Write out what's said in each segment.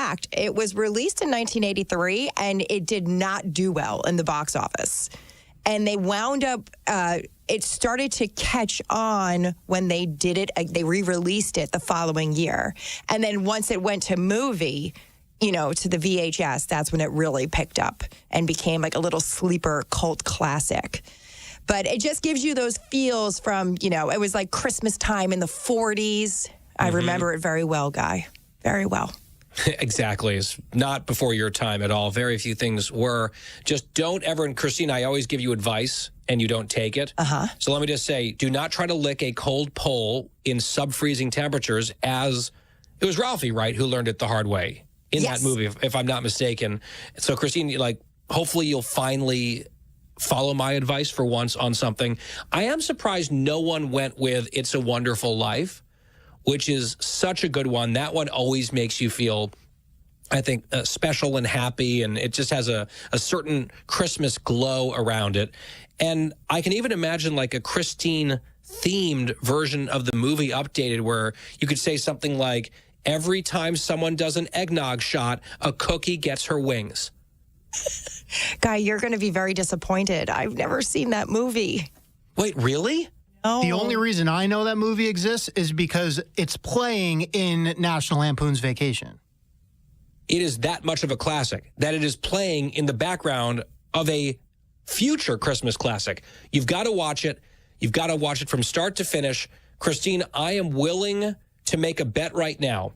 fact, it was released in 1983, and it did not do well in the box office. And they wound up, it started to catch on when they did it. They re-released it the following year. And then once it went to movie, you know, to the VHS, that's when it really picked up and became like a little sleeper cult classic. But it just gives you those feels from, you know, it was like Christmas time in the 40s. I remember it very well, Guy. Very well. Exactly. It's not before your time at all. Very few things were. Just don't ever, and Christine, I always give you advice and you don't take it. So let me just say, do not try to lick a cold pole in sub-freezing temperatures, as it was Ralphie, right, who learned it the hard way in that movie, if I'm not mistaken. So Christine, like, hopefully you'll finally follow my advice for once on something. I am surprised no one went with It's a Wonderful Life, which is such a good one. That one always makes you feel, I think, special and happy, and it just has a certain Christmas glow around it. And I can even imagine like a Christine-themed version of the movie updated, where you could say something like, every time someone does an eggnog shot, a cookie gets her wings. Guy, you're going to be very disappointed. I've never seen that movie. Wait, really? No. The only reason I know that movie exists is because it's playing in National Lampoon's Vacation. It is that much of a classic that it is playing in the background of a future Christmas classic. You've got to watch it. You've got to watch it from start to finish. Christine, I am willing to make a bet right now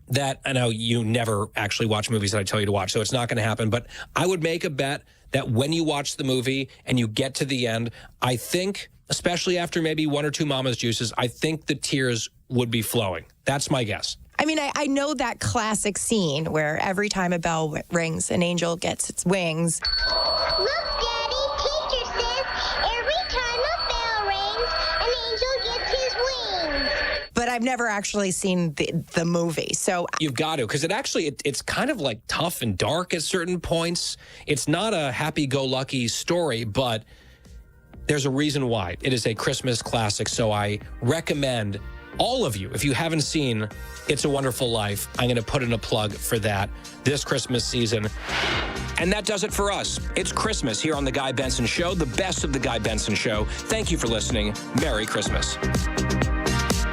that, I know you never actually watch movies that I tell you to watch, so it's not going to happen, but I would make a bet that when you watch the movie and you get to the end, I think, especially after maybe one or two Mama's Juices, I think the tears would be flowing. That's my guess. I mean, I know that classic scene where every time a bell rings, an angel gets its wings. Look, Daddy, teacher says every time a bell rings, an angel gets his wings. But I've never actually seen the movie, so... You've got to, because it's kind of like tough and dark at certain points. It's not a happy-go-lucky story, but there's a reason why. It is a Christmas classic, so I recommend all of you, if you haven't seen It's a Wonderful Life, I'm going to put in a plug for that this Christmas season. And that does it for us. It's Christmas here on The Guy Benson Show, the best of The Guy Benson Show. Thank you for listening. Merry Christmas.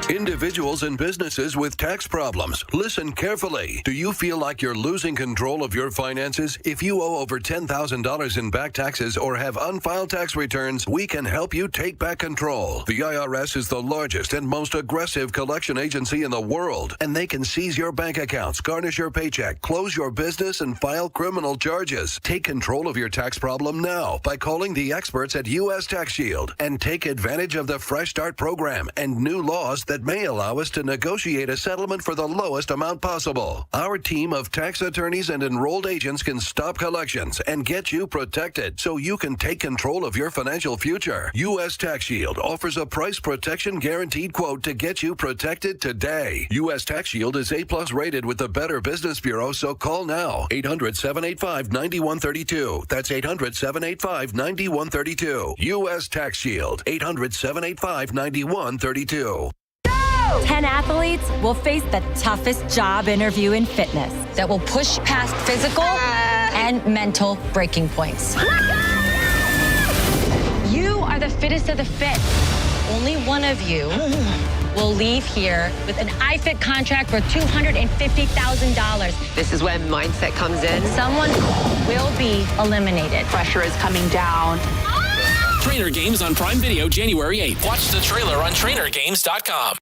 Individuals and businesses with tax problems, listen carefully. Do you feel like you're losing control of your finances? If you owe over $10,000 in back taxes or have unfiled tax returns, we can help you take back control. The IRS is the largest and most aggressive collection agency in the world, and they can seize your bank accounts, garnish your paycheck, close your business, and file criminal charges. Take control of your tax problem now by calling the experts at U.S. Tax Shield, and take advantage of the Fresh Start program and new laws that may allow us to negotiate a settlement for the lowest amount possible. Our team of tax attorneys and enrolled agents can stop collections and get you protected so you can take control of your financial future. U.S. Tax Shield offers a price protection guaranteed quote to get you protected today. U.S. Tax Shield is A+ rated with the Better Business Bureau, so call now. 800-785-9132. That's 800-785-9132. U.S. Tax Shield. 800-785-9132. 10 athletes will face the toughest job interview in fitness that will push past physical and mental breaking points. You are the fittest of the fit. Only one of you will leave here with an iFit contract for $250,000. This is when mindset comes in. Someone will be eliminated. Pressure is coming down. Trainer Games on Prime Video January 8th. Watch the trailer on trainergames.com.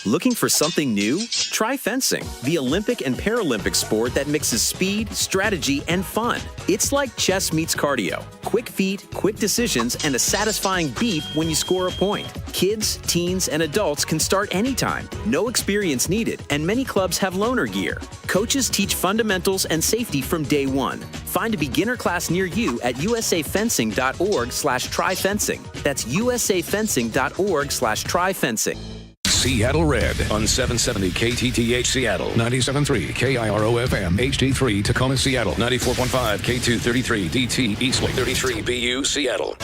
Looking for something new? Try fencing, the Olympic and Paralympic sport that mixes speed, strategy, and fun. It's like chess meets cardio. Quick feet, quick decisions, and a satisfying beep when you score a point. Kids, teens, and adults can start anytime. No experience needed, and many clubs have loaner gear. Coaches teach fundamentals and safety from day one. Find a beginner class near you at usafencing.org/tryfencing. That's usafencing.org/tryfencing. Seattle Red on 770 KTTH Seattle, 97.3 KIRO FM, HD3 Tacoma Seattle, 94.5 K233 DT Eastlake, 33 BU Seattle.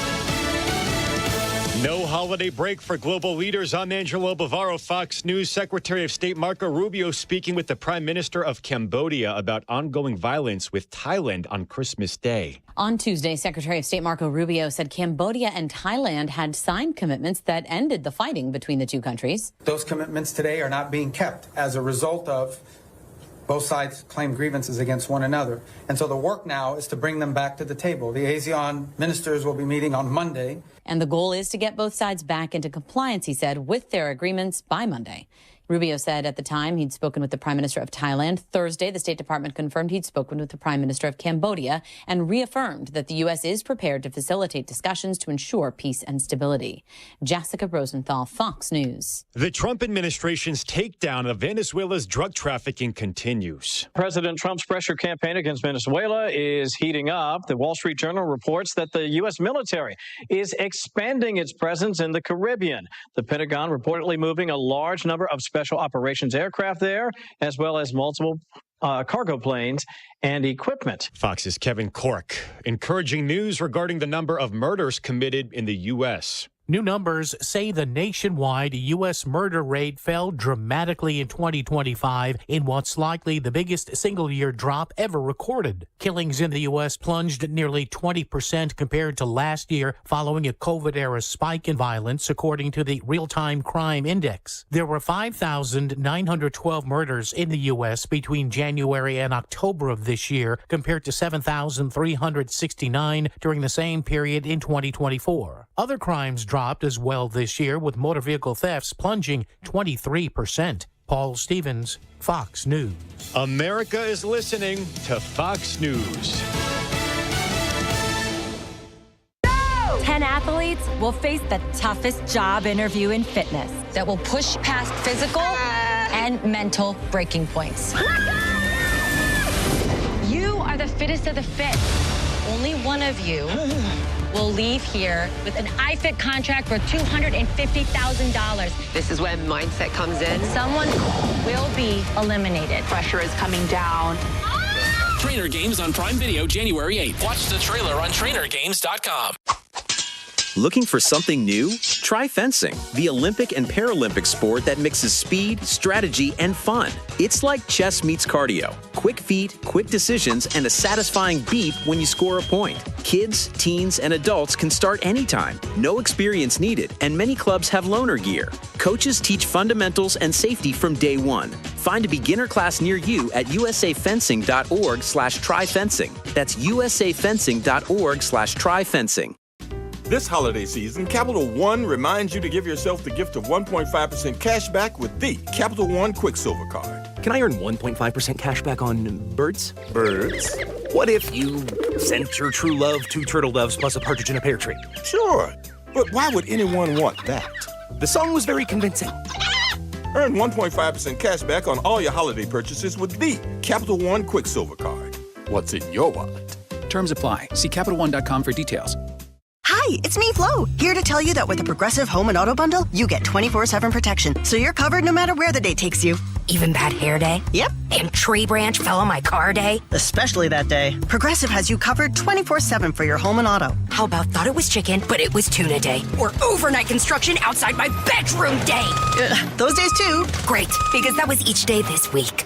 No holiday break for global leaders. I'm Angelo Bavaro, Fox News. Secretary of State Marco Rubio speaking with the Prime Minister of Cambodia about ongoing violence with Thailand on Christmas Day. On Tuesday, Secretary of State Marco Rubio said Cambodia and Thailand had signed commitments that ended the fighting between the two countries. Those commitments today are not being kept as a result of both sides claim grievances against one another. And so the work now is to bring them back to the table. The ASEAN ministers will be meeting on Monday. And the goal is to get both sides back into compliance, he said, with their agreements by Monday. Rubio said at the time he'd spoken with the Prime Minister of Thailand. Thursday, the State Department confirmed he'd spoken with the Prime Minister of Cambodia and reaffirmed that the U.S. is prepared to facilitate discussions to ensure peace and stability. Jessica Rosenthal, Fox News. The Trump administration's takedown of Venezuela's drug trafficking continues. President Trump's pressure campaign against Venezuela is heating up. The Wall Street Journal reports that the U.S. military is expanding its presence in the Caribbean. The Pentagon reportedly moving a large number of special operations aircraft there, as well as multiple cargo planes and equipment. Fox's Kevin Cork, encouraging news regarding the number of murders committed in the U.S. New numbers say the nationwide U.S. murder rate fell dramatically in 2025 in what's likely the biggest single-year drop ever recorded. Killings in the U.S. plunged nearly 20% compared to last year following a COVID-era spike in violence, according to the Real-Time Crime Index. There were 5,912 murders in the U.S. between January and October of this year, compared to 7,369 during the same period in 2024. Other crimes dropped as well this year, with motor vehicle thefts plunging 23%. Paul Stevens, Fox News. America is listening to Fox News. 10 athletes will face the toughest job interview in fitness that will push past physical and mental breaking points. You are the fittest of the fit. Only one of you will leave here with an iFit contract for $250,000. This is when mindset comes in. Someone will be eliminated. Pressure is coming down. Trainer Games on Prime Video January 8th. Watch the trailer on trainergames.com. Looking for something new? Try fencing, the Olympic and Paralympic sport that mixes speed, strategy, and fun. It's like chess meets cardio. Quick feet, quick decisions, and a satisfying beep when you score a point. Kids, teens, and adults can start anytime. No experience needed, and many clubs have loaner gear. Coaches teach fundamentals and safety from day one. Find a beginner class near you at usafencing.org/tryfencing. That's usafencing.org/tryfencing. This holiday season, Capital One reminds you to give yourself the gift of 1.5% cash back with the Capital One Quicksilver Card. Can I earn 1.5% cash back on birds? Birds? What if you sent your true love 2 turtle doves plus a partridge in a pear tree? Sure, but why would anyone want that? The song was very convincing. Earn 1.5% cash back on all your holiday purchases with the Capital One Quicksilver Card. What's in your wallet? Terms apply. See CapitalOne.com for details. Hi, it's me, Flo, here to tell you that with the Progressive Home and Auto Bundle, you get 24/7 protection, so you're covered no matter where the day takes you. Even bad hair day? Yep. And tree branch fell on my car day? Especially that day. Progressive has you covered 24/7 for your home and auto. How about thought it was chicken, but it was tuna day? Or overnight construction outside my bedroom day? Those days too. Great, because that was each day this week.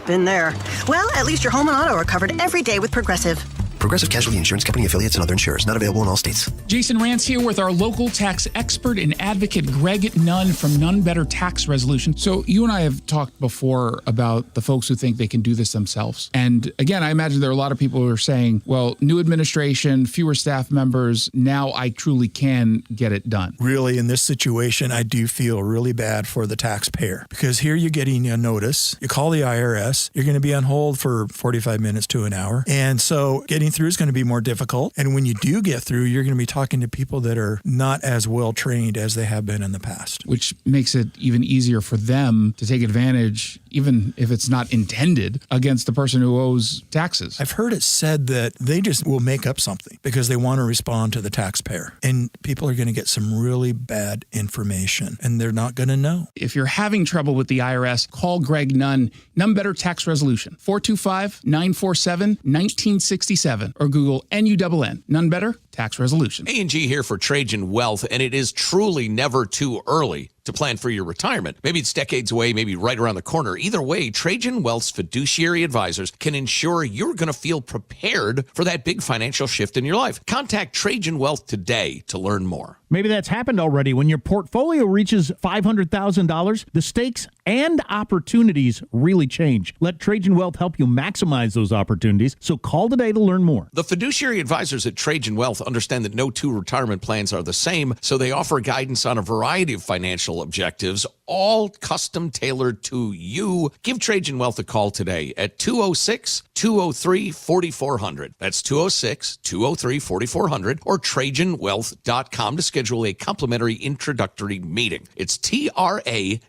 Been there. Well, at least your home and auto are covered every day with Progressive. Progressive Casualty Insurance Company affiliates and other insurers. Not available in all states. Jason Rantz here with our local tax expert and advocate, Greg Nunn from Nunn Better Tax Resolution. So you and I have talked before about the folks who think they can do this themselves. And again, I imagine there are a lot of people who are saying, well, new administration, fewer staff members, now I truly can get it done. Really, in this situation, I do feel really bad for the taxpayer, because here you're getting a notice. You call the IRS, you're going to be on hold for 45 minutes to an hour. And so getting through is going to be more difficult. And when you do get through, you're going to be talking to people that are not as well trained as they have been in the past. Which makes it even easier for them to take advantage, even if it's not intended, against the person who owes taxes. I've heard it said that they just will make up something because they want to respond to the taxpayer. And people are going to get some really bad information and they're not going to know. If you're having trouble with the IRS, call Greg Nunn, Nunn Better Tax Resolution, 425-947-1967. 888-848-9797 or Google NUNN. None better, tax resolution. A&G here for Trajan Wealth, and it is truly never too early to plan for your retirement. Maybe it's decades away, maybe right around the corner. Either way, Trajan Wealth's fiduciary advisors can ensure you're going to feel prepared for that big financial shift in your life. Contact Trajan Wealth today to learn more. Maybe that's happened already. When your portfolio reaches $500,000, the stakes and opportunities really change. Let Trajan Wealth help you maximize those opportunities. So call today to learn more. The fiduciary advisors at Trajan Wealth understand that no two retirement plans are the same, so they offer guidance on a variety of financial objectives, all custom tailored to you. Give Trajan Wealth a call today at 206-203-4400. That's 206-203-4400 or TrajanWealth.com to schedule a complimentary introductory meeting. It's TRAJAN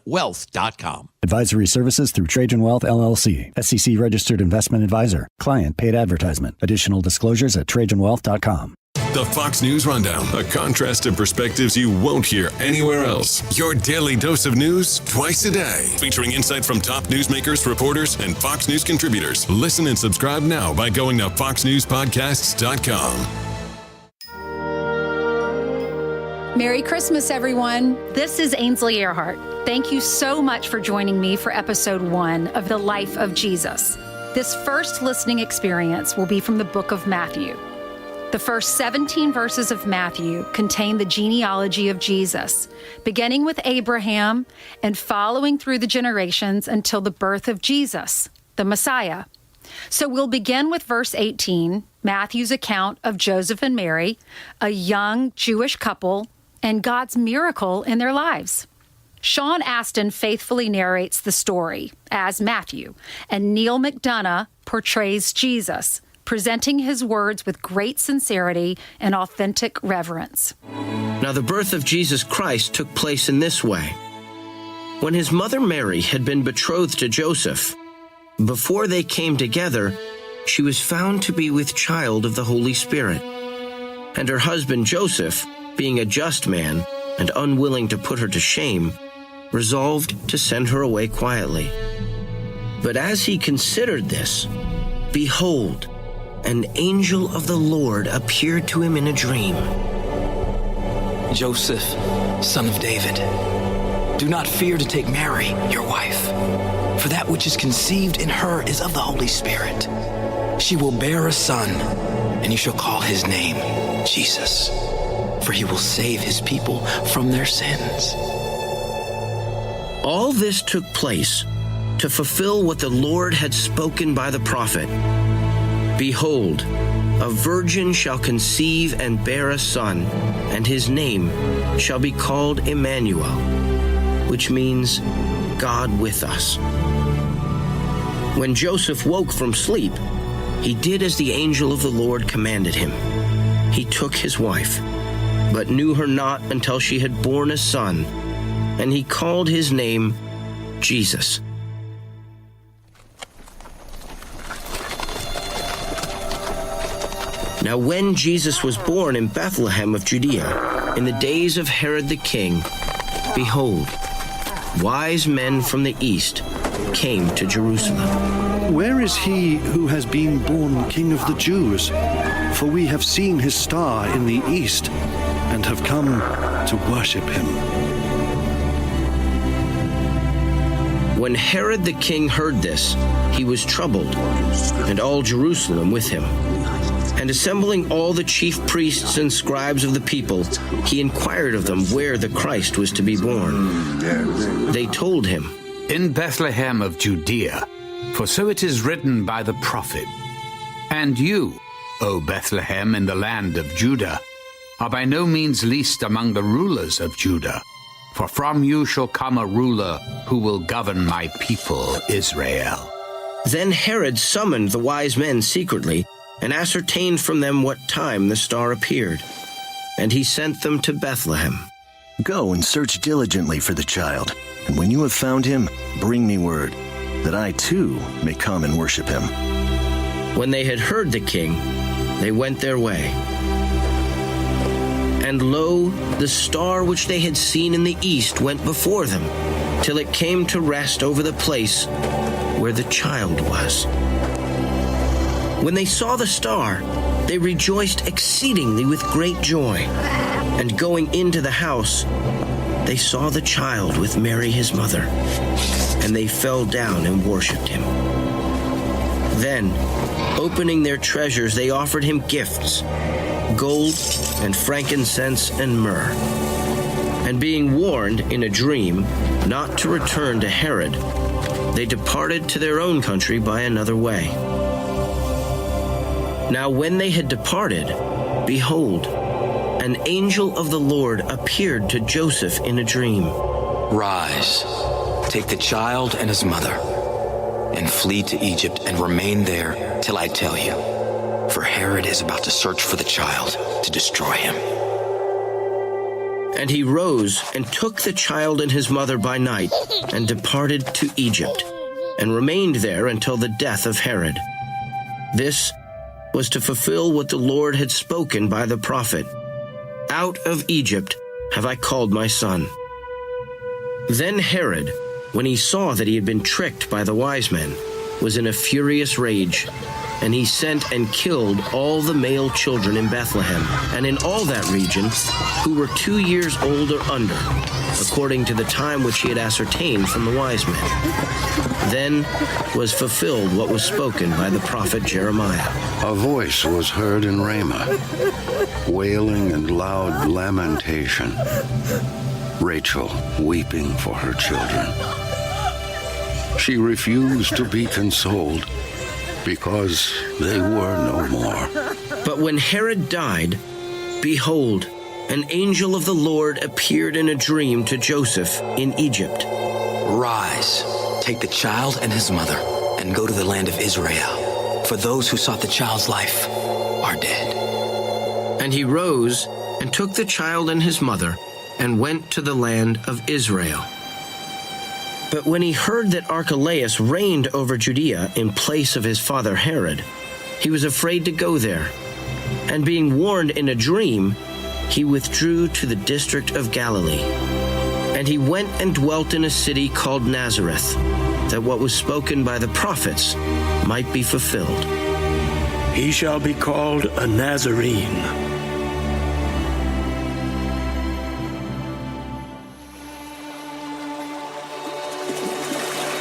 Wealth.com. Advisory services through Trajan Wealth, LLC. SEC registered investment advisor. Client paid advertisement. Additional disclosures at TrajanWealth.com. The Fox News Rundown, a contrast of perspectives you won't hear anywhere else. Your daily dose of news twice a day, featuring insight from top newsmakers, reporters, and Fox News contributors. Listen and subscribe now by going to foxnewspodcasts.com. Merry Christmas, everyone. This is Ainsley Earhart. Thank you so much for joining me for episode 1 of The Life of Jesus. This first listening experience will be from the book of Matthew. The first 17 verses of Matthew contain the genealogy of Jesus, beginning with Abraham and following through the generations until the birth of Jesus, the Messiah. So we'll begin with verse 18, Matthew's account of Joseph and Mary, a young Jewish couple, and God's miracle in their lives. Sean Astin faithfully narrates the story as Matthew, and Neil McDonough portrays Jesus, presenting his words with great sincerity and authentic reverence. Now the birth of Jesus Christ took place in this way. When his mother Mary had been betrothed to Joseph, before they came together, she was found to be with child of the Holy Spirit. And her husband Joseph, being a just man and unwilling to put her to shame, resolved to send her away quietly. But as he considered this, behold, an angel of the Lord appeared to him in a dream. Joseph, son of David, do not fear to take Mary, your wife, for that which is conceived in her is of the Holy Spirit. She will bear a son, and you shall call his name Jesus, for he will save his people from their sins. All this took place to fulfill what the Lord had spoken by the prophet. Behold, a virgin shall conceive and bear a son, and his name shall be called Emmanuel, which means God with us. When Joseph woke from sleep, he did as the angel of the Lord commanded him. He took his wife, but knew her not until she had borne a son, and he called his name Jesus. Now when Jesus was born in Bethlehem of Judea, in the days of Herod the king, behold, wise men from the east came to Jerusalem. Where is he who has been born King of the Jews? For we have seen his star in the east and have come to worship him. When Herod the king heard this, he was troubled, and all Jerusalem with him. And assembling all the chief priests and scribes of the people, he inquired of them where the Christ was to be born. They told him, In Bethlehem of Judea, for so it is written by the prophet. And you, O Bethlehem in the land of Judah, are by no means least among the rulers of Judah. For from you shall come a ruler who will govern my people Israel. Then Herod summoned the wise men secretly, and ascertained from them what time the star appeared. And he sent them to Bethlehem. Go and search diligently for the child, and when you have found him, bring me word, that I too may come and worship him. When they had heard the king, they went their way. And lo, the star which they had seen in the east went before them, till it came to rest over the place where the child was. When they saw the star, they rejoiced exceedingly with great joy. And going into the house, they saw the child with Mary his mother, and they fell down and worshipped him. Then, opening their treasures, they offered him gifts, gold and frankincense and myrrh. And being warned in a dream not to return to Herod, they departed to their own country by another way. Now when they had departed, behold, an angel of the Lord appeared to Joseph in a dream. Rise, take the child and his mother, and flee to Egypt and remain there till I tell you. For Herod is about to search for the child to destroy him. And he rose and took the child and his mother by night and departed to Egypt and remained there until the death of Herod. This was to fulfill what the Lord had spoken by the prophet. Out of Egypt have I called my son. Then Herod, when he saw that he had been tricked by the wise men, was in a furious rage, and he sent and killed all the male children in Bethlehem and in all that region who were 2 years old or under, according to the time which he had ascertained from the wise men. Then was fulfilled what was spoken by the prophet Jeremiah. A voice was heard in Ramah, wailing and loud lamentation, Rachel weeping for her children. She refused to be consoled because they were no more. But when Herod died, behold, an angel of the Lord appeared in a dream to Joseph in Egypt. Rise, take the child and his mother, and go to the land of Israel, for those who sought the child's life are dead. And he rose and took the child and his mother and went to the land of Israel. But when he heard that Archelaus reigned over Judea in place of his father Herod, he was afraid to go there. And being warned in a dream, he withdrew to the district of Galilee. And he went and dwelt in a city called Nazareth, that what was spoken by the prophets might be fulfilled. He shall be called a Nazarene.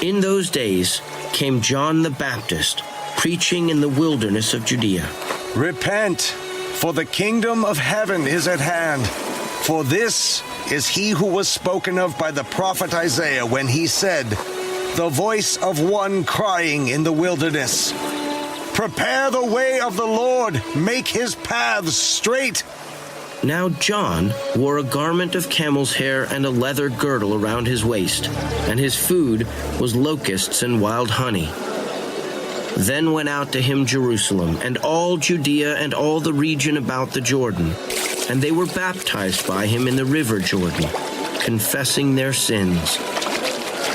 In those days came John the Baptist, preaching in the wilderness of Judea. Repent, for the kingdom of heaven is at hand. For this is he who was spoken of by the prophet Isaiah when he said, the voice of one crying in the wilderness, prepare the way of the Lord, make his paths straight. Now John wore a garment of camel's hair and a leather girdle around his waist, and his food was locusts and wild honey. Then went out to him Jerusalem, and all Judea and all the region about the Jordan, and they were baptized by him in the river Jordan, confessing their sins.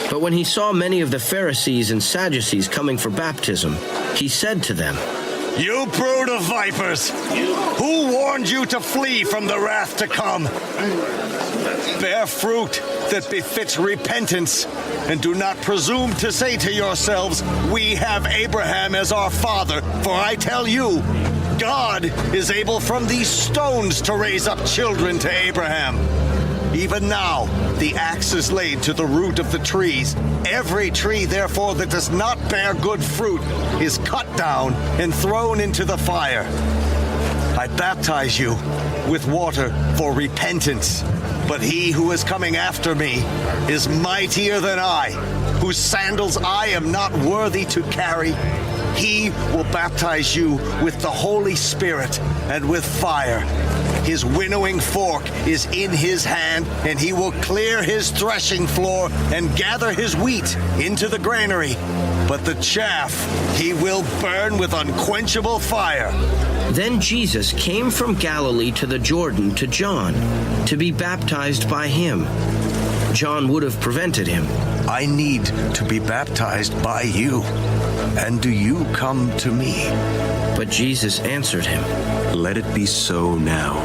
But when he saw many of the Pharisees and Sadducees coming for baptism, he said to them, You brood of vipers! Who warned you to flee from the wrath to come? Bear fruit that befits repentance, and do not presume to say to yourselves, we have Abraham as our father, for I tell you, God is able from these stones to raise up children to Abraham. Even now, the axe is laid to the root of the trees. Every tree, therefore, that does not bear good fruit is cut down and thrown into the fire. I baptize you with water for repentance, but he who is coming after me is mightier than I, whose sandals I am not worthy to carry. He will baptize you with the Holy Spirit and with fire. His winnowing fork is in his hand, and he will clear his threshing floor and gather his wheat into the granary. But the chaff he will burn with unquenchable fire. Then Jesus came from Galilee to the Jordan to John to be baptized by him. John would have prevented him. I need to be baptized by you, and do you come to me? But Jesus answered him, Let it be so now,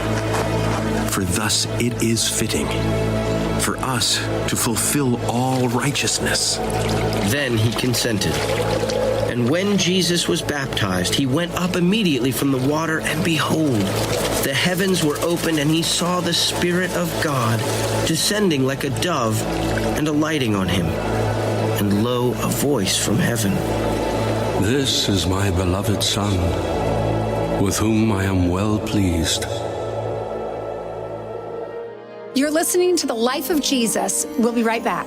for thus it is fitting for us to fulfill all righteousness. Then he consented. And when Jesus was baptized, he went up immediately from the water, and behold, the heavens were opened, and he saw the Spirit of God descending like a dove and alighting on him. And lo, a voice from heaven. This is my beloved Son, with whom I am well pleased. You're listening to The Life of Jesus. We'll be right back.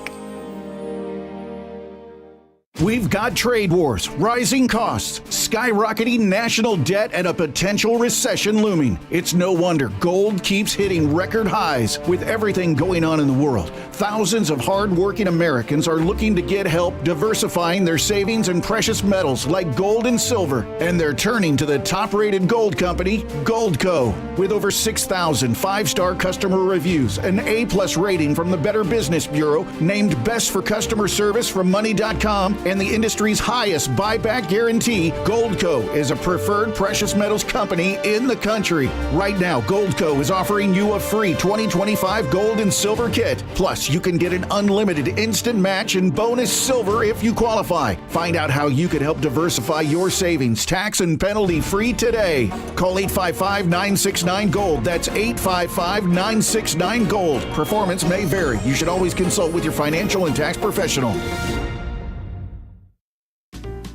We've got trade wars, rising costs, skyrocketing national debt, and a potential recession looming. It's no wonder gold keeps hitting record highs. With everything going on in the world, thousands of hard-working Americans are looking to get help diversifying their savings in precious metals like gold and silver, and they're turning to the top-rated gold company, Goldco. With over 6,000 five-star customer reviews, an A-plus rating from the Better Business Bureau, named Best for Customer Service from Money.com, and the industry's highest buyback guarantee, Goldco is a preferred precious metals company in the country. Right now, Goldco is offering you a free 2025 gold and silver kit. Plus, you can get an unlimited instant match and bonus silver if you qualify. Find out how you can help diversify your savings, tax and penalty free today. Call 855-969-GOLD. That's 855-969-GOLD. Performance may vary. You should always consult with your financial and tax professional.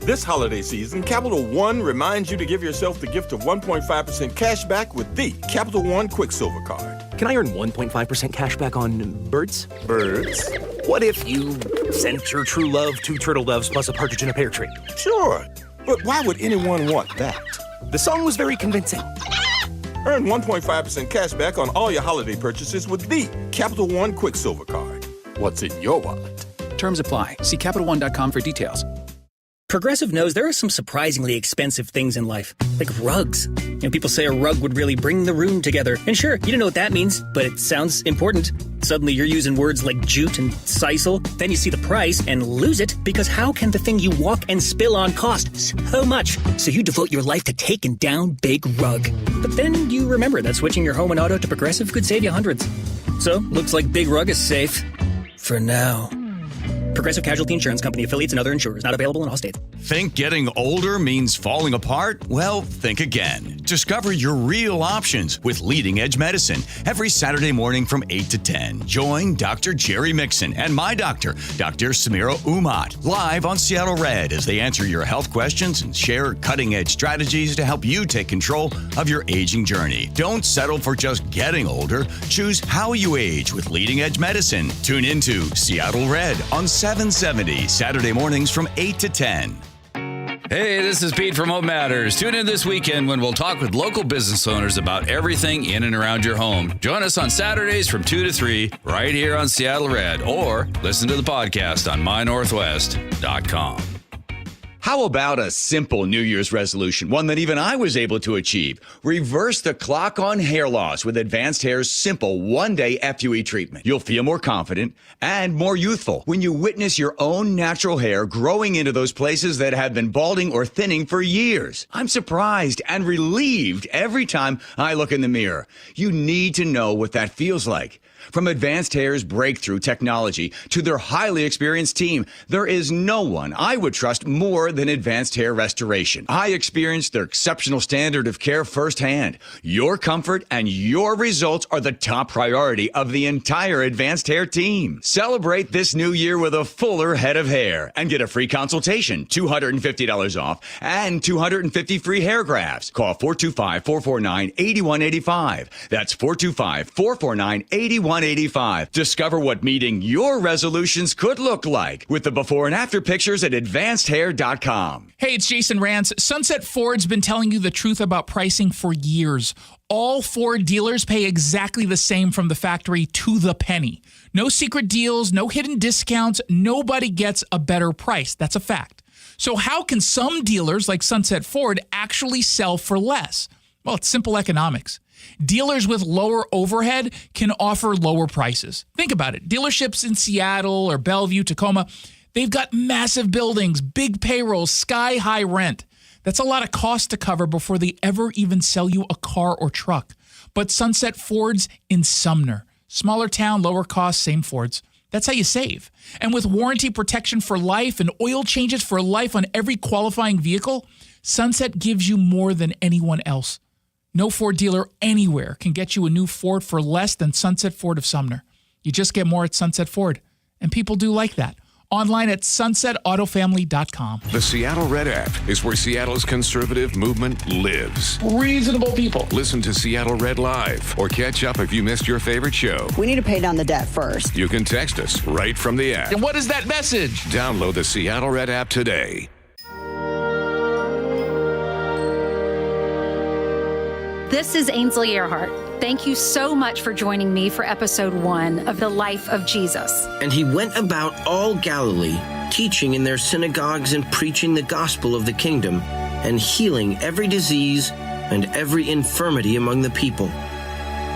This holiday season, Capital One reminds you to give yourself the gift of 1.5% cash back with the Capital One Quicksilver Card. Can I earn 1.5% cash back on birds? Birds? What if you sent your true love 2 turtle doves plus a partridge in a pear tree? Sure, but why would anyone want that? The song was very convincing. Earn 1.5% cash back on all your holiday purchases with the Capital One Quicksilver Card. What's in your wallet? Terms apply. See CapitalOne.com for details. Progressive knows there are some surprisingly expensive things in life, like rugs. People say a rug would really bring the room together. And sure, you don't know what that means, but it sounds important. Suddenly you're using words like jute and sisal. Then you see the price and lose it, because how can the thing you walk and spill on cost so much? So you devote your life to taking down Big Rug. But then you remember that switching your home and auto to Progressive could save you hundreds. So, looks like Big Rug is safe. For now. Progressive Casualty Insurance Company, affiliates, and other insurers. Not available in all states. Think getting older means falling apart? Well, think again. Discover your real options with Leading Edge Medicine. Every Saturday morning from 8 to 10. Join Dr. Jerry Mixon and my doctor, Dr. Samira Umat, live on Seattle Red as they answer your health questions and share cutting-edge strategies to help you take control of your aging journey. Don't settle for just getting older. Choose how you age with Leading Edge Medicine. Tune into Seattle Red on 770, Saturday mornings from 8 to 10. Hey, this is Pete from Home Matters. Tune in this weekend when we'll talk with local business owners about everything in and around your home. Join us on Saturdays from 2 to 3 right here on Seattle Red, or listen to the podcast on mynorthwest.com. How about a simple New Year's resolution, one that even I was able to achieve? Reverse the clock on hair loss with Advanced Hair's simple one-day FUE treatment. You'll feel more confident and more youthful when you witness your own natural hair growing into those places that have been balding or thinning for years. I'm surprised and relieved every time I look in the mirror. You need to know what that feels like. From Advanced Hair's breakthrough technology to their highly experienced team, there is no one I would trust more than Advanced Hair Restoration. I experienced their exceptional standard of care firsthand. Your comfort and your results are the top priority of the entire Advanced Hair team. Celebrate this new year with a fuller head of hair and get a free consultation, $250 off, and 250 free hair grafts. Call 425-449-8185. That's 425-449-8185. Discover what meeting your resolutions could look like with the before and after pictures at advancedhair.com. Hey, it's Jason Rantz. Sunset Ford's been telling you the truth about pricing for years. All Ford dealers pay exactly the same from the factory to the penny. No secret deals, no hidden discounts. Nobody gets a better price. That's a fact. So how can some dealers like Sunset Ford actually sell for less? Well, it's simple economics. Dealers with lower overhead can offer lower prices. Think about it. Dealerships in Seattle or Bellevue, Tacoma, they've got massive buildings, big payrolls, sky-high rent. That's a lot of cost to cover before they ever even sell you a car or truck. But Sunset Ford's in Sumner. Smaller town, lower cost, same Fords. That's how you save. And with warranty protection for life and oil changes for life on every qualifying vehicle, Sunset gives you more than anyone else. No Ford dealer anywhere can get you a new Ford for less than Sunset Ford of Sumner. You just get more at Sunset Ford. And people do like that. Online at sunsetautofamily.com. The Seattle Red app is where Seattle's conservative movement lives. Reasonable people. Listen to Seattle Red Live or catch up if you missed your favorite show. We need to pay down the debt first. You can text us right from the app. And what is that message? Download the Seattle Red app today. This is Ainsley Earhart. Thank you so much for joining me for episode 1 of The Life of Jesus. And he went about all Galilee, teaching in their synagogues and preaching the gospel of the kingdom, and healing every disease and every infirmity among the people.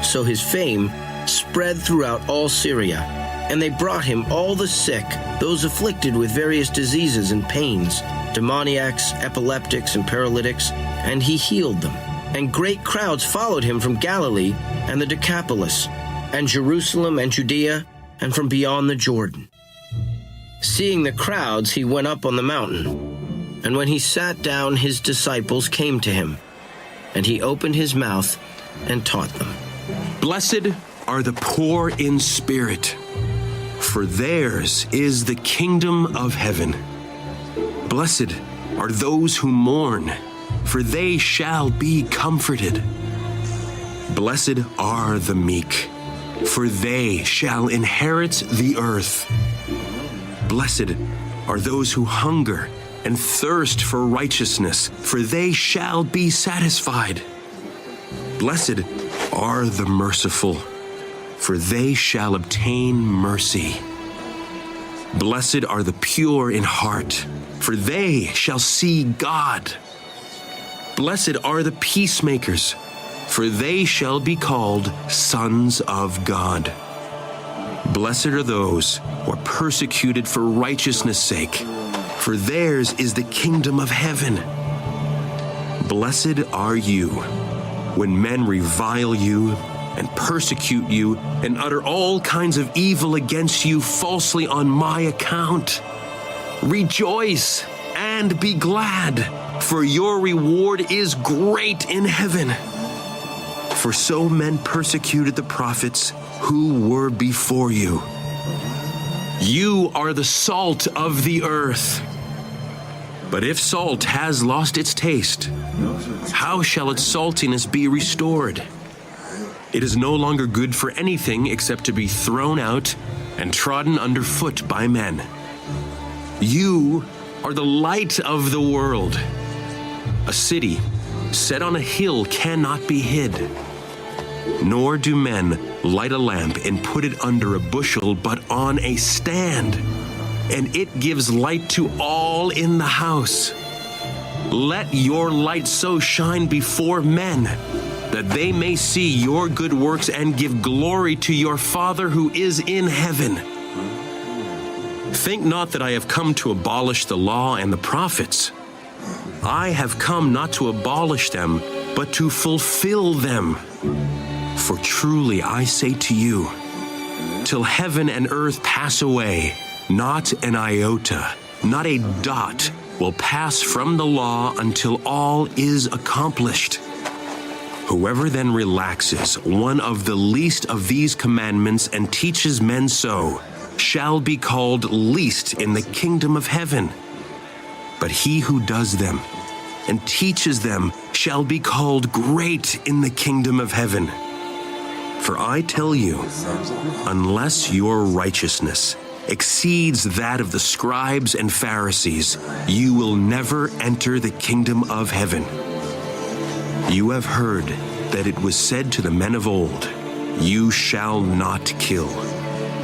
So his fame spread throughout all Syria, and they brought him all the sick, those afflicted with various diseases and pains, demoniacs, epileptics, and paralytics, and he healed them. And great crowds followed him from Galilee and the Decapolis, and Jerusalem and Judea, and from beyond the Jordan. Seeing the crowds, he went up on the mountain. And when he sat down, his disciples came to him, and he opened his mouth and taught them. Blessed are the poor in spirit, for theirs is the kingdom of heaven. Blessed are those who mourn, for they shall be comforted. Blessed are the meek, for they shall inherit the earth. Blessed are those who hunger and thirst for righteousness, for they shall be satisfied. Blessed are the merciful, for they shall obtain mercy. Blessed are the pure in heart, for they shall see God. Blessed are the peacemakers, for they shall be called sons of God. Blessed are those who are persecuted for righteousness' sake, for theirs is the kingdom of heaven. Blessed are you when men revile you and persecute you and utter all kinds of evil against you falsely on my account. Rejoice and be glad, for your reward is great in heaven. For so men persecuted the prophets who were before you. You are the salt of the earth. But if salt has lost its taste, how shall its saltiness be restored? It is no longer good for anything except to be thrown out and trodden underfoot by men. You are the light of the world. A city set on a hill cannot be hid. Nor do men light a lamp and put it under a bushel, but on a stand, and it gives light to all in the house. Let your light so shine before men, that they may see your good works and give glory to your Father who is in heaven. Think not that I have come to abolish the law and the prophets. I have come not to abolish them, but to fulfill them. For truly I say to you, till heaven and earth pass away, not an iota, not a dot will pass from the law until all is accomplished. Whoever then relaxes one of the least of these commandments and teaches men so, shall be called least in the kingdom of heaven. But he who does them and teaches them shall be called great in the kingdom of heaven. For I tell you, unless your righteousness exceeds that of the scribes and Pharisees, you will never enter the kingdom of heaven. You have heard that it was said to the men of old, you shall not kill,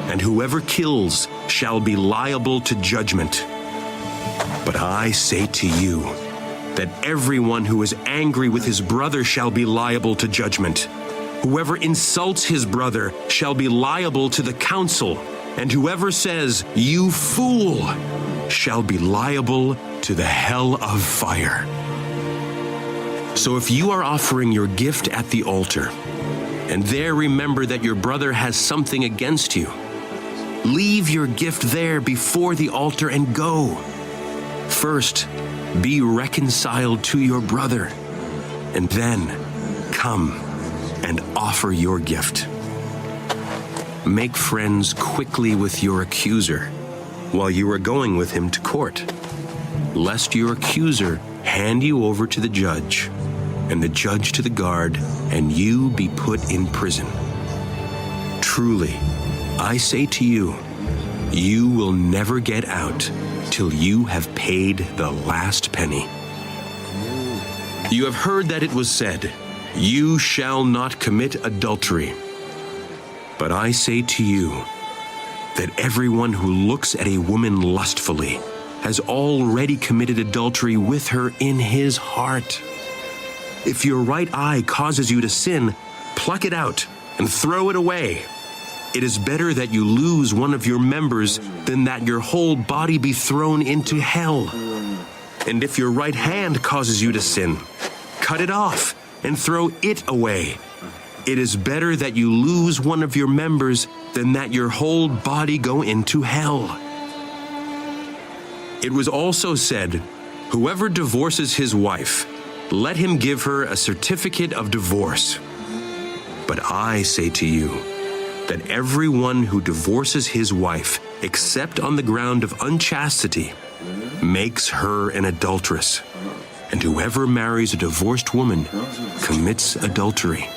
and whoever kills shall be liable to judgment. But I say to you that everyone who is angry with his brother shall be liable to judgment. Whoever insults his brother shall be liable to the council, and whoever says, you fool, shall be liable to the hell of fire. So if you are offering your gift at the altar, and there remember that your brother has something against you, Leave your gift there before the altar and go. First, be reconciled to your brother, and then come and offer your gift. Make friends quickly with your accuser while you are going with him to court, lest your accuser hand you over to the judge, and the judge to the guard, and you be put in prison. Truly, I say to you, you will never get out till you have paid the last penny. You have heard that it was said, you shall not commit adultery. But I say to you that everyone who looks at a woman lustfully has already committed adultery with her in his heart. If your right eye causes you to sin, pluck it out and throw it away. It is better that you lose one of your members than that your whole body be thrown into hell. And if your right hand causes you to sin, cut it off and throw it away. It is better that you lose one of your members than that your whole body go into hell. It was also said, whoever divorces his wife, let him give her a certificate of divorce. But I say to you that everyone who divorces his wife, except on the ground of unchastity, makes her an adulteress. And whoever marries a divorced woman commits adultery.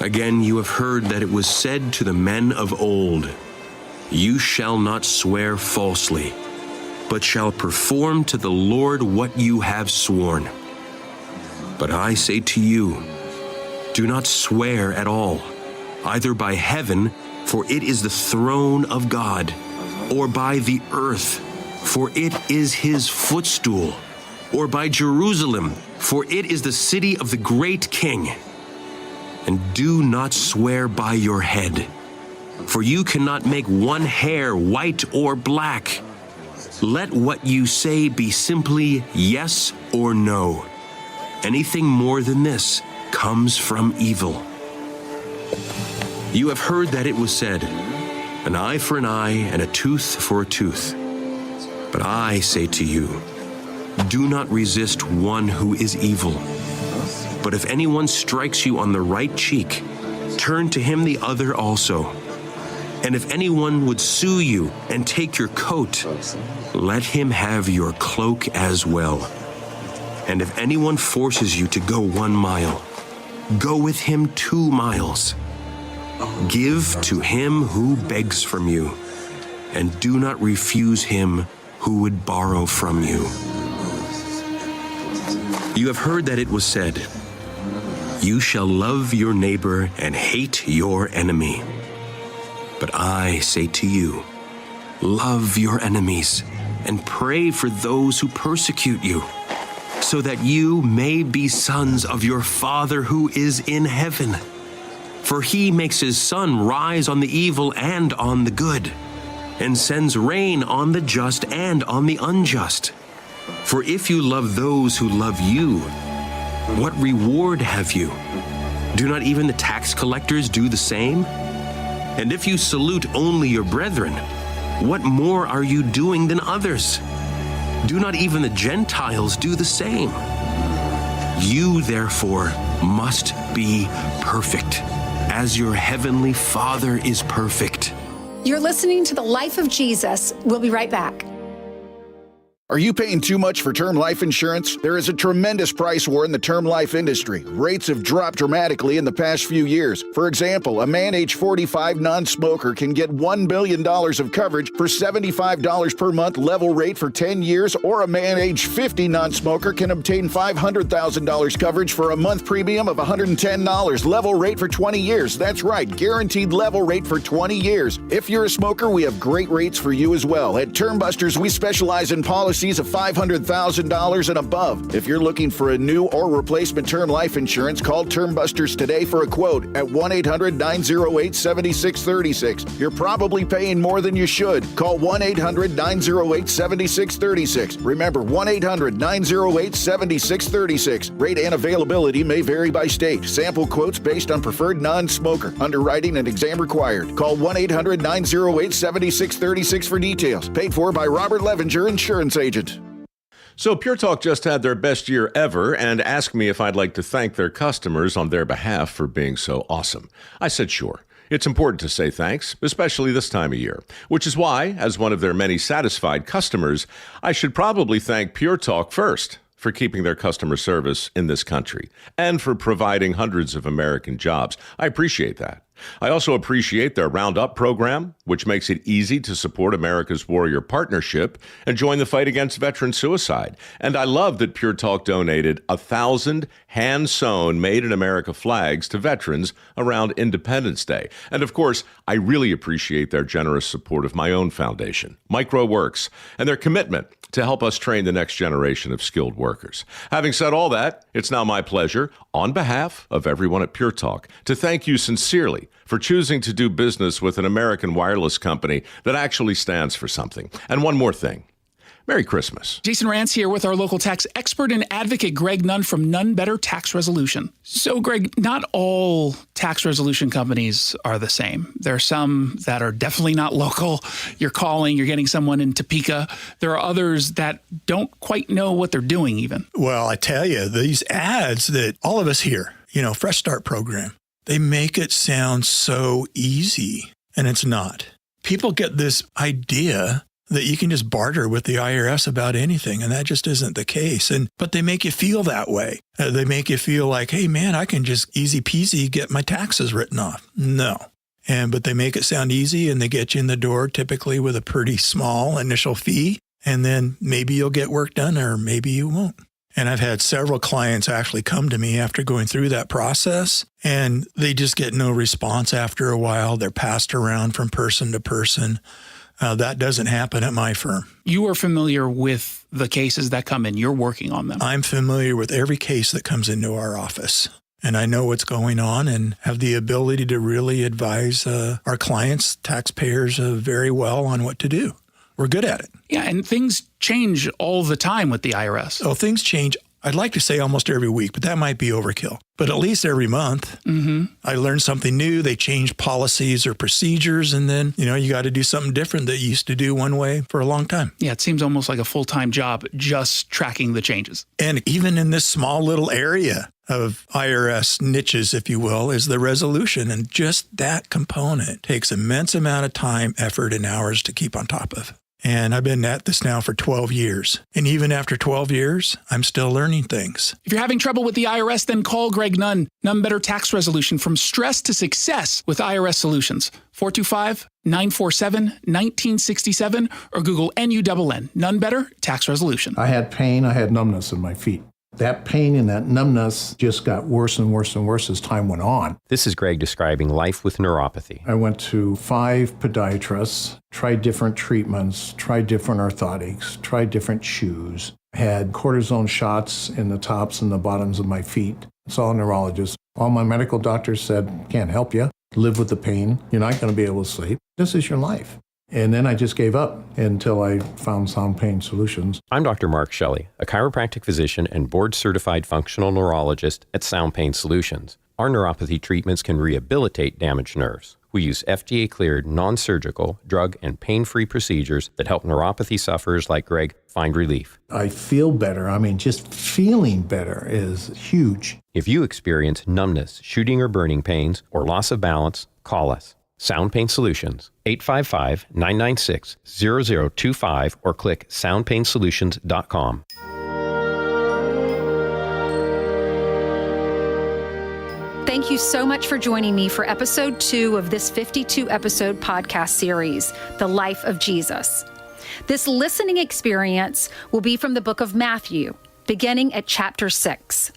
Again, you have heard that it was said to the men of old, you shall not swear falsely, but shall perform to the Lord what you have sworn. But I say to you, do not swear at all, either by heaven, for it is the throne of God, or by the earth, for it is his footstool, or by Jerusalem, for it is the city of the great King. And do not swear by your head, for you cannot make one hair white or black. Let what you say be simply yes or no. Anything more than this comes from evil. You have heard that it was said, an eye for an eye and a tooth for a tooth. But I say to you, do not resist one who is evil. But if anyone strikes you on the right cheek, turn to him the other also. And if anyone would sue you and take your coat, let him have your cloak as well. And if anyone forces you to go 1 mile, go with him 2 miles. Give to him who begs from you, and do not refuse him who would borrow from you. You have heard that it was said, you shall love your neighbor and hate your enemy. But I say to you, love your enemies and pray for those who persecute you, so that you may be sons of your Father who is in heaven. For he makes his sun rise on the evil and on the good, and sends rain on the just and on the unjust. For if you love those who love you, what reward have you? Do not even the tax collectors do the same? And if you salute only your brethren, what more are you doing than others? Do not even the Gentiles do the same? You, therefore, must be perfect, as your heavenly Father is perfect. You're listening to The Life of Jesus. We'll be right back. Are you paying too much for term life insurance? There is a tremendous price war in the term life industry. Rates have dropped dramatically in the past few years. For example, a man age 45 non-smoker can get $1 billion of coverage for $75 per month level rate for 10 years, or a man age 50 non-smoker can obtain $500,000 coverage for a month premium of $110 level rate for 20 years. That's right, guaranteed level rate for 20 years. If you're a smoker, we have great rates for you as well. At Term Busters, we specialize in policy policies of $500,000 and above. If you're looking for a new or replacement term life insurance, call Term Busters today for a quote at 1-800-908-7636. You're probably paying more than you should. Call 1-800-908-7636. Remember, 1-800-908-7636. Rate and availability may vary by state. Sample quotes based on preferred non-smoker. Underwriting and exam required. Call 1-800-908-7636 for details. Paid for by Robert Levenger, Insurance Agent. So Pure Talk just had their best year ever and asked me if I'd like to thank their customers on their behalf for being so awesome. I said sure. It's important to say thanks, especially this time of year, which is why, as one of their many satisfied customers, I should probably thank Pure Talk first for keeping their customer service in this country and for providing hundreds of American jobs. I appreciate that. I also appreciate their Roundup program, which makes it easy to support America's Warrior Partnership and join the fight against veteran suicide. And I love that Pure Talk donated 1,000 hand-sewn Made in America flags to veterans around Independence Day. And of course, I really appreciate their generous support of my own foundation, MicroWorks, and their commitment to help us train the next generation of skilled workers. Having said all that, it's now my pleasure, on behalf of everyone at Pure Talk, to thank you sincerely for choosing to do business with an American wireless company that actually stands for something. And one more thing. Merry Christmas. Jason Rantz here with our local tax expert and advocate, Greg Nunn from None Better Tax Resolution. So, Greg, not all tax resolution companies are the same. There are some that are definitely not local. You're calling, you're getting someone in Topeka. There are others that don't quite know what they're doing even. Well, I tell you, these ads that all of us hear, Fresh Start program, they make it sound so easy, and it's not. People get this idea that you can just barter with the IRS about anything, and that just isn't the case. But they make you feel that way. They make you feel like, hey, man, I can just easy peasy get my taxes written off. No. But they make it sound easy, and they get you in the door typically with a pretty small initial fee, and then maybe you'll get work done or maybe you won't. And I've had several clients actually come to me after going through that process, and they just get no response after a while. They're passed around from person to person. That doesn't happen at my firm. You are familiar with the cases that come in. You're working on them. I'm familiar with every case that comes into our office. And I know what's going on and have the ability to really advise our clients, taxpayers, very well on what to do. We're good at it. Yeah, and things change all the time with the IRS. Oh, things change. I'd like to say almost every week, but that might be overkill. But at least every month, I learn something new. They change policies or procedures, and then, you got to do something different that you used to do one way for a long time. Yeah, it seems almost like a full-time job just tracking the changes. And even in this small little area of IRS niches, if you will, is the resolution. And just that component takes immense amount of time, effort, and hours to keep on top of. And I've been at this now for 12 years. And even after 12 years, I'm still learning things. If you're having trouble with the IRS, then call Greg Nunn. None Better Tax Resolution, from stress to success with IRS Solutions. 425-947-1967 or Google NUNN. None Better Tax Resolution. I had pain. I had numbness in my feet. That pain and that numbness just got worse and worse and worse as time went on. This is Greg describing life with neuropathy. I went to 5 podiatrists, tried different treatments, tried different orthotics, tried different shoes, had cortisone shots in the tops and the bottoms of my feet. It's all neurologists. All my medical doctors said, can't help you. Live with the pain. You're not going to be able to sleep. This is your life. And then I just gave up until I found Sound Pain Solutions. I'm Dr. Mark Shelley, a chiropractic physician and board-certified functional neurologist at Sound Pain Solutions. Our neuropathy treatments can rehabilitate damaged nerves. We use FDA-cleared, non-surgical, drug and pain-free procedures that help neuropathy sufferers like Greg find relief. I feel better. just feeling better is huge. If you experience numbness, shooting or burning pains, or loss of balance, call us. Sound Pain Solutions, 855-996-0025 or click soundpainsolutions.com. Thank you so much for joining me for episode 2 of this 52-episode podcast series, The Life of Jesus. This listening experience will be from the book of Matthew, beginning at chapter 6.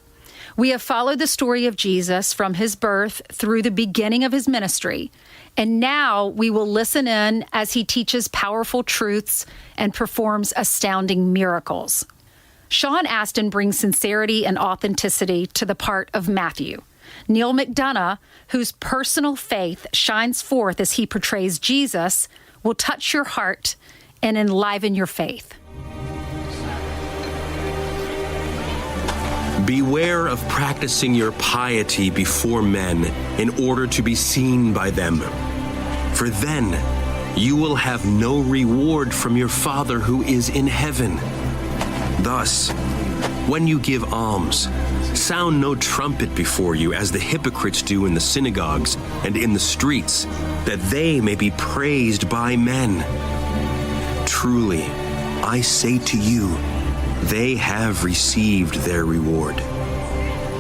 We have followed the story of Jesus from his birth through the beginning of his ministry, And now we will listen in as he teaches powerful truths and performs astounding miracles. Sean Astin brings sincerity and authenticity to the part of Matthew. Neil McDonough, whose personal faith shines forth as he portrays Jesus, will touch your heart and enliven your faith. Beware of practicing your piety before men in order to be seen by them. For then you will have no reward from your Father who is in heaven. Thus, when you give alms, sound no trumpet before you as the hypocrites do in the synagogues and in the streets, that they may be praised by men. Truly, I say to you, they have received their reward.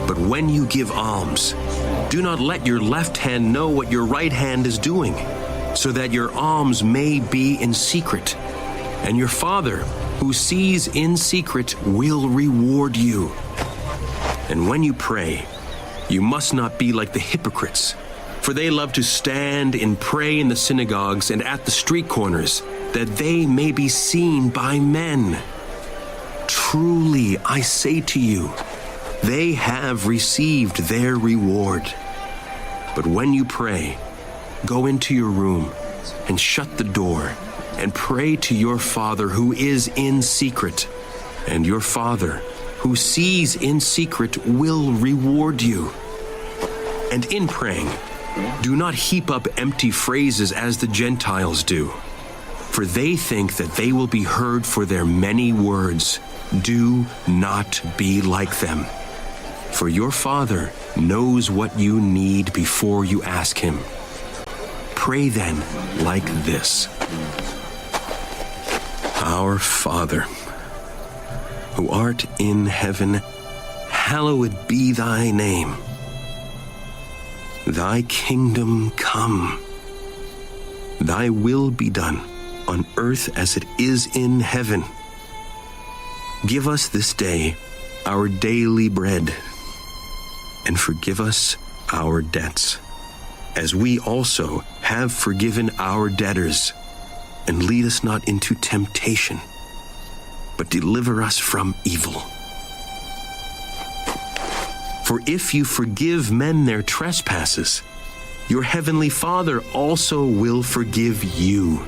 But when you give alms, do not let your left hand know what your right hand is doing, so that your alms may be in secret. And your Father, who sees in secret, will reward you. And when you pray, you must not be like the hypocrites, for they love to stand and pray in the synagogues and at the street corners, that they may be seen by men. Truly, I say to you, they have received their reward. But when you pray, go into your room and shut the door and pray to your Father who is in secret, and your Father who sees in secret will reward you. And in praying, do not heap up empty phrases as the Gentiles do, for they think that they will be heard for their many words. Do not be like them, for your Father knows what you need before you ask him. Pray then like this: Our Father, who art in heaven, hallowed be thy name. Thy kingdom come. Thy will be done on earth as it is in heaven. Give us this day our daily bread, and forgive us our debts, as we also have forgiven our debtors. And lead us not into temptation, but deliver us from evil. For if you forgive men their trespasses, your heavenly Father also will forgive you.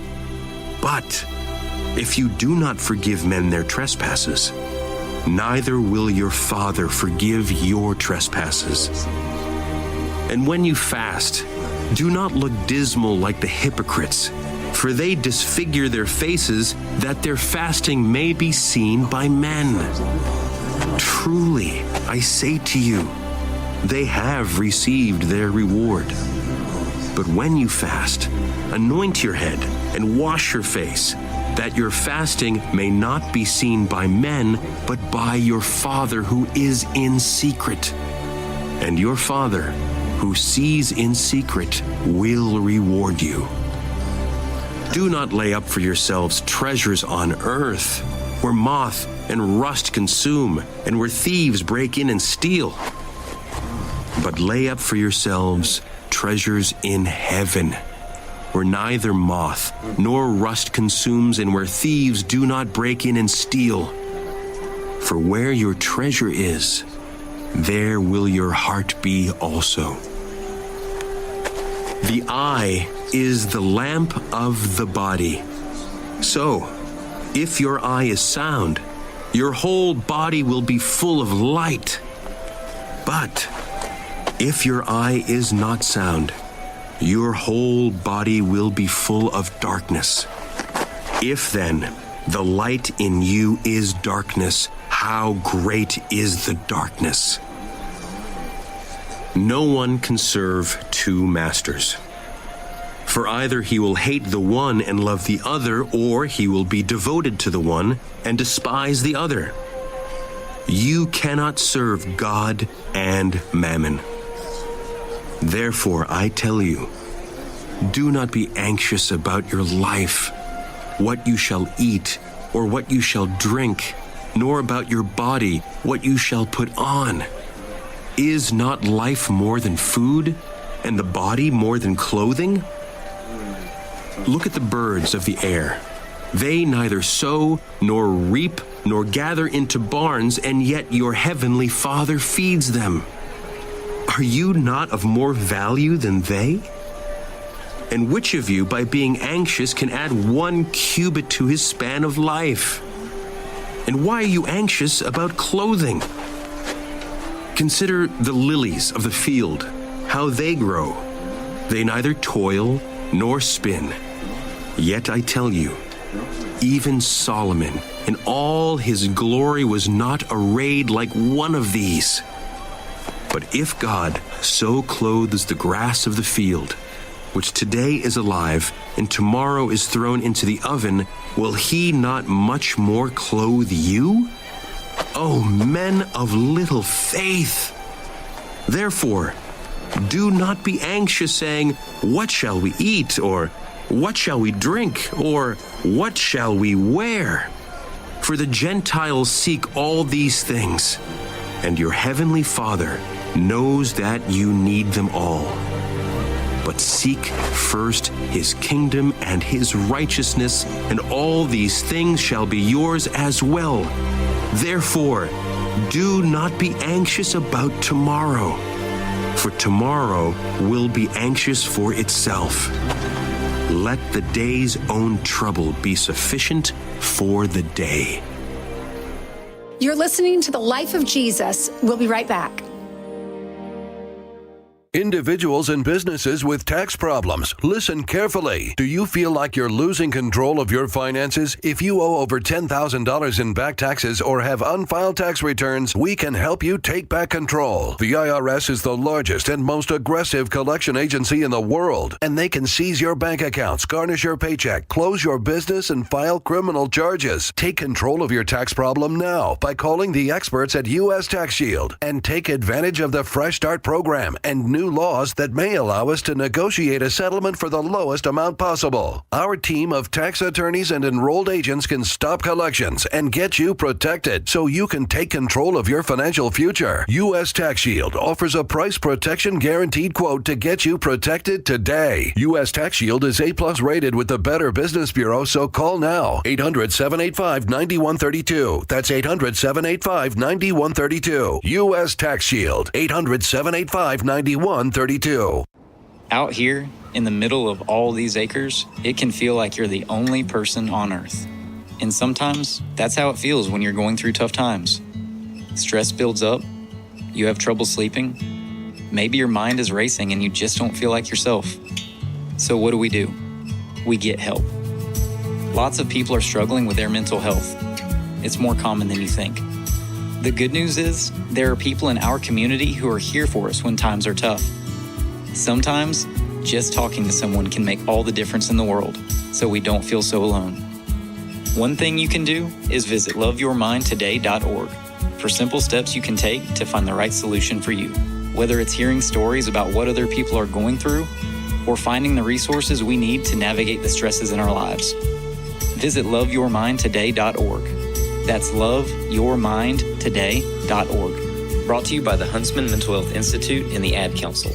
But if you do not forgive men their trespasses, neither will your Father forgive your trespasses. And when you fast, do not look dismal like the hypocrites, for they disfigure their faces, that their fasting may be seen by men. Truly, I say to you, they have received their reward. But when you fast, anoint your head and wash your face, that your fasting may not be seen by men, but by your Father who is in secret. And your Father, who sees in secret, will reward you. Do not lay up for yourselves treasures on earth, where moth and rust consume, and where thieves break in and steal. But lay up for yourselves treasures in heaven, where neither moth nor rust consumes, and where thieves do not break in and steal. For where your treasure is, there will your heart be also. The eye is the lamp of the body. So, if your eye is sound, your whole body will be full of light. But if your eye is not sound, your whole body will be full of darkness. If then the light in you is darkness, how great is the darkness? No one can serve two masters. For either he will hate the one and love the other, or he will be devoted to the one and despise the other. You cannot serve God and Mammon. Therefore, I tell you, do not be anxious about your life, what you shall eat or what you shall drink, nor about your body, what you shall put on. Is not life more than food, and the body more than clothing? Look at the birds of the air. They neither sow nor reap nor gather into barns, and yet your heavenly Father feeds them. Are you not of more value than they? And which of you, by being anxious, can add 1 cubit to his span of life? And why are you anxious about clothing? Consider the lilies of the field, how they grow. They neither toil nor spin. Yet I tell you, even Solomon in all his glory was not arrayed like one of these. But if God so clothes the grass of the field, which today is alive and tomorrow is thrown into the oven, will he not much more clothe you? O men of little faith! Therefore, do not be anxious, saying, what shall we eat? Or what shall we drink? Or what shall we wear? For the Gentiles seek all these things, and your heavenly Father knows that you need them all. But seek first his kingdom and his righteousness, and all these things shall be yours as well. Therefore, do not be anxious about tomorrow, for tomorrow will be anxious for itself. Let the day's own trouble be sufficient for the day. You're listening to The Life of Jesus. We'll be right back. Individuals and businesses with tax problems, listen carefully. Do you feel like you're losing control of your finances? If you owe over $10,000 in back taxes or have unfiled tax returns, we can help you take back control. The IRS is the largest and most aggressive collection agency in the world, and they can seize your bank accounts, garnish your paycheck, close your business, and file criminal charges. Take control of your tax problem now by calling the experts at U.S. Tax Shield and take advantage of the Fresh Start program and new laws that may allow us to negotiate a settlement for the lowest amount possible. Our team of tax attorneys and enrolled agents can stop collections and get you protected so you can take control of your financial future. U.S. Tax Shield offers a price protection guaranteed quote to get you protected today. U.S. Tax Shield is A+ rated with the Better Business Bureau, so call now. 800-785-9132. That's 800-785-9132. U.S. Tax Shield. 800-785-9132. Out here, in the middle of all these acres, it can feel like you're the only person on earth. And sometimes, that's how it feels when you're going through tough times. Stress builds up, you have trouble sleeping, maybe your mind is racing and you just don't feel like yourself. So what do? We get help. Lots of people are struggling with their mental health. It's more common than you think. The good news is, there are people in our community who are here for us when times are tough. Sometimes, just talking to someone can make all the difference in the world, so we don't feel so alone. One thing you can do is visit loveyourmindtoday.org for simple steps you can take to find the right solution for you. Whether it's hearing stories about what other people are going through, or finding the resources we need to navigate the stresses in our lives. Visit loveyourmindtoday.org. That's loveyourmindtoday.org. Brought to you by the Huntsman Mental Health Institute and the Ad Council.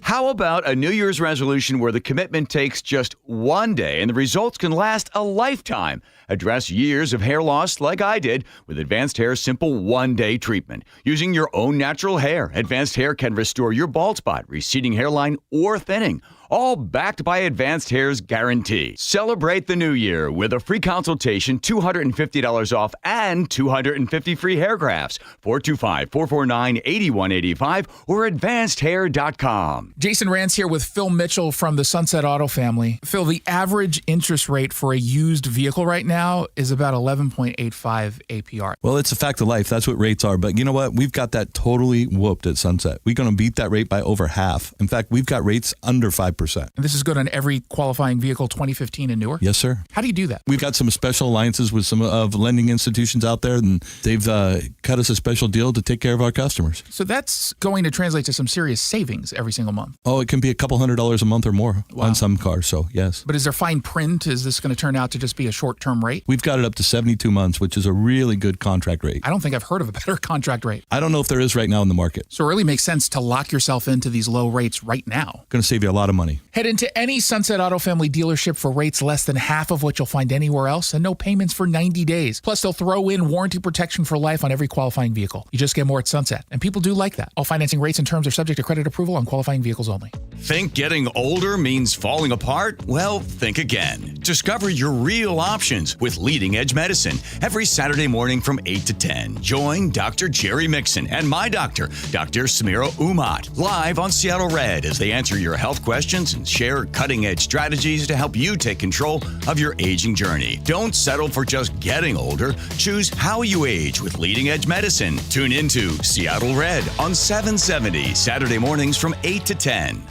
How about a New Year's resolution where the commitment takes just one day and the results can last a lifetime? Address years of hair loss like I did with Advanced Hair's simple one-day treatment. Using your own natural hair, Advanced Hair can restore your bald spot, receding hairline, or thinning. All backed by Advanced Hair's guarantee. Celebrate the new year with a free consultation, $250 off, and 250 free hair grafts. 425-449-8185 or advancedhair.com. Jason Rantz here with Phil Mitchell from the Sunset Auto family. Phil, the average interest rate for a used vehicle right now is about 11.85 APR. Well, it's a fact of life. That's what rates are. But you know what? We've got that totally whooped at Sunset. We're going to beat that rate by over half. In fact, we've got rates under 5%. And this is good on every qualifying vehicle 2015 and newer? Yes, sir. How do you do that? We've got some special alliances with some of lending institutions out there, and they've got cut us a special deal to take care of our customers. So that's going to translate to some serious savings every single month. Oh, it can be a couple $100 a month or more on some cars, so yes. But is there fine print? Is this going to turn out to just be a short-term rate? We've got it up to 72 months, which is a really good contract rate. I don't think I've heard of a better contract rate. I don't know if there is right now in the market. So it really makes sense to lock yourself into these low rates right now. Going to save you a lot of money. Head into any Sunset Auto Family dealership for rates less than half of what you'll find anywhere else and no payments for 90 days. Plus, they'll throw in warranty protection for life on every qualifying vehicle. You just get more at Sunset. And people do like that. All financing rates and terms are subject to credit approval on qualifying vehicles only. Think getting older means falling apart? Well, think again. Discover your real options with Leading Edge Medicine. Every Saturday morning from 8 to 10. Join Dr. Jerry Mixon and my doctor, Dr. Samira Umat, live on Seattle Red as they answer your health questions and share cutting-edge strategies to help you take control of your aging journey. Don't settle for just getting older. Choose how you age with Leading Edge Medicine. Tune into Seattle Red on 770, Saturday mornings from 8 to 10.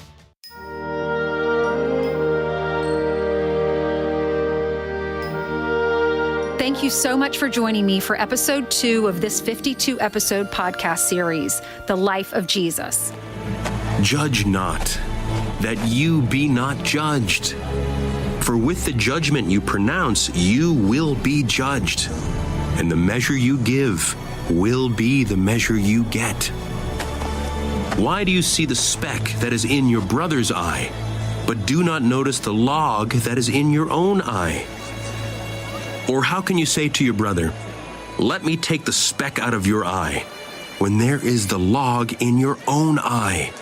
Thank you so much for joining me for episode 2 of this 52-episode podcast series, The Life of Jesus. Judge not, that you be not judged. For with the judgment you pronounce, you will be judged. And the measure you give will be the measure you get. Why do you see the speck that is in your brother's eye, but do not notice the log that is in your own eye? Or how can you say to your brother, let me take the speck out of your eye, when there is the log in your own eye?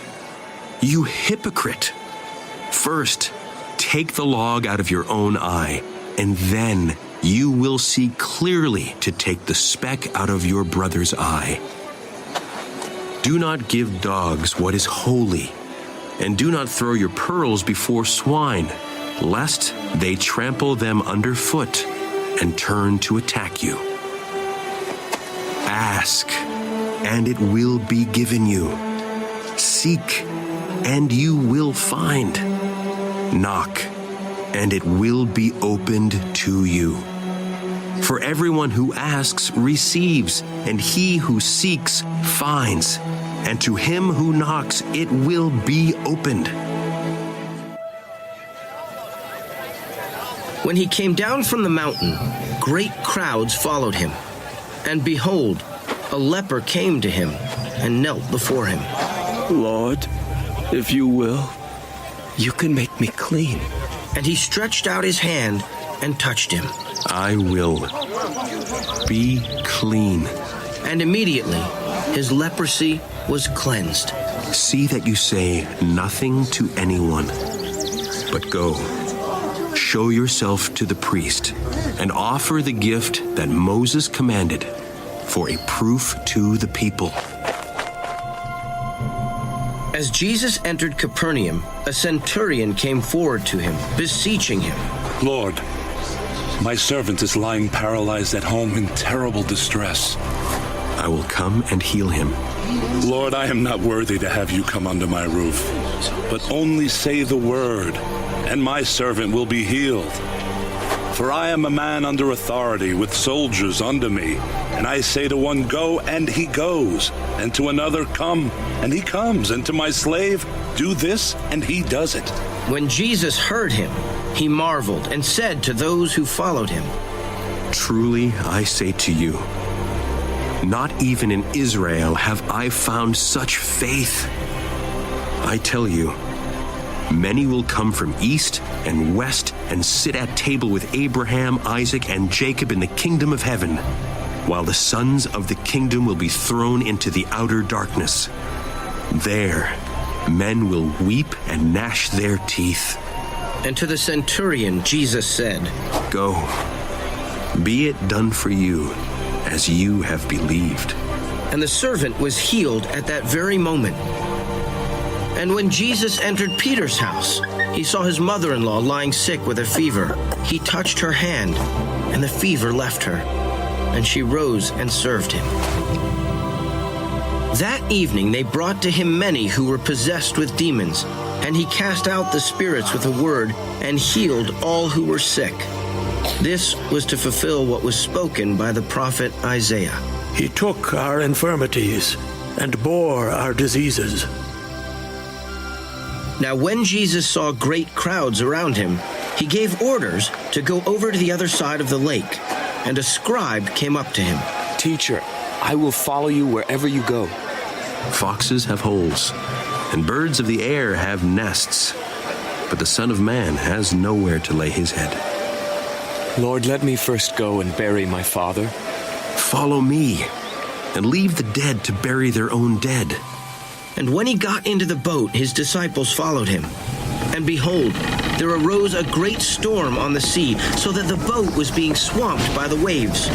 You hypocrite! First, take the log out of your own eye, and then you will see clearly to take the speck out of your brother's eye. Do not give dogs what is holy, and do not throw your pearls before swine, lest they trample them underfoot and turn to attack you. Ask, and it will be given you. Seek, and you will find. Knock, and it will be opened to you. For everyone who asks receives, and he who seeks finds, and to him who knocks it will be opened. When he came down from the mountain, great crowds followed him. And behold, a leper came to him and knelt before him. Lord, if you will, you can make me clean. And he stretched out his hand and touched him. I will. Be clean. And immediately his leprosy was cleansed. See that you say nothing to anyone, but go. Show yourself to the priest and offer the gift that Moses commanded for a proof to the people. As Jesus entered Capernaum, a centurion came forward to him, beseeching him. Lord, my servant is lying paralyzed at home in terrible distress. I will come and heal him. Lord, I am not worthy to have you come under my roof, but only say the word, and my servant will be healed. For I am a man under authority with soldiers under me, and I say to one, go, and he goes, and to another, come, and he comes, and to my slave, do this, and he does it. When Jesus heard him, he marveled and said to those who followed him, Truly I say to you, not even in Israel have I found such faith. I tell you, many will come from east and west and sit at table with Abraham, Isaac, and Jacob in the kingdom of heaven, while the sons of the kingdom will be thrown into the outer darkness. There, men will weep and gnash their teeth. And to the centurion, Jesus said, Go, be it done for you as you have believed. And the servant was healed at that very moment. And when Jesus entered Peter's house, he saw his mother-in-law lying sick with a fever. He touched her hand, and the fever left her, and she rose and served him. That evening they brought to him many who were possessed with demons, and he cast out the spirits with a word and healed all who were sick. This was to fulfill what was spoken by the prophet Isaiah. He took our infirmities and bore our diseases. Now when Jesus saw great crowds around him, he gave orders to go over to the other side of the lake, and a scribe came up to him. Teacher, I will follow you wherever you go. Foxes have holes, and birds of the air have nests, but the Son of Man has nowhere to lay his head. Lord, let me first go and bury my father. Follow me, and leave the dead to bury their own dead. And when he got into the boat, his disciples followed him. And behold, there arose a great storm on the sea, so that the boat was being swamped by the waves.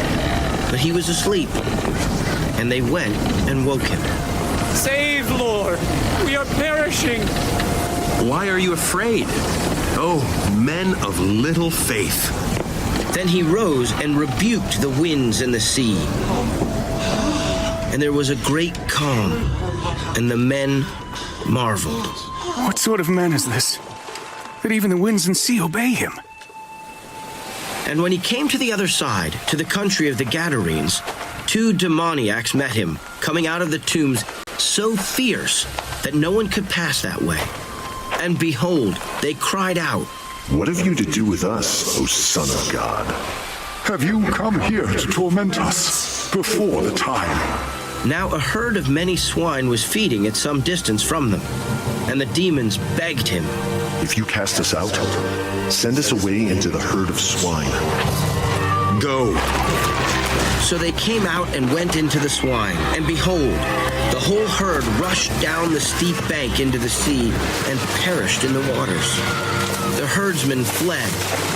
But he was asleep. And they went and woke him. Save, Lord! We are perishing! Why are you afraid? Oh, men of little faith. Then he rose and rebuked the winds and the sea. And there was a great calm, and the men marveled. What sort of man is this, that even the winds and sea obey him? And when he came to the other side, to the country of the Gadarenes, 2 demoniacs met him, coming out of the tombs, so fierce that no one could pass that way. And behold, they cried out, "What have you to do with us, O Son of God? Have you come here to torment us before the time?" Now a herd of many swine was feeding at some distance from them, and the demons begged him, "If you cast us out, send us away into the herd of swine." Go. So they came out and went into the swine, and behold, the whole herd rushed down the steep bank into the sea and perished in the waters. The herdsmen fled,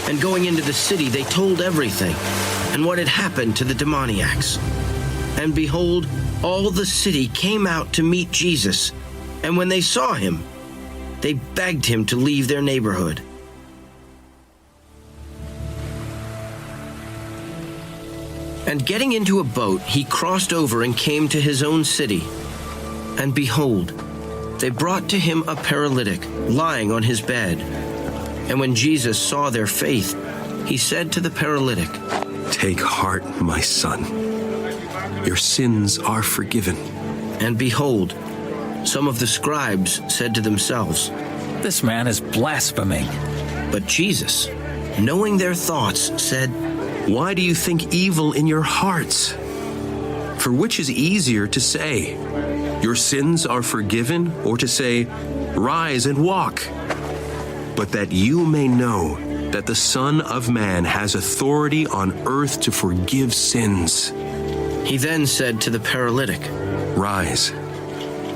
and going into the city, they told everything, and what had happened to the demoniacs. And behold, all the city came out to meet Jesus, and when they saw him, they begged him to leave their neighborhood. And getting into a boat, he crossed over and came to his own city. And behold, they brought to him a paralytic, lying on his bed. And when Jesus saw their faith, he said to the paralytic, "Take heart, my son. Your sins are forgiven." And behold, some of the scribes said to themselves, "This man is blaspheming." But Jesus, knowing their thoughts, said, "Why do you think evil in your hearts? For which is easier to say, 'Your sins are forgiven,' or to say, 'Rise and walk'? But that you may know that the Son of Man has authority on earth to forgive sins." He then said to the paralytic, "Rise,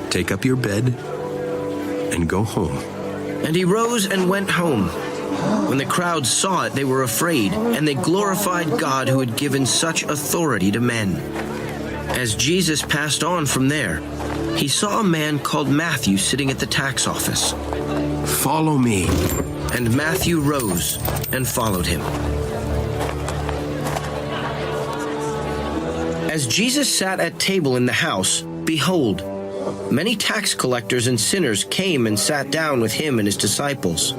take up your bed, and go home." And he rose and went home. When the crowd saw it, they were afraid, and they glorified God who had given such authority to men. As Jesus passed on from there, he saw a man called Matthew sitting at the tax office. "Follow me." And Matthew rose and followed him. As Jesus sat at table in the house, behold, many tax collectors and sinners came and sat down with him and his disciples.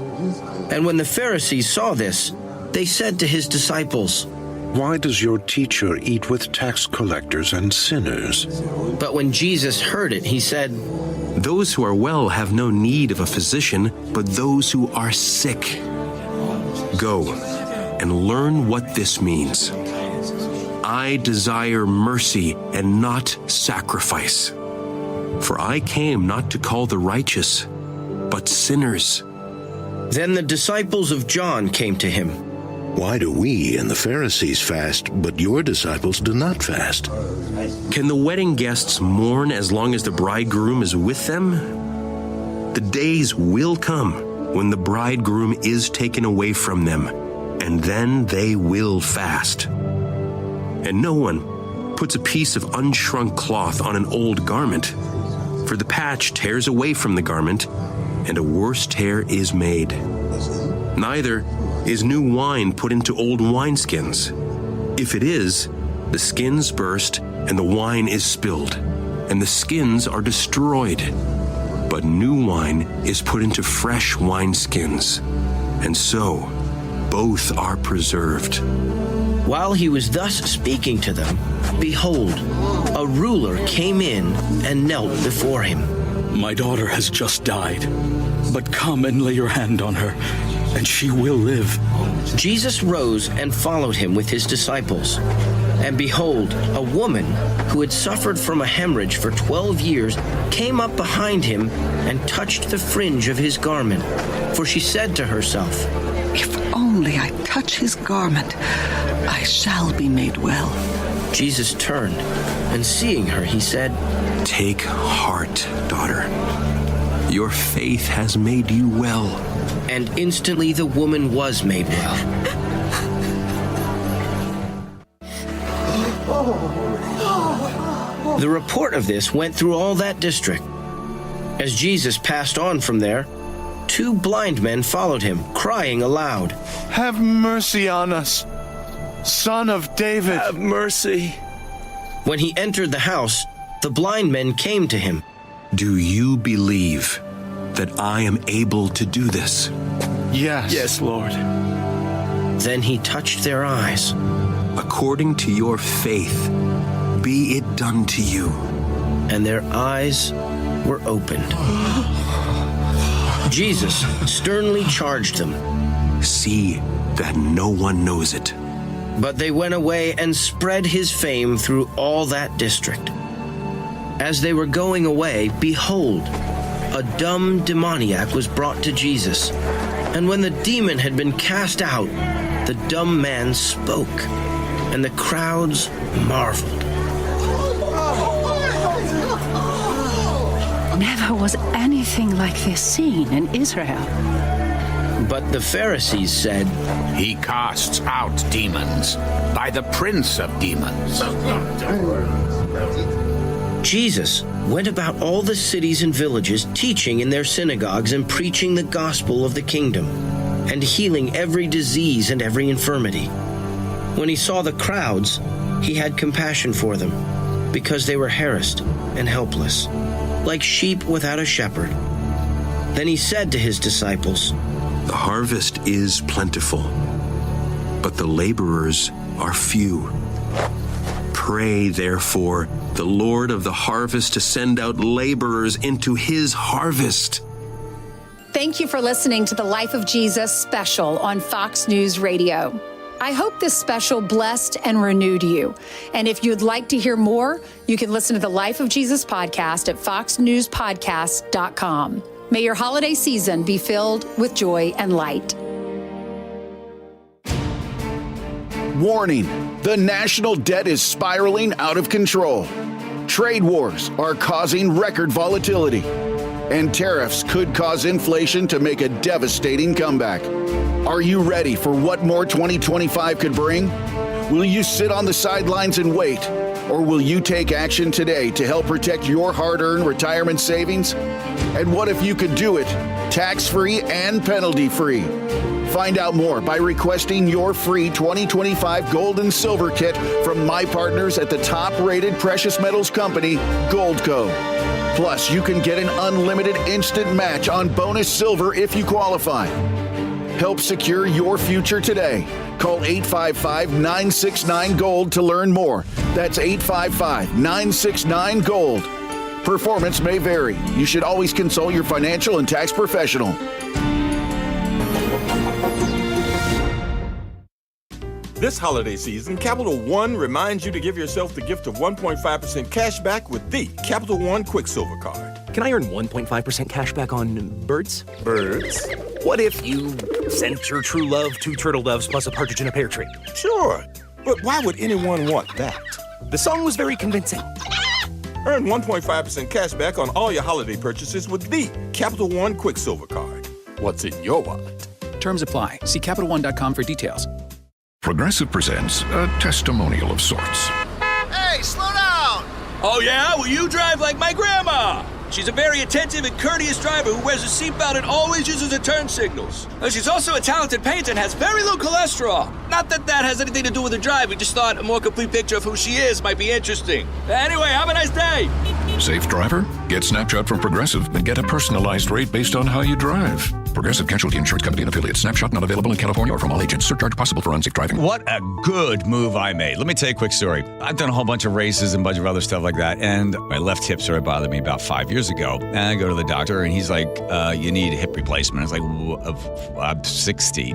And when the Pharisees saw this, they said to his disciples, "Why does your teacher eat with tax collectors and sinners?" But when Jesus heard it, he said, "Those who are well have no need of a physician, but those who are sick. Go and learn what this means. I desire mercy and not sacrifice. For I came not to call the righteous, but sinners." Then the disciples of John came to him. "Why do we and the Pharisees fast, but your disciples do not fast?" Can the wedding guests mourn as long as the bridegroom is with them? The days will come when the bridegroom is taken away from them, and then they will fast. And no one puts a piece of unshrunk cloth on an old garment, for the patch tears away from the garment, and a worse tear is made. Neither is new wine put into old wineskins. If it is, the skins burst, and the wine is spilled, and the skins are destroyed. But new wine is put into fresh wineskins, and so both are preserved." While he was thus speaking to them, behold, a ruler came in and knelt before him. My daughter has just died, but come and lay your hand on her, and she will live. Jesus rose and followed him with his disciples. And behold, a woman who had suffered from a hemorrhage for 12 years came up behind him and touched the fringe of his garment. For she said to herself, "If only I touch his garment, I shall be made well." Jesus turned, and seeing her, he said, "Take heart, daughter. Your faith has made you well." And instantly the woman was made well. The report of this went through all that district. As Jesus passed on from there, 2 blind men followed him, crying aloud, "Have mercy on us, Son of David." Have mercy. When he entered the house, the blind men came to him. Do you believe that I am able to do this? Yes. Yes, Lord. Then he touched their eyes. According to your faith, be it done to you. And their eyes were opened. Jesus sternly charged them. See that no one knows it. But they went away and spread his fame through all that district. As they were going away, behold, a dumb demoniac was brought to Jesus. And when the demon had been cast out, the dumb man spoke, and the crowds marveled. Never was anything like this seen in Israel. But the Pharisees said, "He casts out demons by the prince of demons." Jesus went about all the cities and villages, teaching in their synagogues and preaching the gospel of the kingdom, and healing every disease and every infirmity. When he saw the crowds, he had compassion for them, because they were harassed and helpless, like sheep without a shepherd. Then he said to his disciples, The harvest is plentiful, but the laborers are few. Pray, therefore, the Lord of the harvest to send out laborers into his harvest. Thank you for listening to the Life of Jesus special on Fox News Radio. I hope this special blessed and renewed you. And if you'd like to hear more, you can listen to the Life of Jesus podcast at foxnewspodcast.com. May your holiday season be filled with joy and light. Warning, the national debt is spiraling out of control. Trade wars are causing record volatility, and tariffs could cause inflation to make a devastating comeback. Are you ready for what more 2025 could bring? Will you sit on the sidelines and wait, or will you take action today to help protect your hard-earned retirement savings? And what if you could do it tax-free and penalty-free? Find out more by requesting your free 2025 gold and silver kit from my partners at the top-rated precious metals company, Goldco. Plus, you can get an unlimited instant match on bonus silver if you qualify. Help secure your future today. Call 855-969-GOLD to learn more. That's 855-969-GOLD. Performance may vary. You should always consult your financial and tax professional. This holiday season, Capital One reminds you to give yourself the gift of 1.5% cash back with the Capital One Quicksilver Card. Can I earn 1.5% cash back on birds? Birds? What if you sent your true love 2 turtle doves plus a partridge in a pear tree? Sure, but why would anyone want that? The song was very convincing. Earn 1.5% cash back on all your holiday purchases with the Capital One Quicksilver Card. What's in your wallet? Terms apply. See CapitalOne.com for details. Progressive presents a testimonial of sorts. Hey, slow down! Oh, yeah? Well, you drive like my grandma. She's a very attentive and courteous driver who wears a seatbelt and always uses her turn signals. She's also a talented painter and has very low cholesterol. Not that that has anything to do with her drive. We just thought a more complete picture of who she is might be interesting. Anyway, have a nice day. Safe driver? Get Snapshot from Progressive and get a personalized rate based on how you drive. Progressive Casualty Insurance Company and affiliates. Snapshot not available in California or from all agents. Surcharge possible for unsafe driving. What a good move I made. Let me tell you a quick story. I've done a whole bunch of races and a bunch of other stuff like that, and my left hip started bothering me about 5 years ago. And I go to the doctor, and he's like, you need a hip replacement. I was like, I'm 60.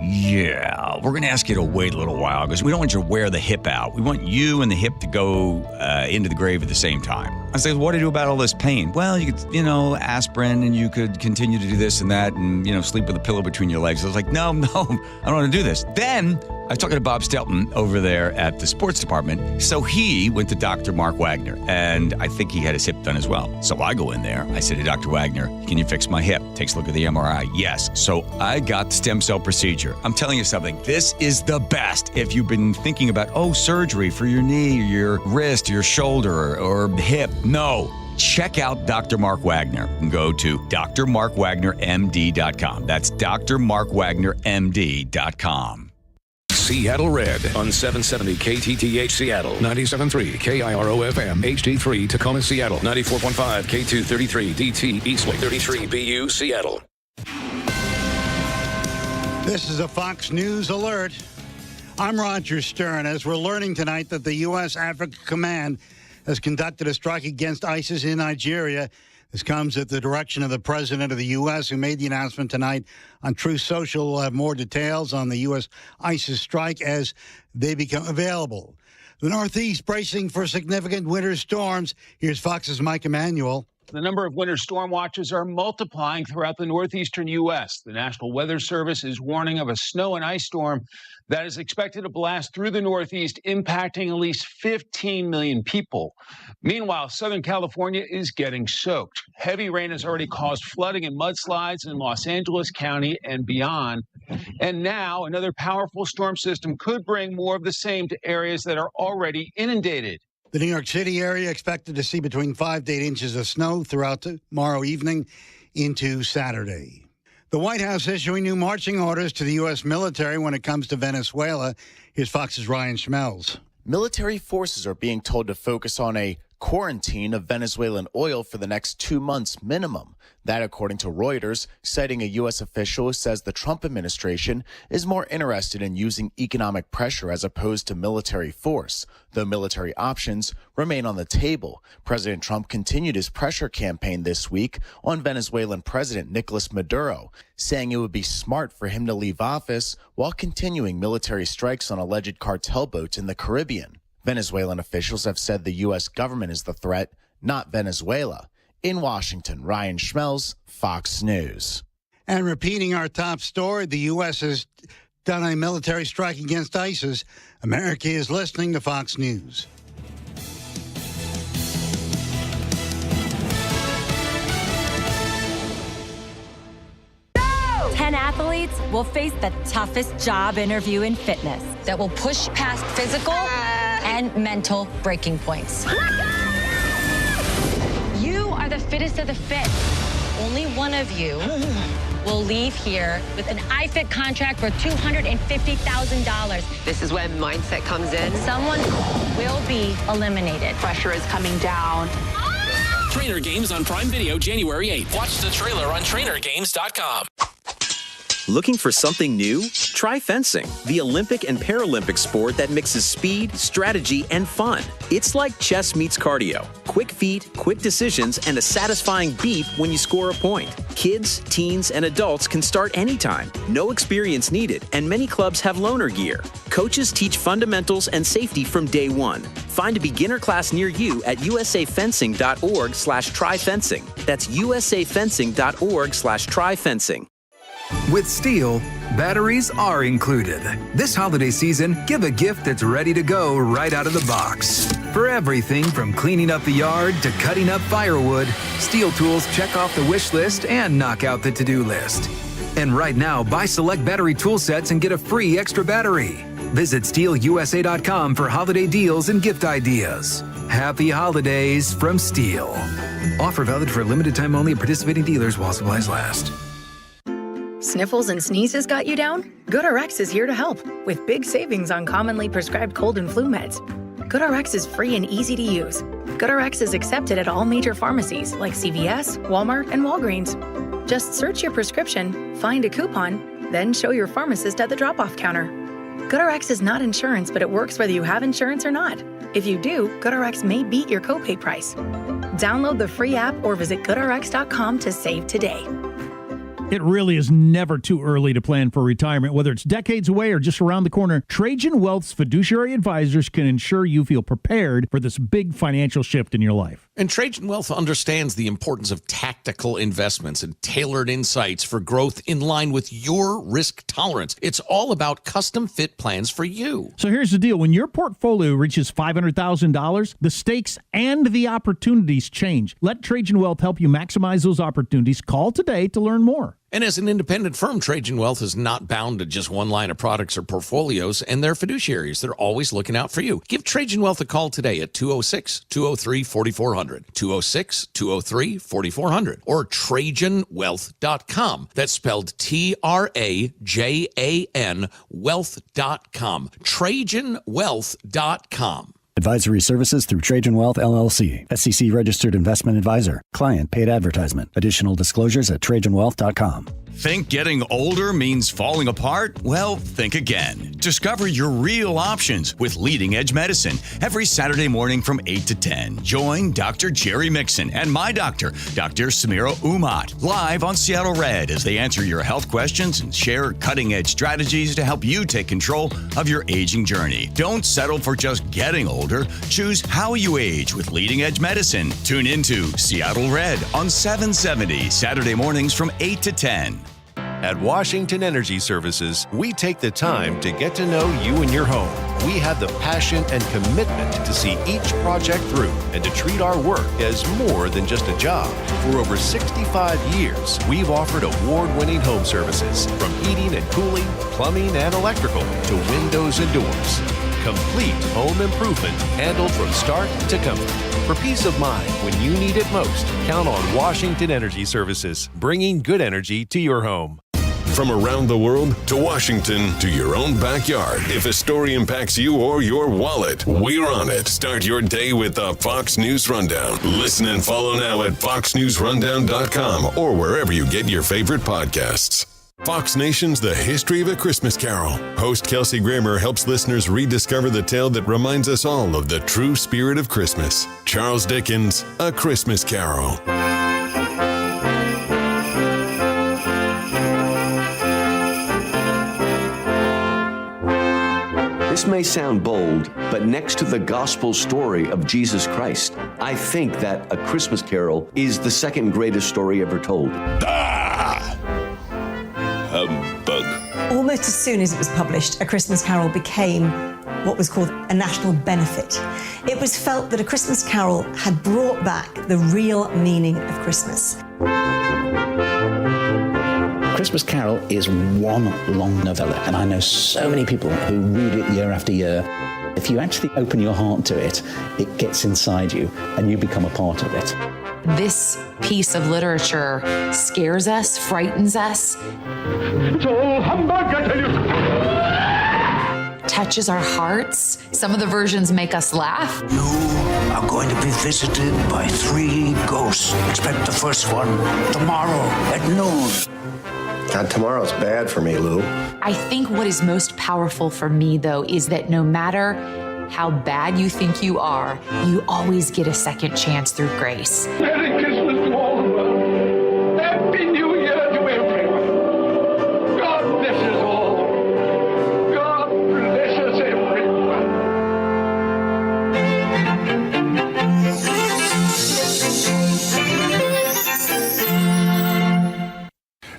Yeah, we're going to ask you to wait a little while because we don't want you to wear the hip out. We want you and the hip to go into the grave at the same time. I said, what do you do about all this pain? Well, you could, aspirin, and you could continue to do this and that and, sleep with a pillow between your legs. I was like, no, I don't want to do this. Then I was talking to Bob Stelton over there at the sports department. So he went to Dr. Mark Wagner, and I think he had his hip done as well. So I go in there. I said to Dr. Wagner, can you fix my hip? Takes a look at the MRI. Yes. So I got the stem cell procedure. I'm telling you something. This is the best. If you've been thinking about, surgery for your knee, or your wrist, your shoulder, or hip. No. Check out Dr. Mark Wagner and go to drmarkwagnermd.com. That's drmarkwagnermd.com. Seattle Red on 770 KTTH Seattle, 97.3 KIRO FM, HD3 Tacoma Seattle, 94.5 K233 DT Eastlake, 33 BU Seattle. This is a Fox News alert. I'm Roger Stern. As we're learning tonight that the U.S. Africa Command has conducted a strike against ISIS in Nigeria. This comes at the direction of the president of the U.S., who made the announcement tonight on Truth Social. We'll have more details on the U.S. ISIS strike as they become available. The Northeast bracing for significant winter storms. Here's Fox's Mike Emanuel. The number of winter storm watches are multiplying throughout the northeastern U.S. The National Weather Service is warning of a snow and ice storm that is expected to blast through the Northeast, impacting at least 15 million people. Meanwhile, Southern California is getting soaked. Heavy rain has already caused flooding and mudslides in Los Angeles County and beyond. And now another powerful storm system could bring more of the same to areas that are already inundated. The New York City area expected to see between 5 to 8 inches of snow throughout tomorrow evening into Saturday. The White House issuing new marching orders to the U.S. military when it comes to Venezuela. Here's Fox's Ryan Schmelz. Military forces are being told to focus on a quarantine of Venezuelan oil for the next 2 months minimum. That, according to Reuters, citing a U.S. official who says the Trump administration is more interested in using economic pressure as opposed to military force, though military options remain on the table. President Trump continued his pressure campaign this week on Venezuelan President Nicolas Maduro, saying it would be smart for him to leave office while continuing military strikes on alleged cartel boats in the Caribbean. Venezuelan officials have said the U.S. government is the threat, not Venezuela. In Washington, Ryan Schmelz, Fox News. And repeating our top story, the U.S. has done a military strike against ISIS. America is listening to Fox News. Athletes will face the toughest job interview in fitness that will push past physical and mental breaking points. You are the fittest of the fit. Only one of you will leave here with an iFit contract for $250,000. This is when mindset comes in. Someone will be eliminated. Pressure is coming down. Trainer Games on Prime Video January 8th. Watch the trailer on trainergames.com. Looking for something new? Try fencing, the Olympic and Paralympic sport that mixes speed, strategy, and fun. It's like chess meets cardio. Quick feet, quick decisions, and a satisfying beep when you score a point. Kids, teens, and adults can start anytime. No experience needed, and many clubs have loaner gear. Coaches teach fundamentals and safety from day one. Find a beginner class near you at usafencing.org/tryfencing. That's usafencing.org/tryfencing. With Steel, batteries are included. This holiday season, give a gift that's ready to go right out of the box. For everything from cleaning up the yard to cutting up firewood, Steel tools check off the wish list and knock out the to-do list. And right now, buy select battery tool sets and get a free extra battery. Visit SteelUSA.com for holiday deals and gift ideas. Happy holidays from Steel. Offer valid for a limited time only at participating dealers while supplies last. Sniffles and sneezes got you down? GoodRx is here to help with big savings on commonly prescribed cold and flu meds. GoodRx is free and easy to use. GoodRx is accepted at all major pharmacies like CVS, Walmart, and Walgreens. Just search your prescription, find a coupon, then show your pharmacist at the drop-off counter. GoodRx is not insurance, but it works whether you have insurance or not. If you do, GoodRx may beat your copay price. Download the free app or visit goodrx.com to save today. It really is never too early to plan for retirement, whether it's decades away or just around the corner. Trajan Wealth's fiduciary advisors can ensure you feel prepared for this big financial shift in your life. And Trajan Wealth understands the importance of tactical investments and tailored insights for growth in line with your risk tolerance. It's all about custom fit plans for you. So here's the deal. When your portfolio reaches $500,000, the stakes and the opportunities change. Let Trajan Wealth help you maximize those opportunities. Call today to learn more. And as an independent firm, Trajan Wealth is not bound to just one line of products or portfolios, and their fiduciaries, they're always looking out for you. Give Trajan Wealth a call today at 206-203-4400, 206-203-4400, or TrajanWealth.com. That's spelled TRAJAN Wealth.com, TrajanWealth.com. Advisory services through Trajan Wealth, LLC. SEC registered investment advisor. Client paid advertisement. Additional disclosures at TrajanWealth.com. Think getting older means falling apart? Well, think again. Discover your real options with Leading Edge Medicine. Every Saturday morning from 8 to 10. Join Dr. Jerry Mixon and my doctor, Dr. Samira Umat, live on Seattle Red as they answer your health questions and share cutting-edge strategies to help you take control of your aging journey. Don't settle for just getting older. Choose how you age with Leading Edge Medicine. Tune into Seattle Red on 770, Saturday mornings from 8 to 10. At Washington Energy Services, we take the time to get to know you and your home. We have the passion and commitment to see each project through and to treat our work as more than just a job. For over 65 years, we've offered award-winning home services, from heating and cooling, plumbing and electrical, to windows and doors. Complete home improvement handled from start to comfort. For peace of mind when you need it most, count on Washington Energy Services, bringing good energy to your home. From around the world to Washington to your own backyard. If a story impacts you or your wallet, we're on it. Start your day with the Fox News Rundown. Listen and follow now at foxnewsrundown.com or wherever you get your favorite podcasts. Fox Nation's The History of a Christmas Carol. Host Kelsey Grammer helps listeners rediscover the tale that reminds us all of the true spirit of Christmas. Charles Dickens' A Christmas Carol. This may sound bold, but next to the gospel story of Jesus Christ, I think that A Christmas Carol is the second greatest story ever told. Humbug. Almost as soon as it was published, A Christmas Carol became what was called a national benefit. It was felt that A Christmas Carol had brought back the real meaning of Christmas. Christmas Carol is one long novella, and I know so many people who read it year after year. If you actually open your heart to it, it gets inside you, and you become a part of it. This piece of literature scares us, frightens us. It's all humbug, I tell you. Touches our hearts. Some of the versions make us laugh. You are going to be visited by 3 ghosts. Expect the first one tomorrow at noon. God, tomorrow's bad for me, Lou. I think what is most powerful for me, though, is that no matter how bad you think you are, you always get a second chance through grace. Merry Christmas to all the world. Happy New Year to everyone. God bless us all. God bless us everyone.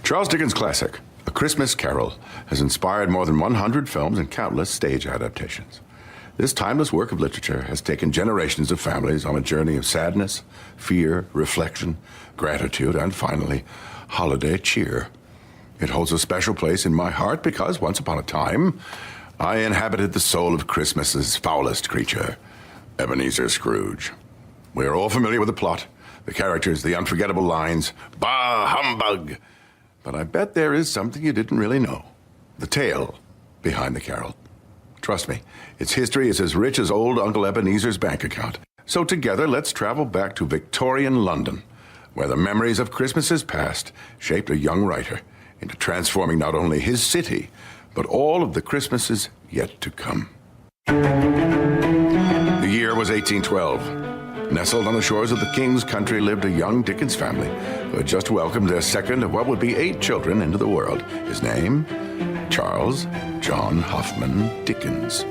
Charles Dickens' classic, A Christmas Carol, has inspired more than 100 films and countless stage adaptations. This timeless work of literature has taken generations of families on a journey of sadness, fear, reflection, gratitude, and finally, holiday cheer. It holds a special place in my heart because, once upon a time, I inhabited the soul of Christmas's foulest creature, Ebenezer Scrooge. We are all familiar with the plot, the characters, the unforgettable lines, bah, humbug. But I bet there is something you didn't really know. The tale behind the carol. Trust me, its history is as rich as old Uncle Ebenezer's bank account. So together, let's travel back to Victorian London, where the memories of Christmases past shaped a young writer into transforming not only his city, but all of the Christmases yet to come. The year was 1812. Nestled on the shores of the King's Country lived a young Dickens family who had just welcomed their second of what would be 8 children into the world. His name, Charles John Hoffman Dickens.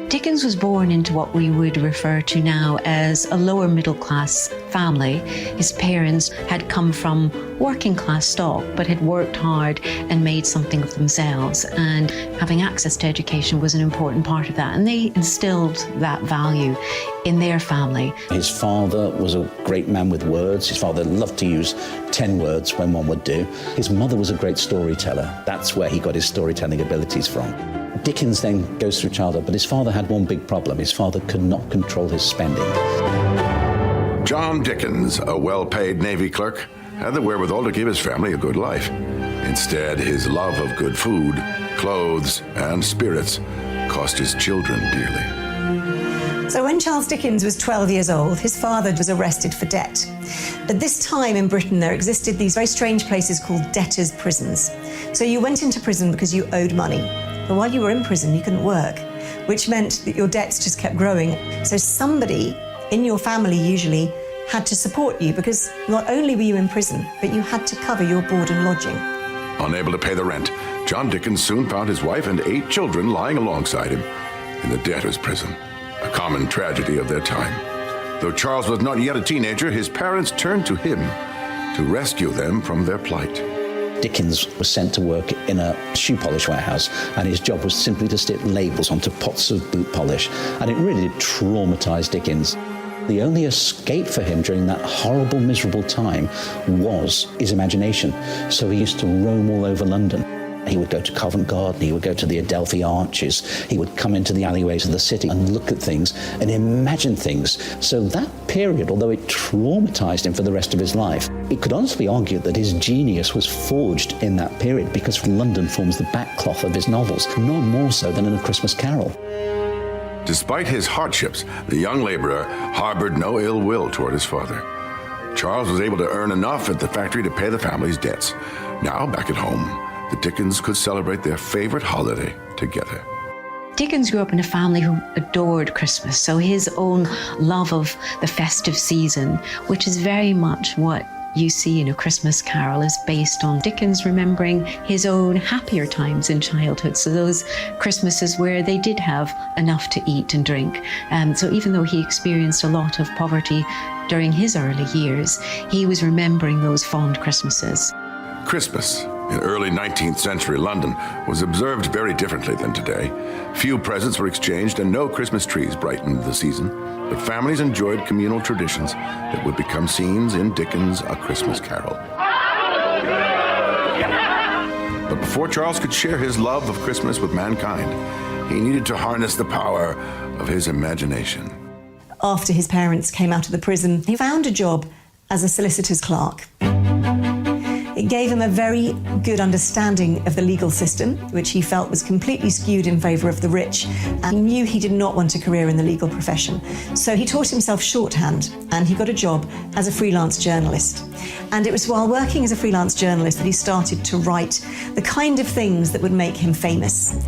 Dickens was born into what we would refer to now as a lower middle class family. His parents had come from working class stock, but had worked hard and made something of themselves. And having access to education was an important part of that. And they instilled that value in their family. His father was a great man with words. His father loved to use 10 words when one would do. His mother was a great storyteller. That's where he got his storytelling abilities from. Dickens then goes through childhood, but his father had one big problem. His father could not control his spending. John Dickens, a well-paid Navy clerk, had the wherewithal to give his family a good life. Instead, his love of good food, clothes, and spirits cost his children dearly. So when Charles Dickens was 12 years old, his father was arrested for debt. At this time in Britain, there existed these very strange places called debtors' prisons. So you went into prison because you owed money. But while you were in prison, you couldn't work, which meant that your debts just kept growing. So somebody in your family usually had to support you because not only were you in prison, but you had to cover your board and lodging. Unable to pay the rent, John Dickens soon found his wife and 8 children lying alongside him in the debtor's prison, a common tragedy of their time. Though Charles was not yet a teenager, his parents turned to him to rescue them from their plight. Dickens was sent to work in a shoe polish warehouse, and his job was simply to stick labels onto pots of boot polish, and it really did traumatize Dickens. The only escape for him during that horrible, miserable time was his imagination. So he used to roam all over London. He would go to Covent Garden, he would go to the Adelphi Arches, he would come into the alleyways of the city and look at things and imagine things. So that period, although it traumatized him for the rest of his life, it could honestly be argued that his genius was forged in that period because London forms the backcloth of his novels, no more so than in A Christmas Carol. Despite his hardships, the young laborer harbored no ill will toward his father. Charles was able to earn enough at the factory to pay the family's debts. Now, back at home, the Dickens could celebrate their favorite holiday together. Dickens grew up in a family who adored Christmas, so his own love of the festive season, which is very much what you see in A Christmas Carol, is based on Dickens remembering his own happier times in childhood. So those Christmases where they did have enough to eat and drink. So even though he experienced a lot of poverty during his early years, he was remembering those fond Christmases. Christmas in early 19th century London was observed very differently than today. Few presents were exchanged and no Christmas trees brightened the season, but families enjoyed communal traditions that would become scenes in Dickens' A Christmas Carol. But before Charles could share his love of Christmas with mankind, he needed to harness the power of his imagination. After his parents came out of the prison, he found a job as a solicitor's clerk. It gave him a very good understanding of the legal system, which he felt was completely skewed in favour of the rich, and he knew he did not want a career in the legal profession. So he taught himself shorthand, and he got a job as a freelance journalist. And it was while working as a freelance journalist that he started to write the kind of things that would make him famous.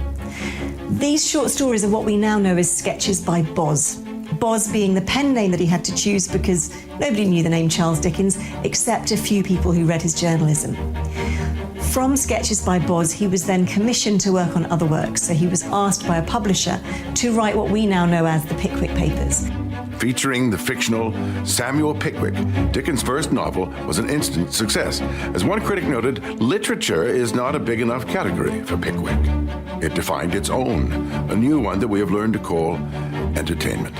These short stories are what we now know as sketches by Boz. Boz being the pen name that he had to choose because nobody knew the name Charles Dickens except a few people who read his journalism. From Sketches by Boz, he was then commissioned to work on other works, so he was asked by a publisher to write what we now know as the Pickwick Papers. Featuring the fictional Samuel Pickwick, Dickens' first novel was an instant success. As one critic noted, literature is not a big enough category for Pickwick. It defined its own, a new one that we have learned to call entertainment.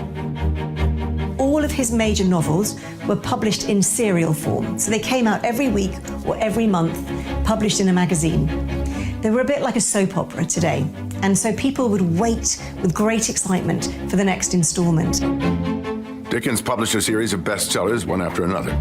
All of his major novels were published in serial form, so they came out every week or every month, published in a magazine. They were a bit like a soap opera today, and so people would wait with great excitement for the next installment. Dickens published a series of bestsellers, one after another.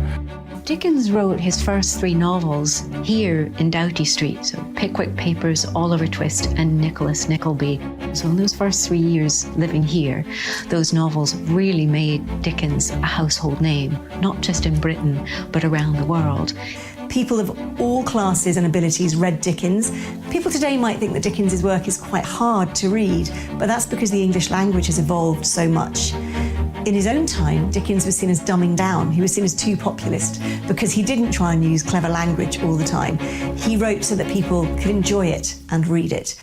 Dickens wrote his first 3 novels here in Doughty Street, so Pickwick Papers, Oliver Twist, and Nicholas Nickleby. So in those first 3 years living here, those novels really made Dickens a household name, not just in Britain, but around the world. People of all classes and abilities read Dickens. People today might think that Dickens' work is quite hard to read, but that's because the English language has evolved so much. In his own time, Dickens was seen as dumbing down. He was seen as too populist because he didn't try and use clever language all the time. He wrote so that people could enjoy it and read it.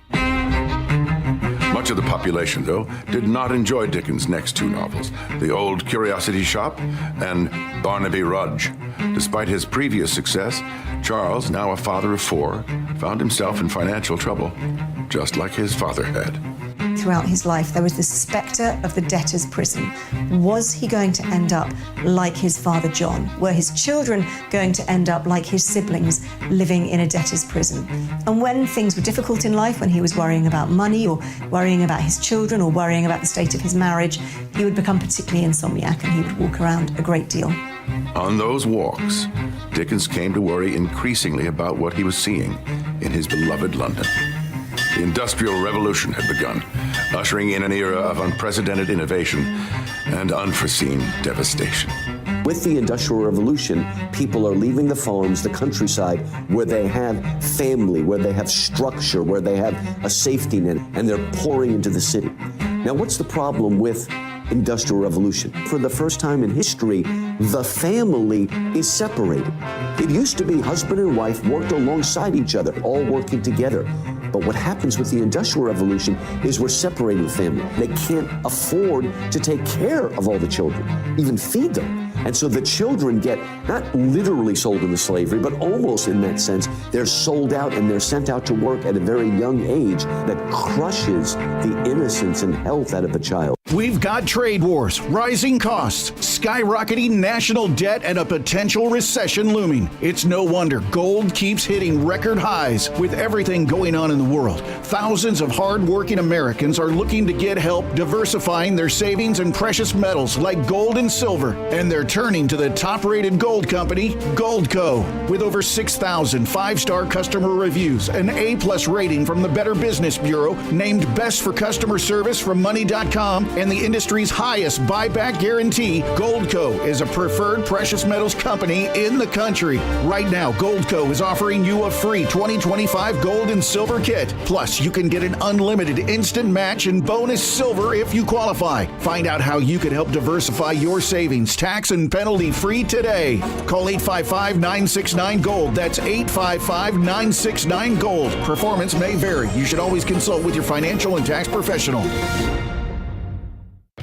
Much of the population, though, did not enjoy Dickens' next two novels, The Old Curiosity Shop and Barnaby Rudge. Despite his previous success, Charles, now a father of four, found himself in financial trouble, just like his father had. Throughout his life, there was the spectre of the debtor's prison. Was he going to end up like his father John? Were his children going to end up like his siblings, living in a debtor's prison? And when things were difficult in life, when he was worrying about money or worrying about his children or worrying about the state of his marriage, he would become particularly insomniac and he would walk around a great deal. On those walks, Dickens came to worry increasingly about what he was seeing in his beloved London. The Industrial Revolution had begun, ushering in an era of unprecedented innovation and unforeseen devastation. With the Industrial Revolution, people are leaving the farms, the countryside, where they have family, where they have structure, where they have a safety net, and they're pouring into the city. Now, what's the problem with Industrial Revolution? For the first time in history, the family is separated. It used to be husband and wife worked alongside each other, all working together. But what happens with the Industrial Revolution is we're separating the family. They can't afford to take care of all the children, even feed them. And so the children get not literally sold into slavery, but almost in that sense. They're sold out and they're sent out to work at a very young age that crushes the innocence and health out of a child. We've got trade wars, rising costs, skyrocketing national debt, and a potential recession looming. It's no wonder gold keeps hitting record highs. With everything going on in the world, thousands of hard-working Americans are looking to get help diversifying their savings in precious metals like gold and silver. And they're turning to the top-rated gold company, Goldco. With over 6,000 five-star customer reviews, an A+ rating from the Better Business Bureau, named Best for Customer Service from Money.com, and the industry's highest buyback guarantee, Goldco is a preferred precious metals company in the country. Right now, Goldco is offering you a free 2025 gold and silver kit. Plus, you can get an unlimited instant match and bonus silver if you qualify. Find out how you can help diversify your savings, tax and penalty free today. Call 855-969-GOLD. That's 855-969-GOLD. Performance may vary. You should always consult with your financial and tax professional.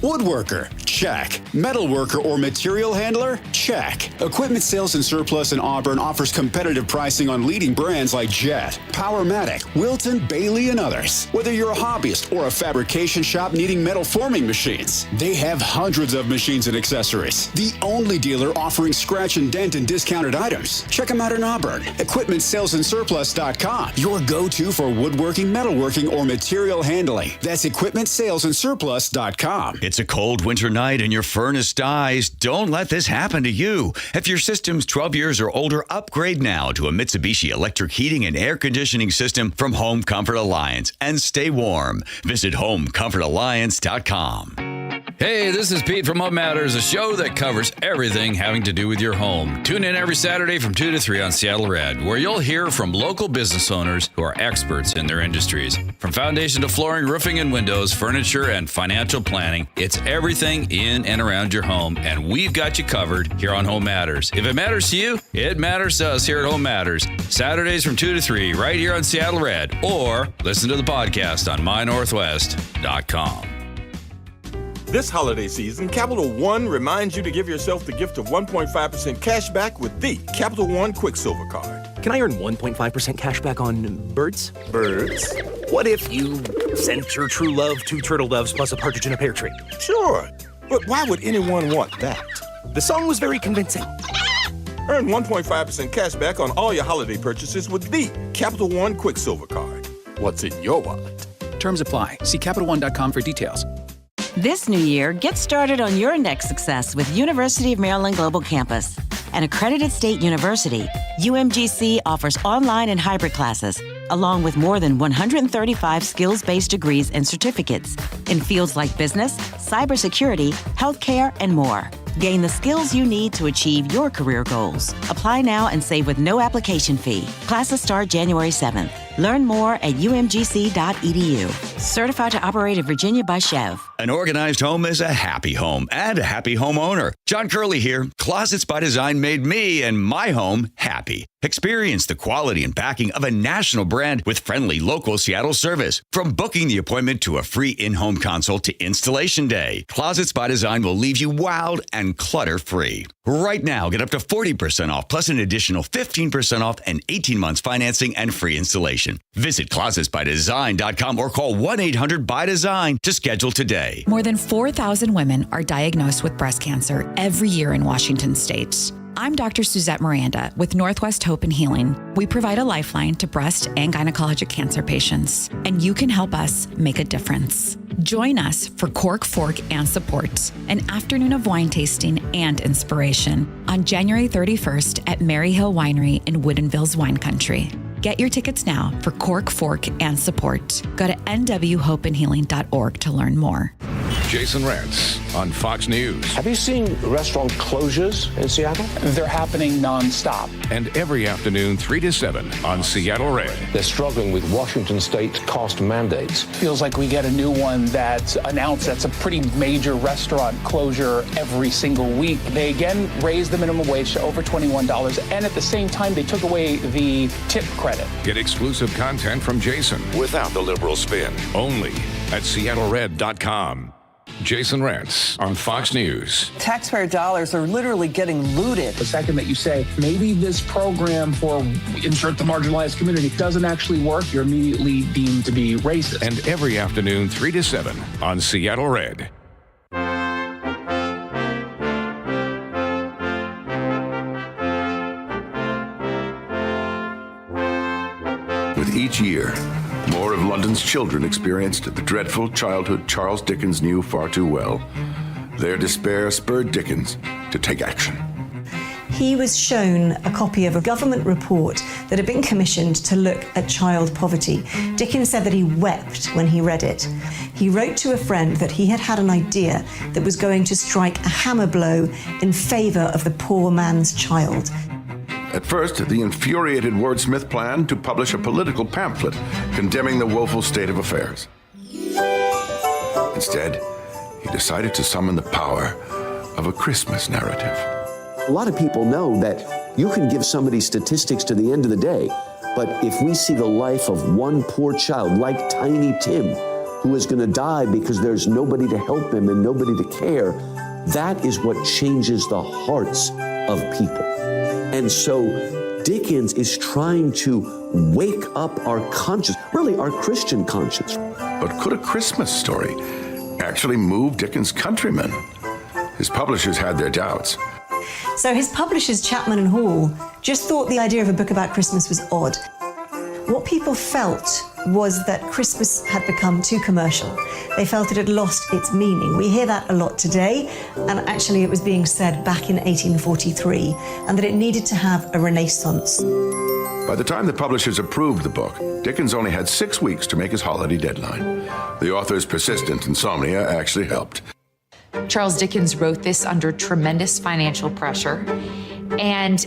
Woodworker, check. Metalworker or material handler, check. Equipment Sales and Surplus in Auburn offers competitive pricing on leading brands like Jet, Powermatic, Wilton, Bailey, and others. Whether you're a hobbyist or a fabrication shop needing metal forming machines, they have hundreds of machines and accessories. The only dealer offering scratch and dent and discounted items. Check them out in Auburn. EquipmentSalesandSurplus.com. Your go-to for woodworking, metalworking, or material handling. That's EquipmentSalesandSurplus.com. It's a cold winter night and your furnace dies. Don't let this happen to you. If your system's 12 years or older, upgrade now to a Mitsubishi electric heating and air conditioning system from Home Comfort Alliance and stay warm. Visit HomeComfortAlliance.com. Hey, this is Pete from What Matters, a show that covers everything having to do with your home. Tune in every Saturday from 2 to 3 on Seattle Red, where you'll hear from local business owners who are experts in their industries. From foundation to flooring, roofing and windows, furniture and financial planning, it's everything in and around your home, and we've got you covered here on Home Matters. If it matters to you, it matters to us here at Home Matters. Saturdays from 2 to 3 right here on Seattle Red, or listen to the podcast on mynorthwest.com. This holiday season, Capital One reminds you to give yourself the gift of 1.5% cash back with the Capital One Quicksilver Card. Can I earn 1.5% cash back on birds? Birds? What if you sent your true love 2 turtle doves plus a partridge in a pear tree? Sure, but why would anyone want that? The song was very convincing. Earn 1.5% cash back on all your holiday purchases with the Capital One Quicksilver Card. What's in your wallet? Terms apply. See CapitalOne.com for details. This new year, get started on your next success with University of Maryland Global Campus. An accredited state university, UMGC offers online and hybrid classes, along with more than 135 skills-based degrees and certificates in fields like business, cybersecurity, healthcare, and more. Gain the skills you need to achieve your career goals. Apply now and save with no application fee. Classes start January 7th. Learn more at umgc.edu. Certified to operate in Virginia by Chev. An organized home is a happy home and a happy homeowner. John Curley here. Closets by Design made me and my home happy. Experience the quality and backing of a national brand with friendly local Seattle service. From booking the appointment to a free in-home consult to installation day, Closets by Design will leave you wowed and clutter-free. Right now, get up to 40% off plus an additional 15% off and 18 months financing and free installation. Visit closetsbydesign.com or call 1-800-BY-DESIGN to schedule today. More than 4,000 women are diagnosed with breast cancer every year in Washington state. I'm Dr. Suzette Miranda with Northwest Hope and Healing. We provide a lifeline to breast and gynecologic cancer patients, and you can help us make a difference. Join us for Cork, Fork, and Support, an afternoon of wine tasting and inspiration on January 31st at Mary Hill Winery in Woodinville's Wine Country. Get your tickets now for Cork, Fork, and Support. Go to nwhopeandhealing.org to learn more. Jason Rantz on Fox News. Have you seen restaurant closures in Seattle? They're happening nonstop. And every afternoon, 3 to 7 on Seattle Red. They're struggling with Washington state cost mandates. Feels like we get a new one that's announced that's a pretty major restaurant closure every single week. They again raised the minimum wage to over $21, and at the same time, they took away the tip credit. Get exclusive content from Jason without the liberal spin. Only at SeattleRed.com. Jason Rantz on Fox News. Taxpayer dollars are literally getting looted. The second that you say, maybe this program for insert the marginalized community doesn't actually work, you're immediately deemed to be racist. And every afternoon, 3 to 7 on Seattle Red. With each year, more of London's children experienced the dreadful childhood Charles Dickens knew far too well. Their despair spurred Dickens to take action. He was shown a copy of a government report that had been commissioned to look at child poverty. Dickens said that he wept when he read it. He wrote to a friend that he had had an idea that was going to strike a hammer blow in favor of the poor man's child. At first, the infuriated wordsmith planned to publish a political pamphlet condemning the woeful state of affairs. Instead, he decided to summon the power of a Christmas narrative. A lot of people know that you can give somebody statistics to the end of the day, but if we see the life of one poor child, like Tiny Tim, who is going to die because there's nobody to help him and nobody to care, that is what changes the hearts of people. And so Dickens is trying to wake up our conscience, really our Christian conscience. But could a Christmas story actually move Dickens' countrymen? His publishers had their doubts. So his publishers, Chapman and Hall, just thought the idea of a book about Christmas was odd. What people felt was that Christmas had become too commercial. They felt it had lost its meaning. We hear that a lot today, and actually it was being said back in 1843, and that it needed to have a renaissance. By the time the publishers approved the book, Dickens only had 6 weeks to make his holiday deadline. The author's persistent insomnia actually helped. Charles Dickens wrote this under tremendous financial pressure, and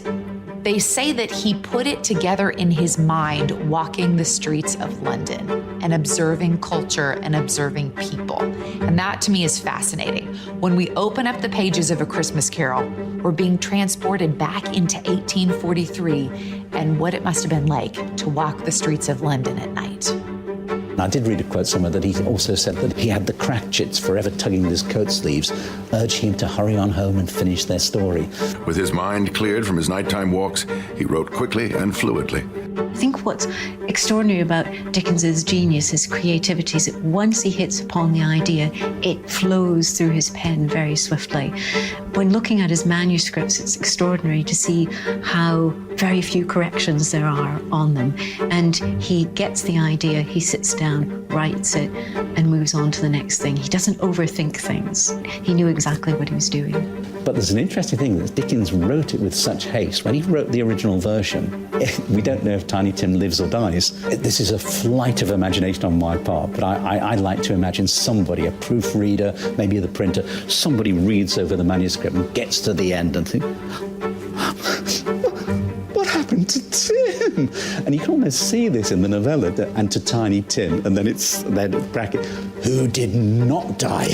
they say that he put it together in his mind walking the streets of London and observing culture and observing people. And that to me is fascinating. When we open up the pages of A Christmas Carol, we're being transported back into 1843 and what it must have been like to walk the streets of London at night. I did read a quote somewhere that he also said that he had the Cratchits forever tugging at his coat sleeves, urging him to hurry on home and finish their story. With his mind cleared from his nighttime walks, he wrote quickly and fluidly. I think what's extraordinary about Dickens's genius, his creativity, is that once he hits upon the idea, it flows through his pen very swiftly. When looking at his manuscripts, it's extraordinary to see how very few corrections there are on them. And he gets the idea, he sits down, writes it, and moves on to the next thing. He doesn't overthink things. He knew exactly what he was doing. But there's an interesting thing that Dickens wrote it with such haste. When he wrote the original version, we don't know if Tiny Tim lives or dies. This is a flight of imagination on my part, but I like to imagine somebody, a proofreader, maybe the printer, somebody reads over the manuscript and gets to the end and thinks, what happened to Tim? And you can almost see this in the novella, and to Tiny Tim, and then it's then bracket, who did not die?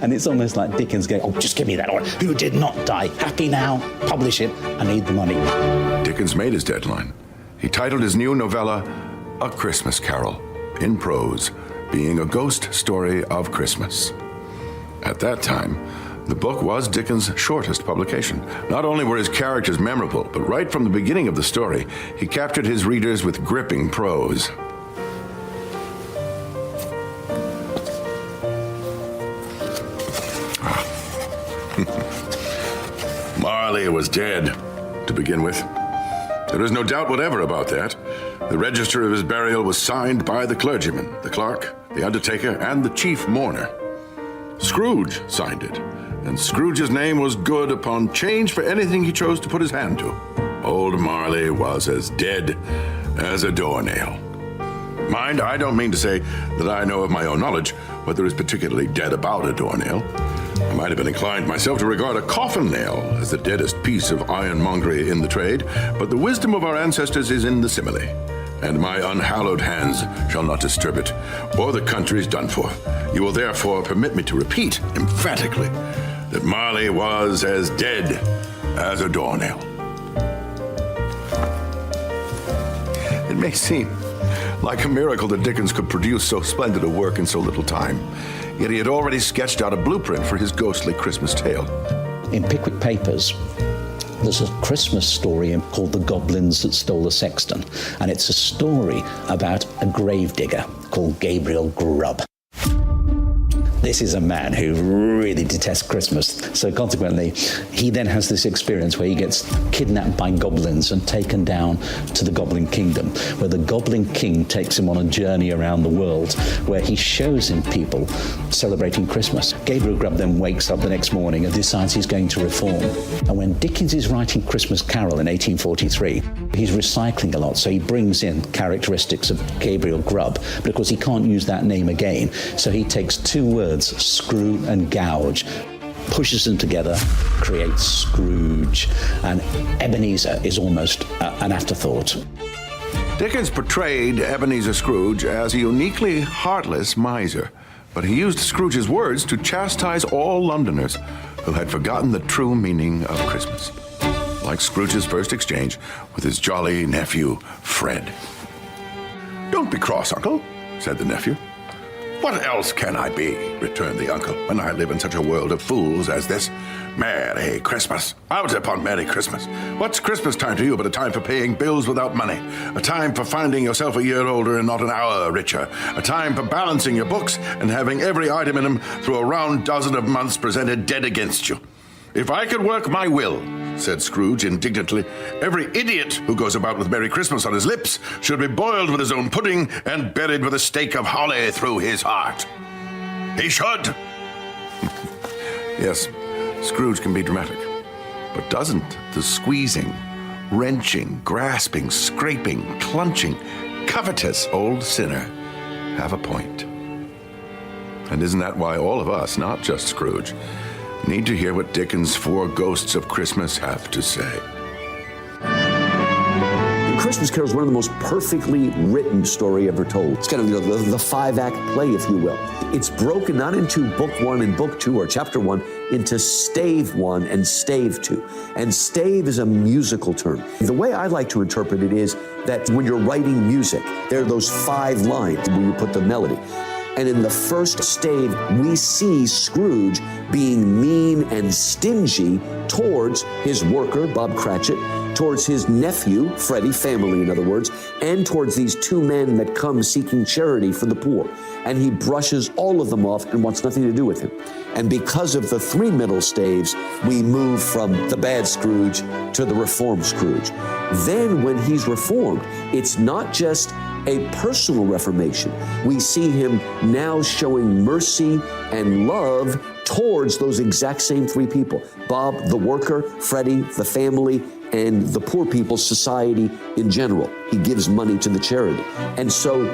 And it's almost like Dickens going, oh, just give me that order. Who did not die? Happy now, publish it, I need the money. Dickens made his deadline. He titled his new novella, A Christmas Carol, in prose, being a ghost story of Christmas. At that time, the book was Dickens' shortest publication. Not only were his characters memorable, but right from the beginning of the story, he captured his readers with gripping prose. Marley was dead, to begin with. There is no doubt whatever about that. The register of his burial was signed by the clergyman, the clerk, the undertaker, and the chief mourner. Scrooge signed it, and Scrooge's name was good upon change for anything he chose to put his hand to. Old Marley was as dead as a doornail. Mind, I don't mean to say that I know of my own knowledge what there is particularly dead about a doornail. I might have been inclined myself to regard a coffin nail as the deadest piece of ironmongery in the trade, but the wisdom of our ancestors is in the simile, and my unhallowed hands shall not disturb it, or the country's done for. You will therefore permit me to repeat emphatically that Marley was as dead as a doornail. It may seem like a miracle that Dickens could produce so splendid a work in so little time. Yet he had already sketched out a blueprint for his ghostly Christmas tale. In Pickwick Papers, there's a Christmas story called The Goblins That Stole the Sexton, and it's a story about a gravedigger called Gabriel Grubb. This is a man who really detests Christmas. So consequently, he then has this experience where he gets kidnapped by goblins and taken down to the Goblin Kingdom, where the Goblin King takes him on a journey around the world, where he shows him people celebrating Christmas. Gabriel Grubb then wakes up the next morning and decides he's going to reform. And when Dickens is writing Christmas Carol in 1843, he's recycling a lot, so he brings in characteristics of Gabriel Grubb, but of course he can't use that name again, so he takes two words, screw and gouge, pushes them together, creates Scrooge, and Ebenezer is almost an afterthought. Dickens portrayed Ebenezer Scrooge as a uniquely heartless miser, but he used Scrooge's words to chastise all Londoners who had forgotten the true meaning of Christmas, like Scrooge's first exchange with his jolly nephew, Fred. "Don't be cross, Uncle," said the nephew. "What else can I be?" returned the uncle, "when I live in such a world of fools as this? Merry Christmas. Out upon Merry Christmas. What's Christmas time to you but a time for paying bills without money? A time for finding yourself a year older and not an hour richer? A time for balancing your books and having every item in them through a round dozen of months presented dead against you? If I could work my will," said Scrooge indignantly, "every idiot who goes about with Merry Christmas on his lips should be boiled with his own pudding and buried with a stake of holly through his heart. He should." Yes, Scrooge can be dramatic, but doesn't the squeezing, wrenching, grasping, scraping, clunching, covetous old sinner have a point? And isn't that why all of us, not just Scrooge, need to hear what Dickens' four ghosts of Christmas have to say? Christmas Carol is one of the most perfectly written story ever told. It's kind of the five-act play, if you will. It's broken not into book one and book two or chapter one, into stave one and stave two. And stave is a musical term. The way I like to interpret it is that when you're writing music, there are those 5 lines where you put the melody. And in the first stave, we see Scrooge being mean and stingy towards his worker, Bob Cratchit, towards his nephew, Freddie, family in other words, and towards these 2 men that come seeking charity for the poor. And he brushes all of them off and wants nothing to do with him. And because of the 3 middle staves, we move from the bad Scrooge to the reformed Scrooge. Then when he's reformed, it's not just a personal reformation. We see him now showing mercy and love towards those exact same three people: Bob, the worker; Freddie, the family; and the poor people's society in general. He gives money to the charity. And so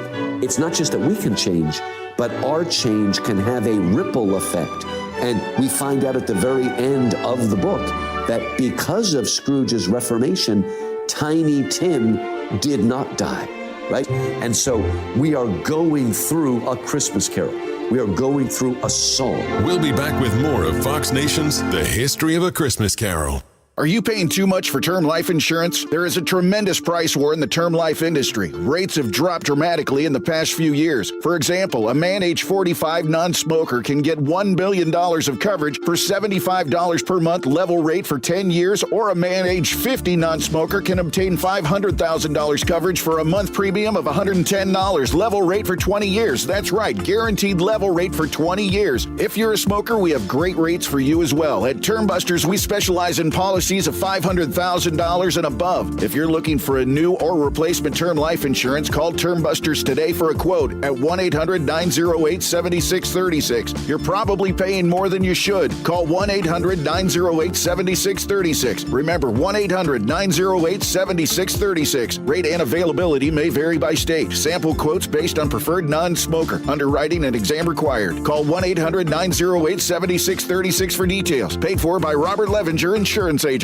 it's not just that we can change, but our change can have a ripple effect. And we find out at the very end of the book that because of Scrooge's reformation, Tiny Tim did not die, right? And so we are going through a Christmas Carol. We are going through a song. We'll be back with more of Fox Nation's The History of a Christmas Carol. Are you paying too much for term life insurance? There is a tremendous price war in the term life industry. Rates have dropped dramatically in the past few years. For example, a man age 45 non-smoker can get $1 billion of coverage for $75 per month level rate for 10 years, or a man age 50 non-smoker can obtain $500,000 coverage for a month premium of $110 level rate for 20 years. That's right, guaranteed level rate for 20 years. If you're a smoker, we have great rates for you as well. At Term Busters, we specialize in policies of $500,000 and above. If you're looking for a new or replacement term life insurance, call Term Busters today for a quote at 1-800-908-7636. You're probably paying more than you should. Call 1-800-908-7636. Remember, 1-800-908-7636. Rate and availability may vary by state. Sample quotes based on preferred non-smoker. Underwriting and exam required. Call 1-800-908-7636 for details. Paid for by Robert Levinger Insurance Agent.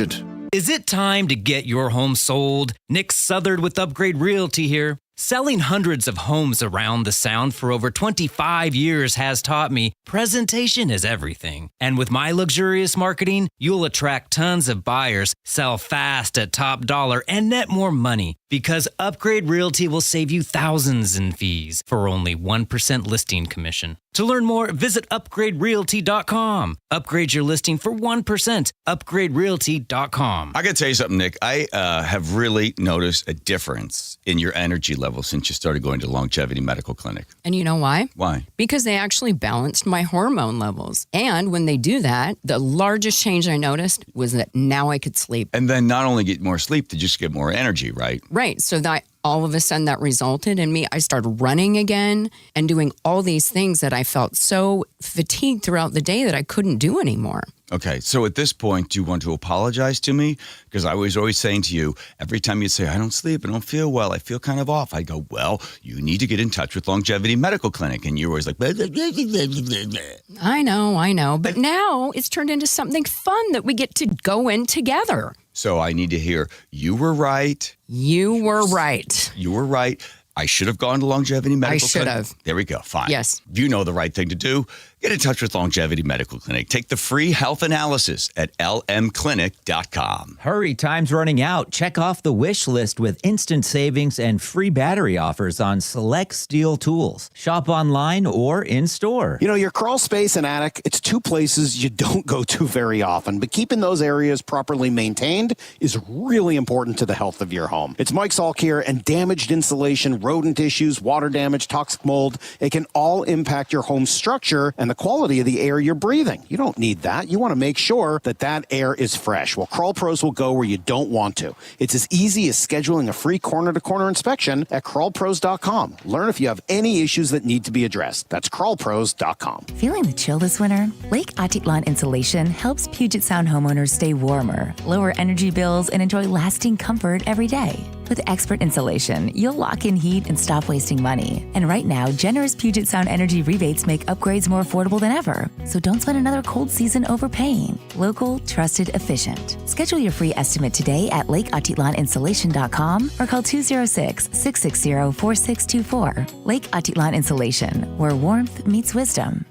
Is it time to get your home sold? Nick Southard with Upgrade Realty here. Selling hundreds of homes around the Sound for over 25 years has taught me presentation is everything. And with my luxurious marketing, you'll attract tons of buyers, sell fast at top dollar, and net more money. Because Upgrade Realty will save you thousands in fees for only 1% listing commission. To learn more, visit upgraderealty.com. Upgrade your listing for 1%. Upgraderealty.com. I got to tell you something, Nick. I have really noticed a difference in your energy level since you started going to Longevity Medical Clinic. And you know why? Why? Because they actually balanced my hormone levels. And when they do that, the largest change I noticed was that now I could sleep. And then not only get more sleep, they just get more energy, right? Right. So that all of a sudden that resulted in me, I started running again and doing all these things that I felt so fatigued throughout the day that I couldn't do anymore. Okay, so at this point, do you want to apologize to me? Because I was always saying to you, every time you'd say, I don't sleep, I don't feel well, I feel kind of off, I'd go, well, you need to get in touch with Longevity Medical Clinic. And you're always like, blah, blah, blah, blah, blah, blah. I know. But now it's turned into something fun that we get to go in together. So I need to hear, you were right. You were right. You were right. I should have gone to Longevity Medical Clinic. I should have. There we go. Fine. Yes. You know the right thing to do. Get in touch with Longevity Medical Clinic. Take the free health analysis at lmclinic.com. Hurry, time's running out. Check off the wish list with instant savings and free battery offers on select steel tools. Shop online or in store. You know, your crawl space and attic, it's two places you don't go to very often, but keeping those areas properly maintained is really important to the health of your home. It's Mike Salk here, and damaged insulation, rodent issues, water damage, toxic mold, it can all impact your home structure and the quality of the air you're breathing. You don't need that. You want to make sure that that air is fresh. Well, Crawl Pros will go where you don't want to. It's as easy as scheduling a free corner-to-corner inspection at crawlpros.com. Learn if you have any issues that need to be addressed. That's crawlpros.com. Feeling the chill this winter? Lake Atitlan Insulation helps Puget Sound homeowners stay warmer, lower energy bills, and enjoy lasting comfort every day. With expert insulation, you'll lock in heat and stop wasting money. And right now, generous Puget Sound energy rebates make upgrades more affordable than ever. So don't spend another cold season overpaying. Local, trusted, efficient. Schedule your free estimate today at lakeatitlaninsulation.com or call 206-660-4624. Lake Atitlan Insulation, where warmth meets wisdom.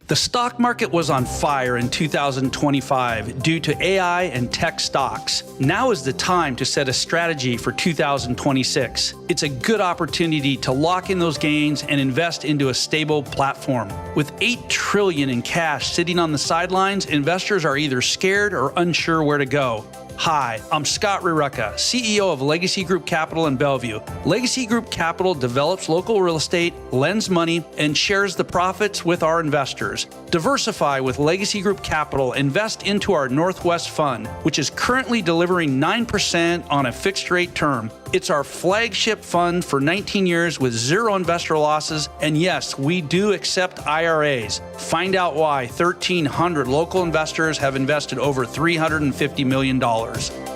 The stock market was on fire in 2025 due to AI and tech stocks. Now is the time to set a strategy for 2026. It's a good opportunity to lock in those gains and invest into a stable platform. With $8 trillion in cash sitting on the sidelines, investors are either scared or unsure where to go. Hi, I'm Scott Rireka, CEO of Legacy Group Capital in Bellevue. Legacy Group Capital develops local real estate, lends money, and shares the profits with our investors. Diversify with Legacy Group Capital. Invest into our Northwest Fund, which is currently delivering 9% on a fixed rate term. It's our flagship fund for 19 years with zero investor losses. And yes, we do accept IRAs. Find out why 1,300 local investors have invested over $350 million.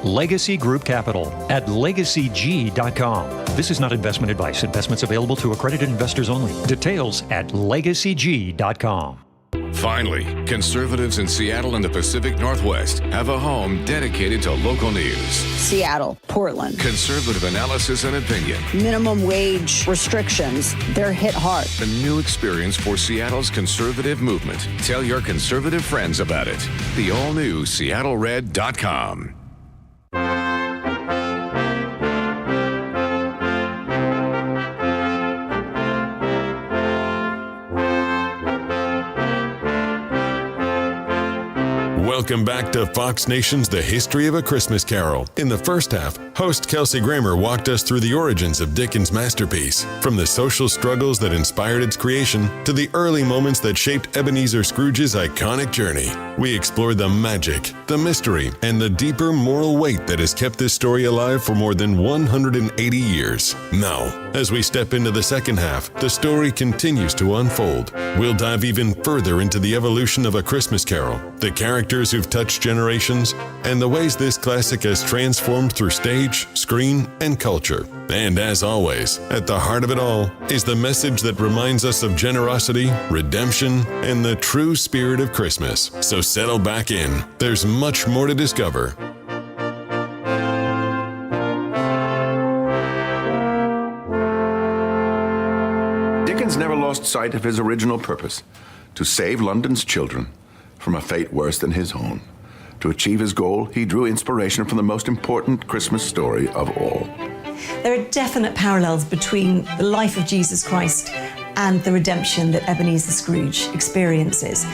Legacy Group Capital at legacyg.com. This is not investment advice. Investments available to accredited investors only. Details at legacyg.com. Finally, conservatives in Seattle and the Pacific Northwest have a home dedicated to local news. Seattle, Portland. Conservative analysis and opinion. Minimum wage restrictions, they're hit hard. A new experience for Seattle's conservative movement. Tell your conservative friends about it. The all-new SeattleRed.com. Welcome back to Fox Nation's The History of a Christmas Carol. In the first half, host Kelsey Grammer walked us through the origins of Dickens' masterpiece, from the social struggles that inspired its creation to the early moments that shaped Ebenezer Scrooge's iconic journey. We explored the magic, the mystery, and the deeper moral weight that has kept this story alive for more than 180 years. Now, as we step into the second half, the story continues to unfold. We'll dive even further into the evolution of A Christmas Carol, the characters who've touched generations, and the ways this classic has transformed through stage, screen, and culture. And as always, at the heart of it all is the message that reminds us of generosity, redemption, and the true spirit of Christmas. So settle back in. There's much more to discover. Dickens never lost sight of his original purpose: to save London's children from a fate worse than his own. To achieve his goal, he drew inspiration from the most important Christmas story of all. There are definite parallels between the life of Jesus Christ and the redemption that Ebenezer Scrooge experiences.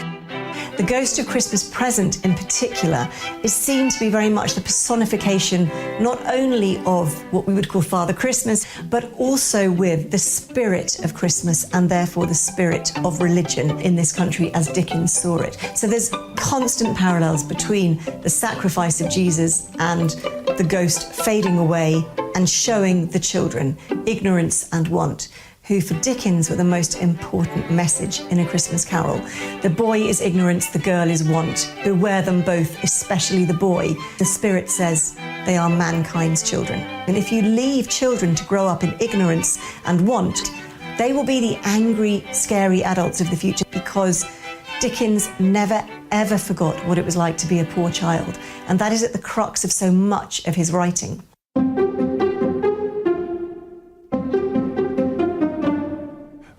The Ghost of Christmas Present, in particular, is seen to be very much the personification not only of what we would call Father Christmas, but also with the spirit of Christmas and therefore the spirit of religion in this country as Dickens saw it. So there's constant parallels between the sacrifice of Jesus and the ghost fading away and showing the children ignorance and want, who for Dickens were the most important message in A Christmas Carol. The boy is ignorance, the girl is want. Beware them both, especially the boy. The Spirit says they are mankind's children. And if you leave children to grow up in ignorance and want, they will be the angry, scary adults of the future, because Dickens never, ever forgot what it was like to be a poor child. And that is at the crux of so much of his writing.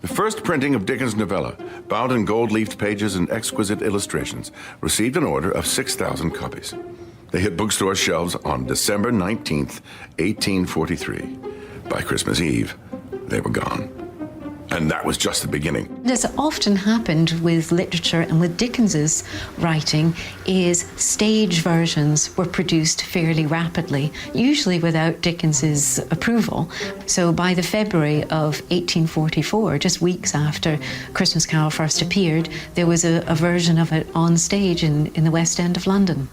The first printing of Dickens' novella, bound in gold-leafed pages and exquisite illustrations, received an order of 6,000 copies. They hit bookstore shelves on December 19th, 1843. By Christmas Eve, they were gone. And that was just the beginning. As often happened with literature and with Dickens's writing, is stage versions were produced fairly rapidly, usually without Dickens's approval. So by the February of 1844, just weeks after Christmas Carol first appeared, there was a version of it on stage in the West End of London.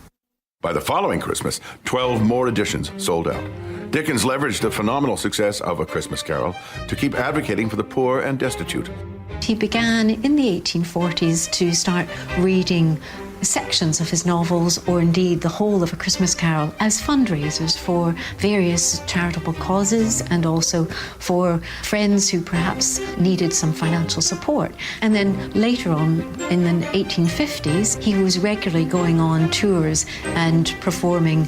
By the following Christmas, 12 more editions sold out. Dickens leveraged the phenomenal success of A Christmas Carol to keep advocating for the poor and destitute. He began in the 1840s to start reading sections of his novels, or indeed the whole of A Christmas Carol, as fundraisers for various charitable causes and also for friends who perhaps needed some financial support. And then later on, in the 1850s, he was regularly going on tours and performing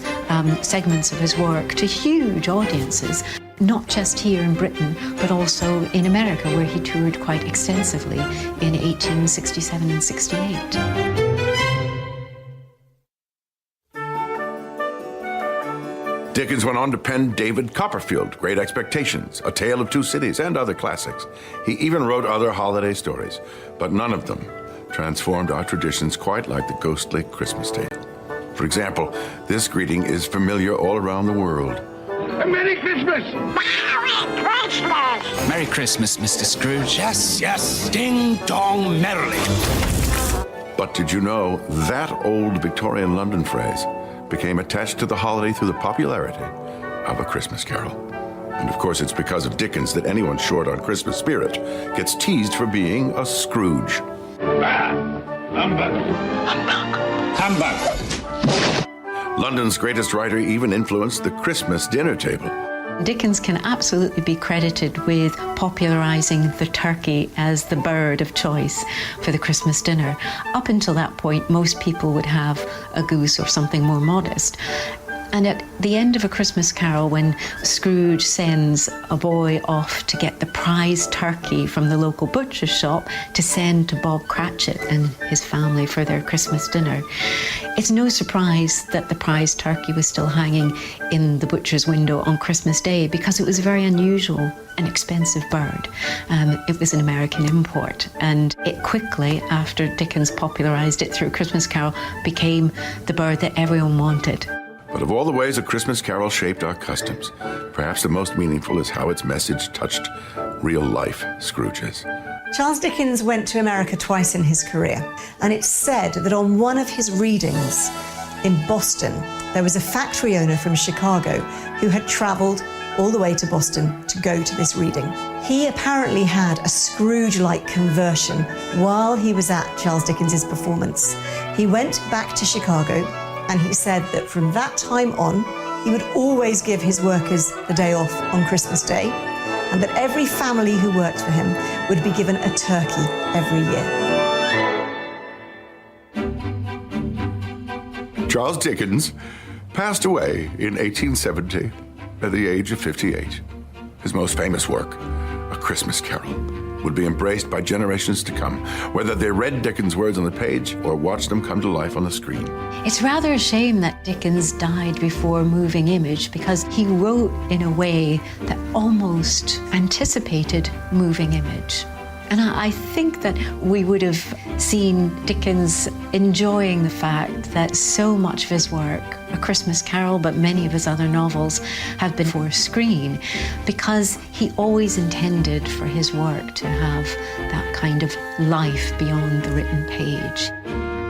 segments of his work to huge audiences, not just here in Britain, but also in America, where he toured quite extensively in 1867 and 68. Dickens went on to pen David Copperfield, Great Expectations, A Tale of Two Cities, and other classics. He even wrote other holiday stories, but none of them transformed our traditions quite like the ghostly Christmas tale. For example, this greeting is familiar all around the world. Merry Christmas! Merry Christmas! Merry Christmas, Mr. Scrooge. Yes, yes, ding dong merrily. But did you know that old Victorian London phrase became attached to the holiday through the popularity of A Christmas Carol? And of course, it's because of Dickens that anyone short on Christmas spirit gets teased for being a Scrooge. Humbug. London's greatest writer even influenced the Christmas dinner table. Dickens can absolutely be credited with popularizing the turkey as the bird of choice for the Christmas dinner. Up until that point, most people would have a goose or something more modest. And at the end of A Christmas Carol, when Scrooge sends a boy off to get the prize turkey from the local butcher's shop to send to Bob Cratchit and his family for their Christmas dinner, it's no surprise that the prize turkey was still hanging in the butcher's window on Christmas Day, because it was a very unusual and expensive bird. It was an American import, and it quickly, after Dickens popularized it through A Christmas Carol, became the bird that everyone wanted. But of all the ways A Christmas Carol shaped our customs, perhaps the most meaningful is how its message touched real-life Scrooges. Charles Dickens went to America twice in his career, and it's said that on one of his readings in Boston, there was a factory owner from Chicago who had traveled all the way to Boston to go to this reading. He apparently had a Scrooge-like conversion while he was at Charles Dickens's performance. He went back to Chicago, and he said that from that time on, he would always give his workers the day off on Christmas Day, and that every family who worked for him would be given a turkey every year. Charles Dickens passed away in 1870 at the age of 58. His most famous work, A Christmas Carol, would be embraced by generations to come, whether they read Dickens' words on the page or watched them come to life on the screen. It's rather a shame that Dickens died before Moving Image, because he wrote in a way that almost anticipated Moving Image. And I think that we would have seen Dickens enjoying the fact that so much of his work, A Christmas Carol, but many of his other novels, have been for screen, because he always intended for his work to have that kind of life beyond the written page.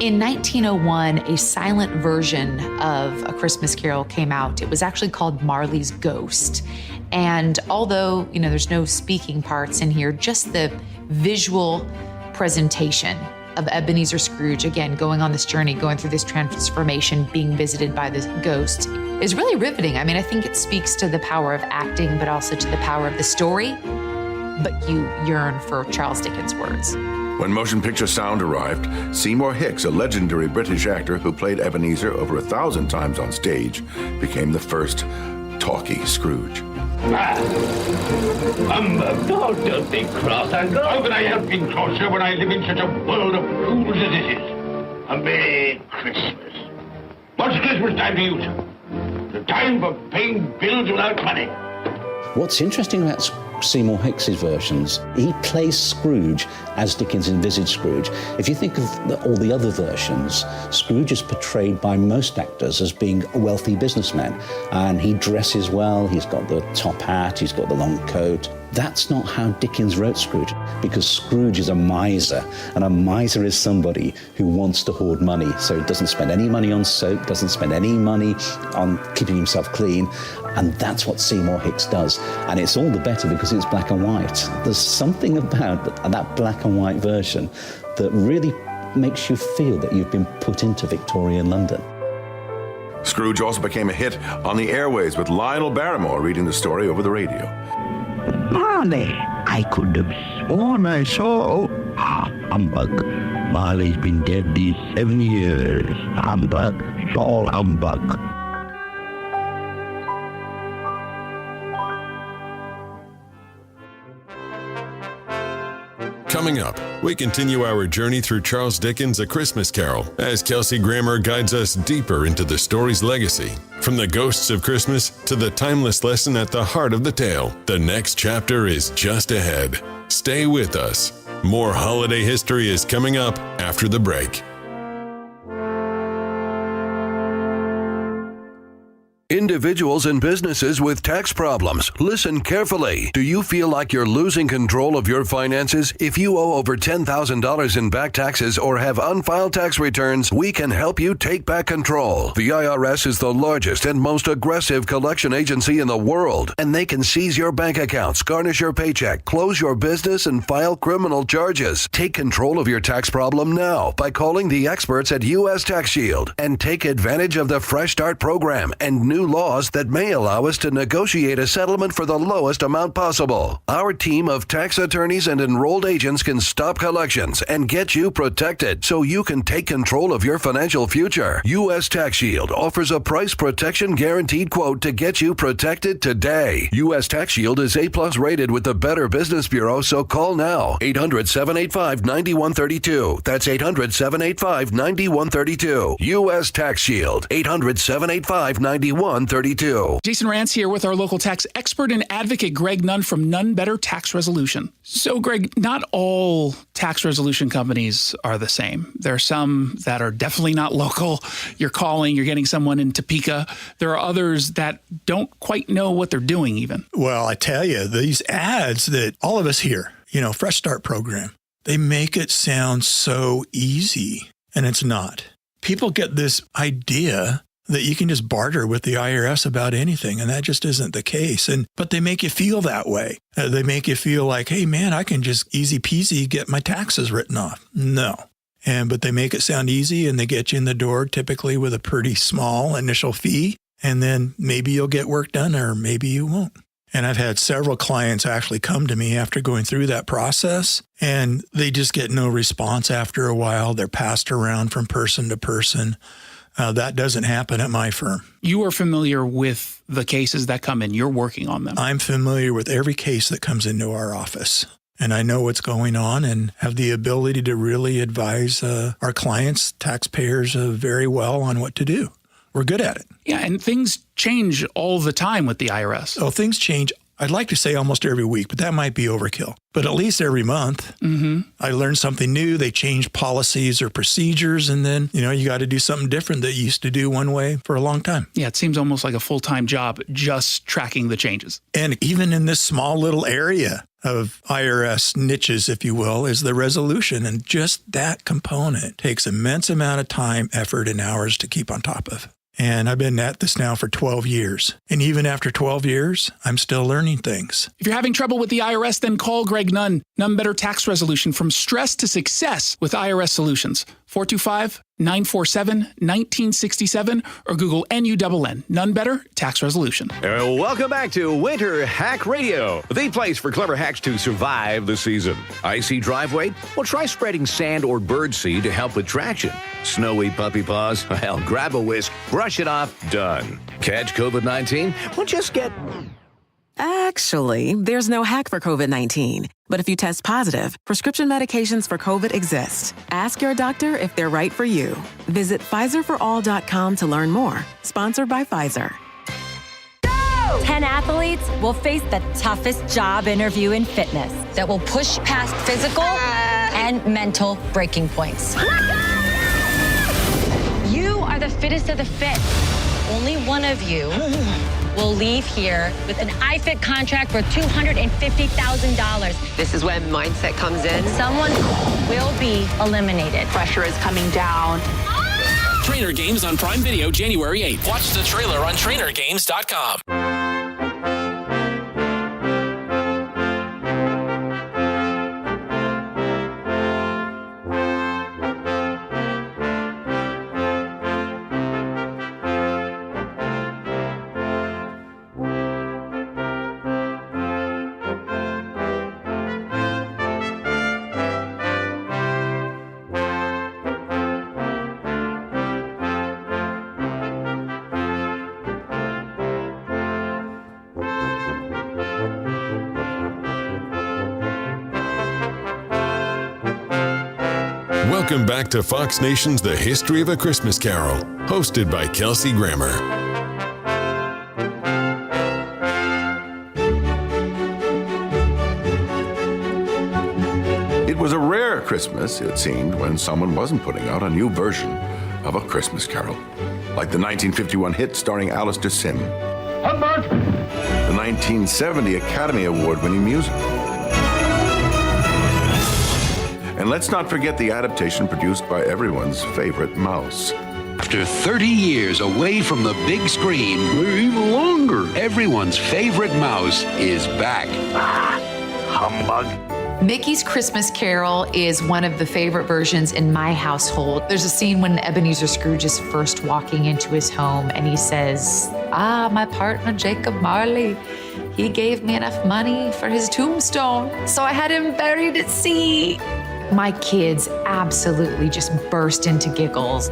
In 1901, a silent version of A Christmas Carol came out. It was actually called Marley's Ghost. And although, there's no speaking parts in here, just the visual presentation of Ebenezer Scrooge, again, going on this journey, going through this transformation, being visited by the ghost, is really riveting. I think it speaks to the power of acting, but also to the power of the story. But you yearn for Charles Dickens' words. When motion picture sound arrived, Seymour Hicks, a legendary British actor who played Ebenezer over 1,000 times on stage, became the first talkie Scrooge. Humbug, don't be cross, Uncle. How can I help being cross, sir, when I live in such a world of fools as this is? A Merry Christmas. What's Christmas time to you, sir? The time for paying bills without money. What's interesting about Seymour Hicks's versions, he plays Scrooge as Dickens envisaged Scrooge. If you think of all the other versions, Scrooge is portrayed by most actors as being a wealthy businessman, and he dresses well, he's got the top hat, he's got the long coat. That's not how Dickens wrote Scrooge, because Scrooge is a miser, and a miser is somebody who wants to hoard money, so he doesn't spend any money on soap, doesn't spend any money on keeping himself clean, and that's what Seymour Hicks does. And it's all the better because it's black and white. There's something about that black and white version that really makes you feel that you've been put into Victorian London. Scrooge also became a hit on the airways, with Lionel Barrymore reading the story over the radio. Marley, I could have sworn I saw... Humbug. Marley's been dead these 7 years. Humbug. It's all humbug. Coming up, we continue our journey through Charles Dickens' A Christmas Carol as Kelsey Grammer guides us deeper into the story's legacy. From the ghosts of Christmas to the timeless lesson at the heart of the tale, the next chapter is just ahead. Stay with us. More holiday history is coming up after the break. Individuals and businesses with tax problems, listen carefully. Do you feel like you're losing control of your finances? If you owe over $10,000 in back taxes or have unfiled tax returns, we can help you take back control. The IRS is the largest and most aggressive collection agency in the world, and they can seize your bank accounts, garnish your paycheck, close your business, and file criminal charges. Take control of your tax problem now by calling the experts at U.S. Tax Shield and take advantage of the Fresh Start program and new laws that may allow us to negotiate a settlement for the lowest amount possible. Our team of tax attorneys and enrolled agents can stop collections and get you protected so you can take control of your financial future. U.S. Tax Shield offers a price protection guaranteed quote to get you protected today. U.S. Tax Shield is A+ rated with the Better Business Bureau, so call now. 800-785-9132. That's 800-785-9132. U.S. Tax Shield. 800-785-9132. Jason Rantz here with our local tax expert and advocate, Greg Nunn from Nunn Better Tax Resolution. So, Greg, not all tax resolution companies are the same. There are some that are definitely not local. You're calling, you're getting someone in Topeka. There are others that don't quite know what they're doing even. Well, I tell you, these ads that all of us hear, Fresh Start program, they make it sound so easy, and it's not. People get this idea that you can just barter with the IRS about anything, and that just isn't the case. But they make you feel that way. They make you feel like, hey, man, I can just easy peasy get my taxes written off. No. But they make it sound easy, and they get you in the door typically with a pretty small initial fee, and then maybe you'll get work done or maybe you won't. And I've had several clients actually come to me after going through that process, and they just get no response after a while. They're passed around from person to person. That doesn't happen at my firm. You are familiar with the cases that come in. You're working on them. I'm familiar with every case that comes into our office, and I know what's going on and have the ability to really advise our clients, taxpayers, very well on what to do. We're good at it. Yeah, and things change all the time with the IRS. Oh, things change. I'd like to say almost every week, but that might be overkill. But at least every month, I learn something new. They change policies or procedures, and then, you got to do something different that you used to do one way for a long time. Yeah, it seems almost like a full-time job just tracking the changes. And even in this small little area of IRS niches, if you will, is the resolution. And just that component takes immense amount of time, effort, and hours to keep on top of. And I've been at this now for 12 years. And even after 12 years, I'm still learning things. If you're having trouble with the IRS, then call Greg Nunn. Nunn Better Tax Resolution, from stress to success with IRS Solutions. 425-947-1967 or Google NUNN. Nunn Better Tax Resolution. Welcome back to Winter Hack Radio, the place for clever hacks to survive the season. Icy driveway? Well, try spreading sand or birdseed to help with traction. Snowy puppy paws? Well, grab a whisk, brush it off, done. Catch COVID-19? Well, just get... Actually, there's no hack for COVID-19. But if you test positive, prescription medications for COVID exist. Ask your doctor if they're right for you. Visit PfizerForAll.com to learn more. Sponsored by Pfizer. 10 athletes will face the toughest job interview in fitness that will push past physical and mental breaking points. You are the fittest of the fit. Only one of you will leave here with an iFit contract for $250,000. This is when mindset comes in. Someone will be eliminated. Pressure is coming down. Trainer Games on Prime Video January 8th. Watch the trailer on trainergames.com. Welcome back to Fox Nation's The History of a Christmas Carol, hosted by Kelsey Grammer. It was a rare Christmas, it seemed, when someone wasn't putting out a new version of A Christmas Carol. like the 1951 hit starring Alistair Sim, Humbug! the 1970 Academy Award-winning musical. And let's not forget the adaptation produced by everyone's favorite mouse. After 30 years away from the big screen, or even longer, everyone's favorite mouse is back. Humbug. Mickey's Christmas Carol is one of the favorite versions in my household. There's a scene when Ebenezer Scrooge is first walking into his home and he says, my partner Jacob Marley, he gave me enough money for his tombstone, so I had him buried at sea. My kids absolutely just burst into giggles.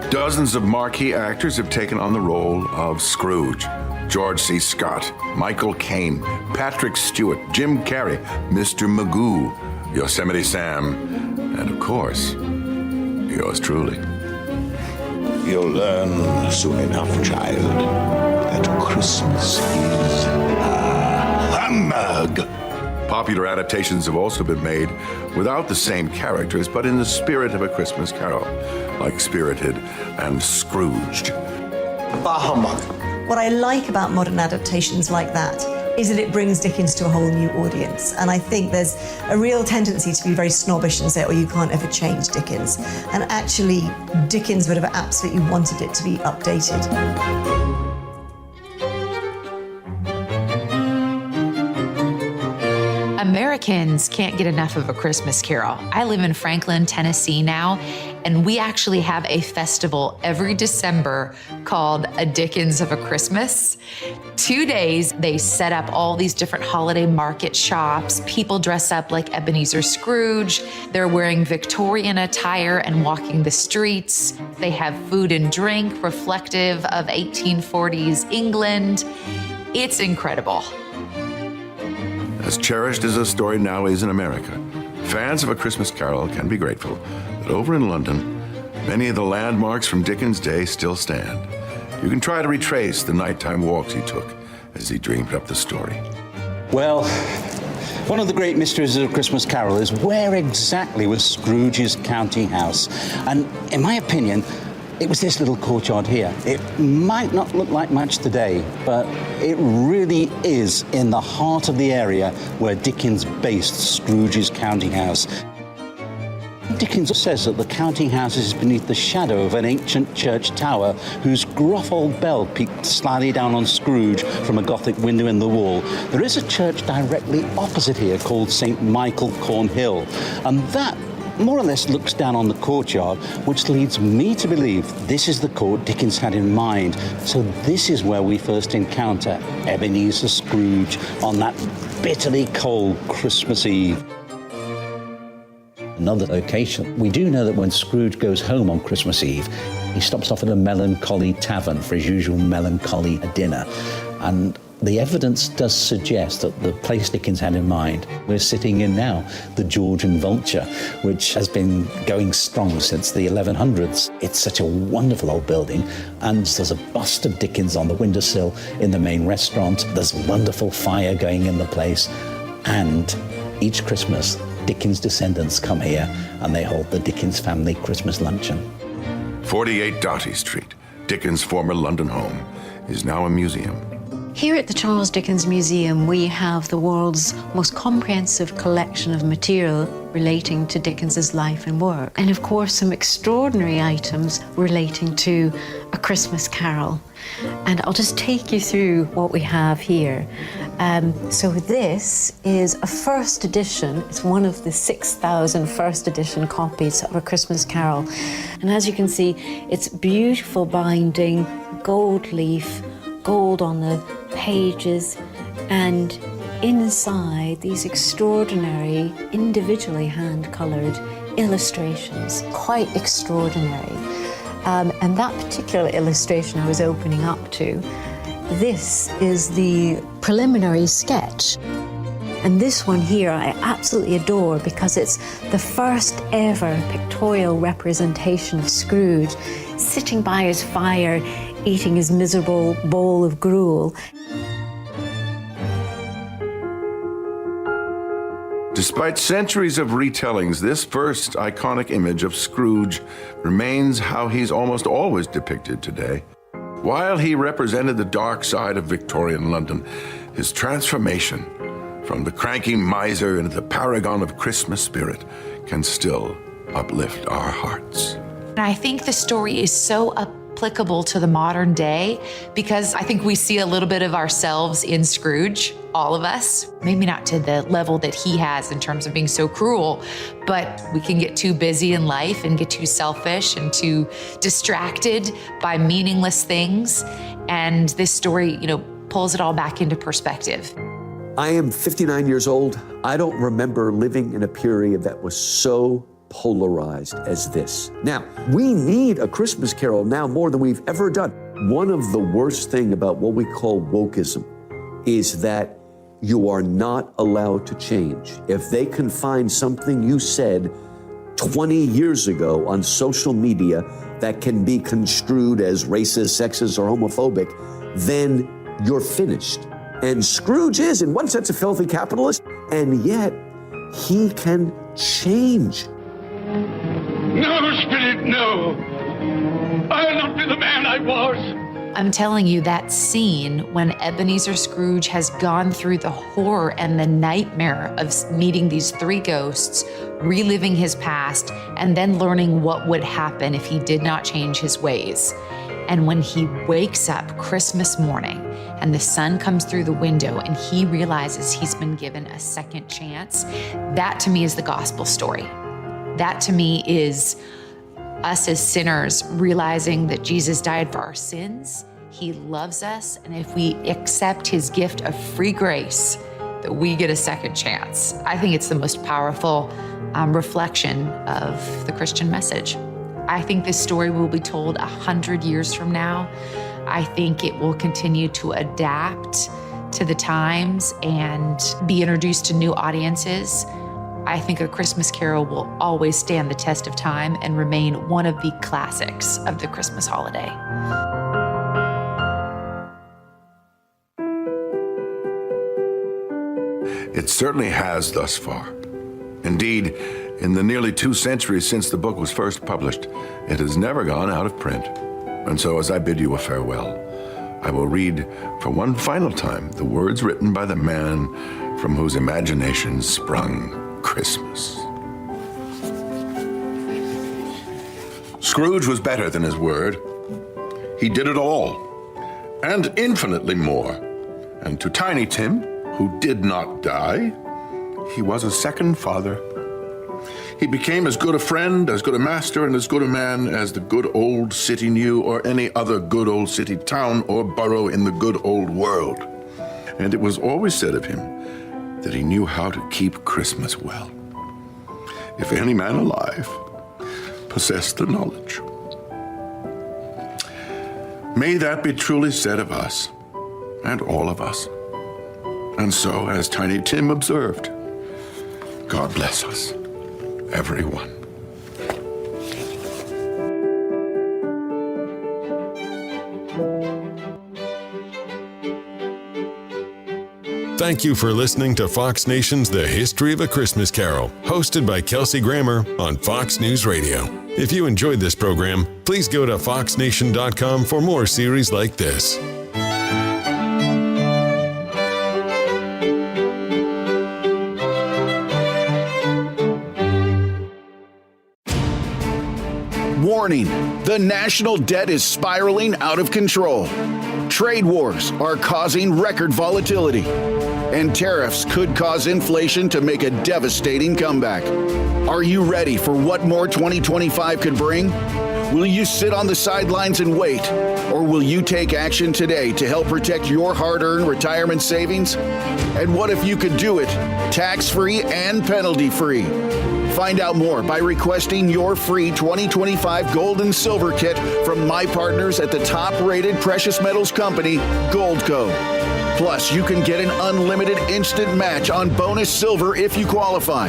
Dozens of marquee actors have taken on the role of Scrooge. George C. Scott, Michael Caine, Patrick Stewart, Jim Carrey, Mr. Magoo, Yosemite Sam, and of course, yours truly. You'll learn soon enough, child, that Christmas is a humbug. Popular adaptations have also been made without the same characters, but in the spirit of A Christmas Carol, like Spirited and Scrooged. Bah humbug. What I like about modern adaptations like that is that it brings Dickens to a whole new audience. And I think there's a real tendency to be very snobbish and say, oh, you can't ever change Dickens. And actually, Dickens would have absolutely wanted it to be updated. Americans can't get enough of A Christmas Carol. I live in Franklin, Tennessee now, and we actually have a festival every December called A Dickens of a Christmas. 2 days, they set up all these different holiday market shops. People dress up like Ebenezer Scrooge. They're wearing Victorian attire and walking the streets. They have food and drink reflective of 1840s England. It's incredible. As cherished as the story now is in America, fans of A Christmas Carol can be grateful that over in London, many of the landmarks from Dickens' day still stand. You can try to retrace the nighttime walks he took as he dreamed up the story. Well, one of the great mysteries of A Christmas Carol is where exactly was Scrooge's counting house? And in my opinion, it was this little courtyard here. It might not look like much today, but it really is in the heart of the area where Dickens based Scrooge's counting house. Dickens says that the counting house is beneath the shadow of an ancient church tower whose gruff old bell peeked slyly down on Scrooge from a Gothic window in the wall. There is a church directly opposite here called St. Michael Cornhill, and that more or less looks down on the courtyard, which leads me to believe this is the court Dickens had in mind. So this is where we first encounter Ebenezer Scrooge on that bitterly cold Christmas Eve. Another location. We do know that when Scrooge goes home on Christmas Eve, he stops off at a melancholy tavern for his usual melancholy dinner. And the evidence does suggest that the place Dickens had in mind we're sitting in now, the Georgian Vulture, which has been going strong since the 1100s. It's such a wonderful old building, and there's a bust of Dickens on the windowsill in the main restaurant. There's a wonderful fire going in the place, and each Christmas, Dickens descendants come here and they hold the Dickens family Christmas luncheon. 48 Doughty Street, Dickens' former London home, is now a museum. Here at the Charles Dickens Museum, we have the world's most comprehensive collection of material relating to Dickens's life and work. And of course, some extraordinary items relating to A Christmas Carol. And I'll just take you through what we have here. So this is a first edition. It's one of the 6,000 first edition copies of A Christmas Carol. And as you can see, it's beautiful binding, gold leaf, gold on the pages, and inside these extraordinary, individually hand-coloured illustrations, quite extraordinary. And that particular illustration I was opening up to, this is the preliminary sketch. And this one here I absolutely adore because it's the first ever pictorial representation of Scrooge sitting by his fire, eating his miserable bowl of gruel. To Despite centuries of retellings, this first iconic image of Scrooge remains how he's almost always depicted today. While he represented the dark side of Victorian London, his transformation from the cranky miser into the paragon of Christmas spirit can still uplift our hearts. And I think the story is so applicable to the modern day because I think we see a little bit of ourselves in Scrooge, all of us. Maybe not to the level that he has in terms of being so cruel, but we can get too busy in life and get too selfish and too distracted by meaningless things. And this story, pulls it all back into perspective. I am 59 years old. I don't remember living in a period that was so polarized as this. Now, we need a Christmas Carol now more than we've ever done. One of the worst things about what we call wokeism is that you are not allowed to change. If they can find something you said 20 years ago on social media that can be construed as racist, sexist, or homophobic, then you're finished. And Scrooge is, in one sense, a filthy capitalist, and yet he can change. No, Spirit, no. I'll not be the man I was. I'm telling you, that scene when Ebenezer Scrooge has gone through the horror and the nightmare of meeting these three ghosts, reliving his past, and then learning what would happen if he did not change his ways. And when he wakes up Christmas morning and the sun comes through the window and he realizes he's been given a second chance, that to me is the gospel story. That to me is us as sinners realizing that Jesus died for our sins. He loves us. And if we accept his gift of free grace, that we get a second chance. I think it's the most powerful reflection of the Christian message. I think this story will be told 100 years from now. I think it will continue to adapt to the times and be introduced to new audiences. I think A Christmas Carol will always stand the test of time and remain one of the classics of the Christmas holiday. It certainly has thus far. Indeed, in the nearly 2 centuries since the book was first published, it has never gone out of print. And so as I bid you a farewell, I will read for one final time the words written by the man from whose imagination sprung Christmas. Scrooge was better than his word. He did it all, and infinitely more. And to Tiny Tim, who did not die, he was a second father. He became as good a friend, as good a master, and as good a man as the good old city knew, or any other good old city, town, or borough in the good old world. And it was always said of him that he knew how to keep Christmas well. If any man alive possessed the knowledge. May that be truly said of us, and all of us. And so, as Tiny Tim observed, God bless us, everyone. Thank you for listening to Fox Nation's The History of a Christmas Carol, hosted by Kelsey Grammer on Fox News Radio. If you enjoyed this program, please go to foxnation.com for more series like this. Warning, the national debt is spiraling out of control. Trade wars are causing record volatility, and tariffs could cause inflation to make a devastating comeback. Are you ready for what more 2025 could bring? Will you sit on the sidelines and wait, or will you take action today to help protect your hard-earned retirement savings? And what if you could do it tax-free and penalty-free? Find out more by requesting your free 2025 Gold and Silver Kit from my partners at the top-rated precious metals company, Goldco. Plus, you can get an unlimited instant match on bonus silver if you qualify.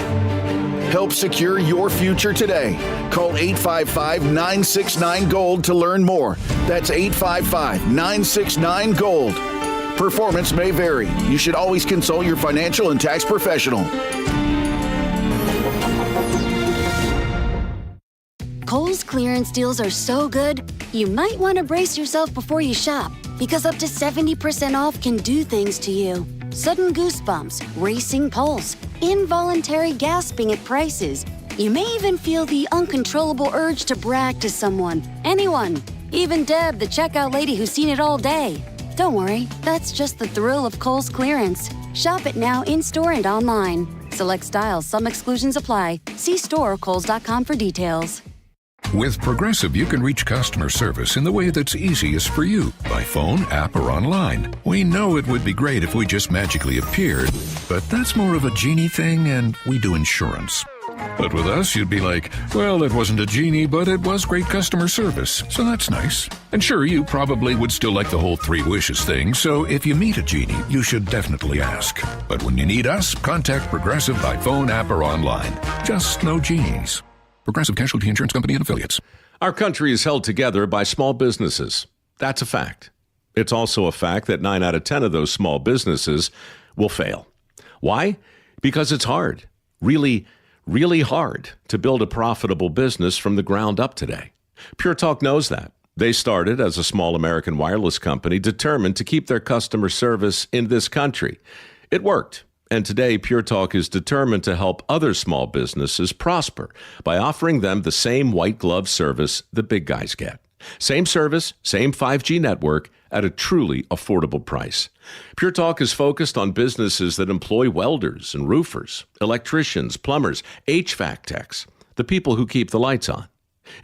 Help secure your future today. Call 855-969-GOLD to learn more. That's 855-969-GOLD. Performance may vary. You should always consult your financial and tax professional. Kohl's clearance deals are so good, you might want to brace yourself before you shop, because up to 70% off can do things to you. Sudden goosebumps, racing pulse, involuntary gasping at prices. You may even feel the uncontrollable urge to brag to someone, anyone, even Deb, the checkout lady who's seen it all day. Don't worry, that's just the thrill of Kohl's clearance. Shop it now in-store and online. Select styles, some exclusions apply. See store or kohls.com for details. With Progressive, you can reach customer service in the way that's easiest for you, by phone, app, or online. We know it would be great if we just magically appeared, but that's more of a genie thing, and we do insurance. But with us, you'd be like, well, it wasn't a genie, but it was great customer service, so that's nice. And sure, you probably would still like the whole 3 wishes thing, so if you meet a genie, you should definitely ask. But when you need us, contact Progressive by phone, app, or online. Just no genies. Progressive Casualty Insurance Company and Affiliates. Our country is held together by small businesses. That's a fact. It's also a fact that 9 out of 10 of those small businesses will fail. Why? Because it's hard. Really hard to build a profitable business from the ground up today. Pure Talk knows that. They started as a small American wireless company determined to keep their customer service in this country. It worked. And today, Pure Talk is determined to help other small businesses prosper by offering them the same white glove service the big guys get. Same service, same 5G network at a truly affordable price. Pure Talk is focused on businesses that employ welders and roofers, electricians, plumbers, HVAC techs, the people who keep the lights on.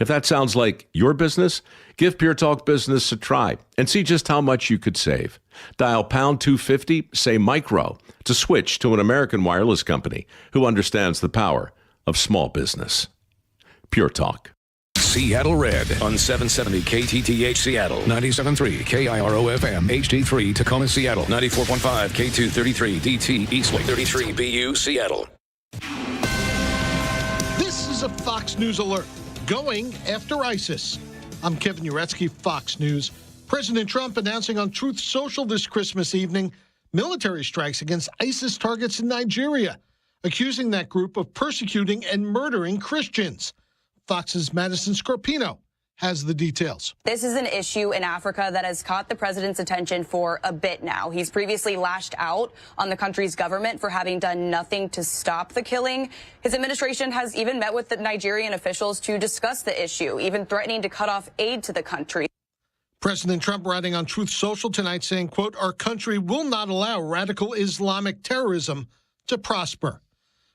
If that sounds like your business, give Pure Talk Business a try and see just how much you could save. Dial pound 250, say micro, to switch to an American wireless company who understands the power of small business. Pure Talk. Seattle Red on 770 KTTH Seattle, 97.3 KIRO FM, HD3 Tacoma Seattle, 94.5 K233 DT Eastlake, 33 BU Seattle. This is a Fox News alert. Going after ISIS. I'm Kevin Uretsky, Fox News. President Trump announcing on Truth Social this Christmas evening military strikes against ISIS targets in Nigeria, accusing that group of persecuting and murdering Christians. Fox's Madison Scarpino has the details. This is an issue in Africa that has caught the president's attention for a bit now. He's previously lashed out on the country's government for having done nothing to stop the killing. His administration has even met with the Nigerian officials to discuss the issue, even threatening to cut off aid to the country. President Trump writing on Truth Social tonight saying, quote, our country will not allow radical Islamic terrorism to prosper.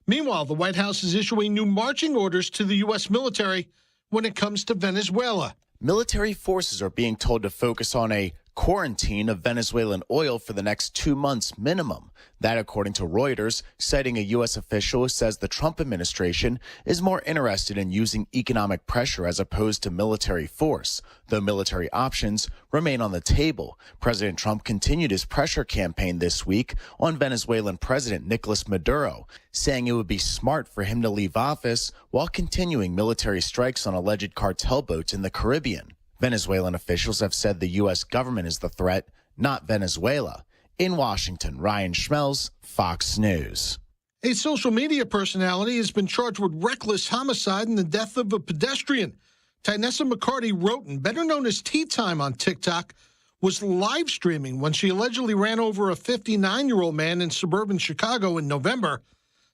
Meanwhile, the White House is issuing new marching orders to the U.S. military when it comes to Venezuela. Military forces are being told to focus on a quarantine of Venezuelan oil for the next 2 months minimum. That, according to Reuters, citing a U.S. official who says the Trump administration is more interested in using economic pressure as opposed to military force. Though military options remain on the table, President Trump continued his pressure campaign this week on Venezuelan President Nicolas Maduro, saying it would be smart for him to leave office while continuing military strikes on alleged cartel boats in the Caribbean. Venezuelan officials have said the U.S. government is the threat, not Venezuela. In Washington, Ryan Schmelz, Fox News. A social media personality has been charged with reckless homicide in the death of a pedestrian. Tynessa McCarty Roten, better known as Tea Time on TikTok, was live streaming when she allegedly ran over a 59-year-old man in suburban Chicago in November.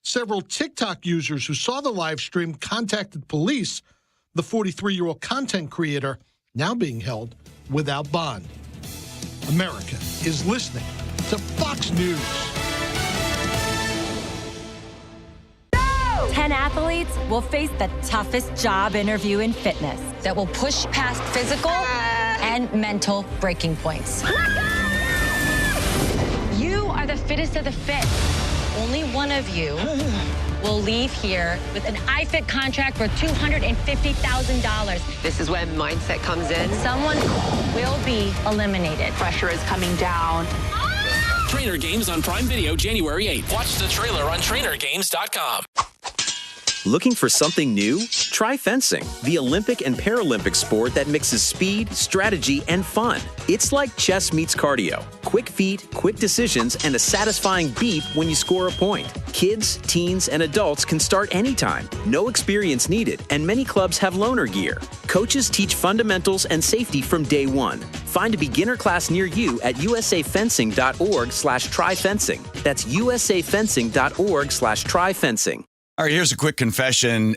Several TikTok users who saw the live stream contacted police. The 43-year-old content creator now being held without bond. America is listening to Fox News. 10 athletes will face the toughest job interview in fitness that will push past physical and mental breaking points. You are the fittest of the fit. Only one of you will leave here with an iFit contract for $250,000. This is when mindset comes in. Someone will be eliminated. Pressure is coming down. Trainer Games on Prime Video January 8th. Watch the trailer on trainergames.com. Looking for something new? Try fencing, the Olympic and Paralympic sport that mixes speed, strategy, and fun. It's like chess meets cardio. quick feet, quick decisions, and a satisfying beep when you score a point. Kids, teens, and adults can start anytime. No experience needed, and many clubs have loaner gear. Coaches teach fundamentals and safety from day one. Find a beginner class near you at usafencing.org/tryfencing. That's usafencing.org/tryfencing. All right, here's a quick confession.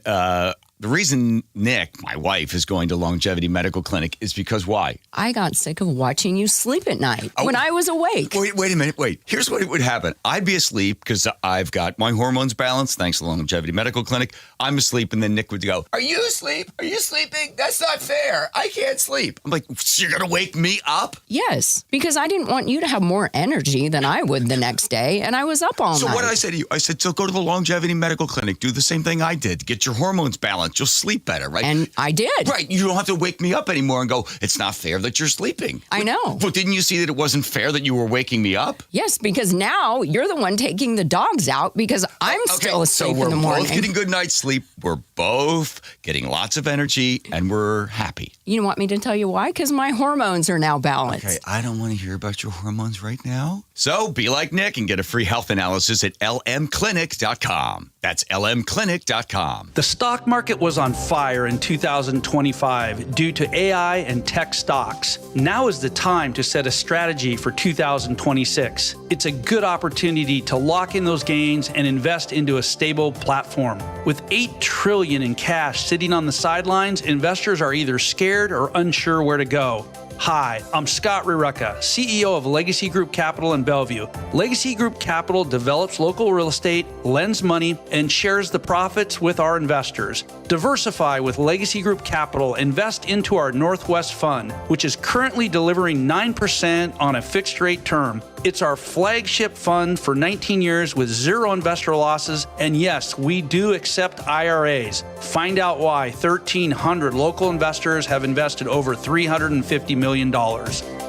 The reason Nick, my wife, is going to Longevity Medical Clinic is because why? I got sick of watching you sleep at night when I was awake. Wait a minute. Here's what would happen. I'd be asleep because I've got my hormones balanced thanks to Longevity Medical Clinic. I'm asleep, and then Nick would go, "Are you asleep? Are you sleeping? That's not fair. I can't sleep." I'm like, "So you're going to wake me up?" Yes, because I didn't want you to have more energy than I would the next day, and I was up all night. So what did I say to you? I said, so go to the Longevity Medical Clinic. Do the same thing I did. Get your hormones balanced. You'll sleep better, right? And I did. Right. You don't have to wake me up anymore and go, it's not fair that you're sleeping. I know. But didn't you see that it wasn't fair that you were waking me up? Yes, because now you're the one taking the dogs out because I'm still asleep in the morning. So we're both getting good night's sleep. We're both getting lots of energy, and we're happy. You want me to tell you why? Because my hormones are now balanced. Okay, I don't want to hear about your hormones right now. So be like Nick and get a free health analysis at lmclinic.com. That's lmclinic.com. The stock market was on fire in 2025 due to AI and tech stocks. Now is the time to set a strategy for 2026. It's a good opportunity to lock in those gains and invest into a stable platform. With $8 trillion in cash sitting on the sidelines, investors are either scared or unsure where to go. Hi, I'm Scott Rirucka, CEO of Legacy Group Capital in Bellevue. Legacy Group Capital develops local real estate, lends money, and shares the profits with our investors. Diversify with Legacy Group Capital. Invest into our Northwest Fund, which is currently delivering 9% on a fixed rate term. It's our flagship fund for 19 years with zero investor losses. And yes, we do accept IRAs. Find out why 1,300 local investors have invested over $350 million.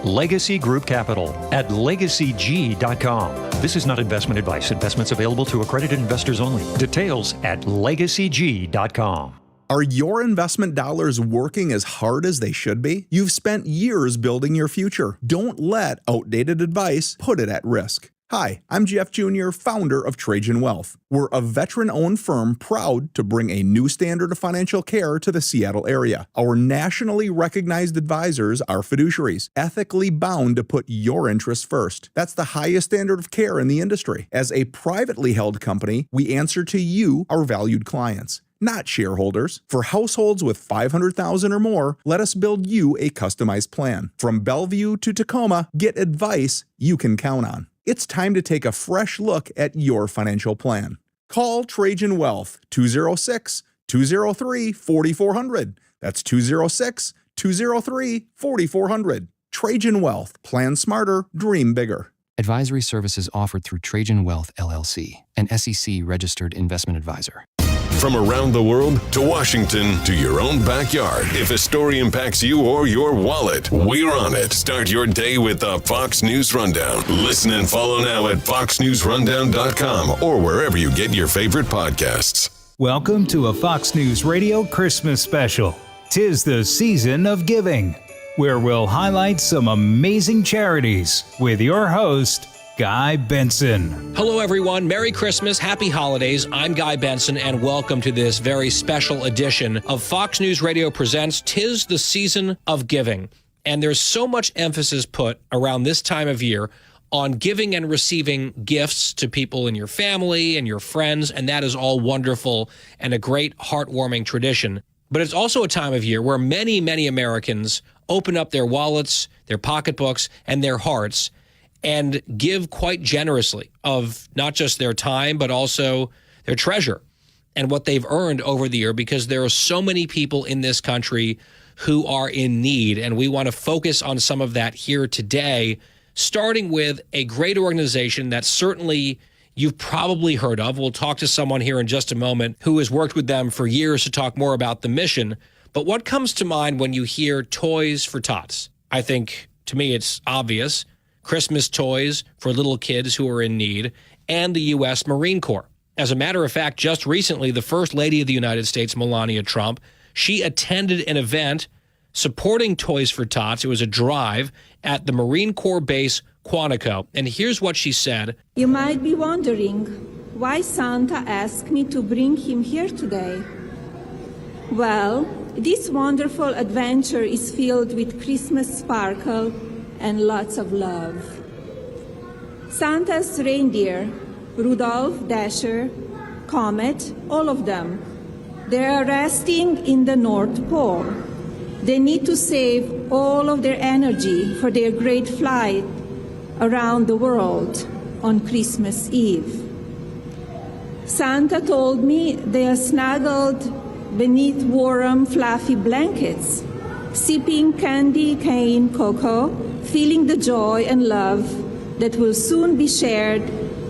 Legacy Group Capital at legacyg.com. This is not investment advice. Investments available to accredited investors only. Details at legacyg.com. Are your investment dollars working as hard as they should be? You've spent years building your future. Don't let outdated advice put it at risk. Hi, I'm Jeff Jr., founder of Trajan Wealth. We're a veteran-owned firm proud to bring a new standard of financial care to the Seattle area. Our nationally recognized advisors are fiduciaries, ethically bound to put your interests first. That's the highest standard of care in the industry. As a privately held company, we answer to you, our valued clients, not shareholders. For households with $500,000 or more, let us build you a customized plan. From Bellevue to Tacoma, get advice you can count on. It's time to take a fresh look at your financial plan. Call Trajan Wealth 206-203-4400. That's 206-203-4400. Trajan Wealth. Plan smarter, dream bigger. Advisory services offered through Trajan Wealth, LLC, an SEC-registered investment advisor. From around the world to Washington to your own backyard, if a story impacts you or your wallet, we're on it. Start your day with the Fox News Rundown. Listen and follow now at foxnewsrundown.com or wherever you get your favorite podcasts. Welcome to a Fox News Radio Christmas special. 'Tis the season of giving, where we'll highlight some amazing charities with your host, Guy Benson. Hello, everyone. Merry Christmas. Happy holidays. I'm Guy Benson, and welcome to this very special edition of Fox News Radio Presents 'Tis the Season of Giving. And there's so much emphasis put around this time of year on giving and receiving gifts to people in your family and your friends, and that is all wonderful and a great heartwarming tradition. But it's also a time of year where many, many Americans open up their wallets, their pocketbooks, and their hearts and give quite generously of not just their time, but also their treasure and what they've earned over the year, because there are so many people in this country who are in need. And we want to focus on some of that here today, starting with a great organization that certainly you've probably heard of. We'll talk to someone here in just a moment who has worked with them for years to talk more about the mission. But what comes to mind when you hear Toys for Tots? I think, to me, it's obvious. Christmas toys for little kids who are in need, and the U.S. Marine Corps. As a matter of fact, just recently, the First Lady of the United States, Melania Trump, she attended an event supporting Toys for Tots. It was a drive at the Marine Corps base Quantico. And here's what she said. You might be wondering why Santa asked me to bring him here today. Well, this wonderful adventure is filled with Christmas sparkle and lots of love. Santa's reindeer, Rudolph, Dasher, Comet, all of them, they are resting in the North Pole. They need to save all of their energy for their great flight around the world on Christmas Eve. Santa told me they are snuggled beneath warm, fluffy blankets, sipping candy cane cocoa, feeling the joy and love that will soon be shared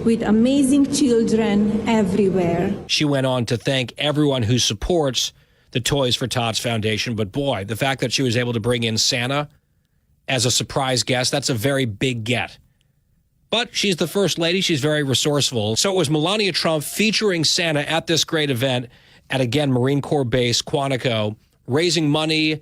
with amazing children everywhere. She went on to thank everyone who supports the Toys for Tots Foundation. But boy, the fact that she was able to bring in Santa as a surprise guest, that's a very big get. But she's the First Lady. She's very resourceful. So it was Melania Trump featuring Santa at this great event at, again, Marine Corps Base, Quantico, raising money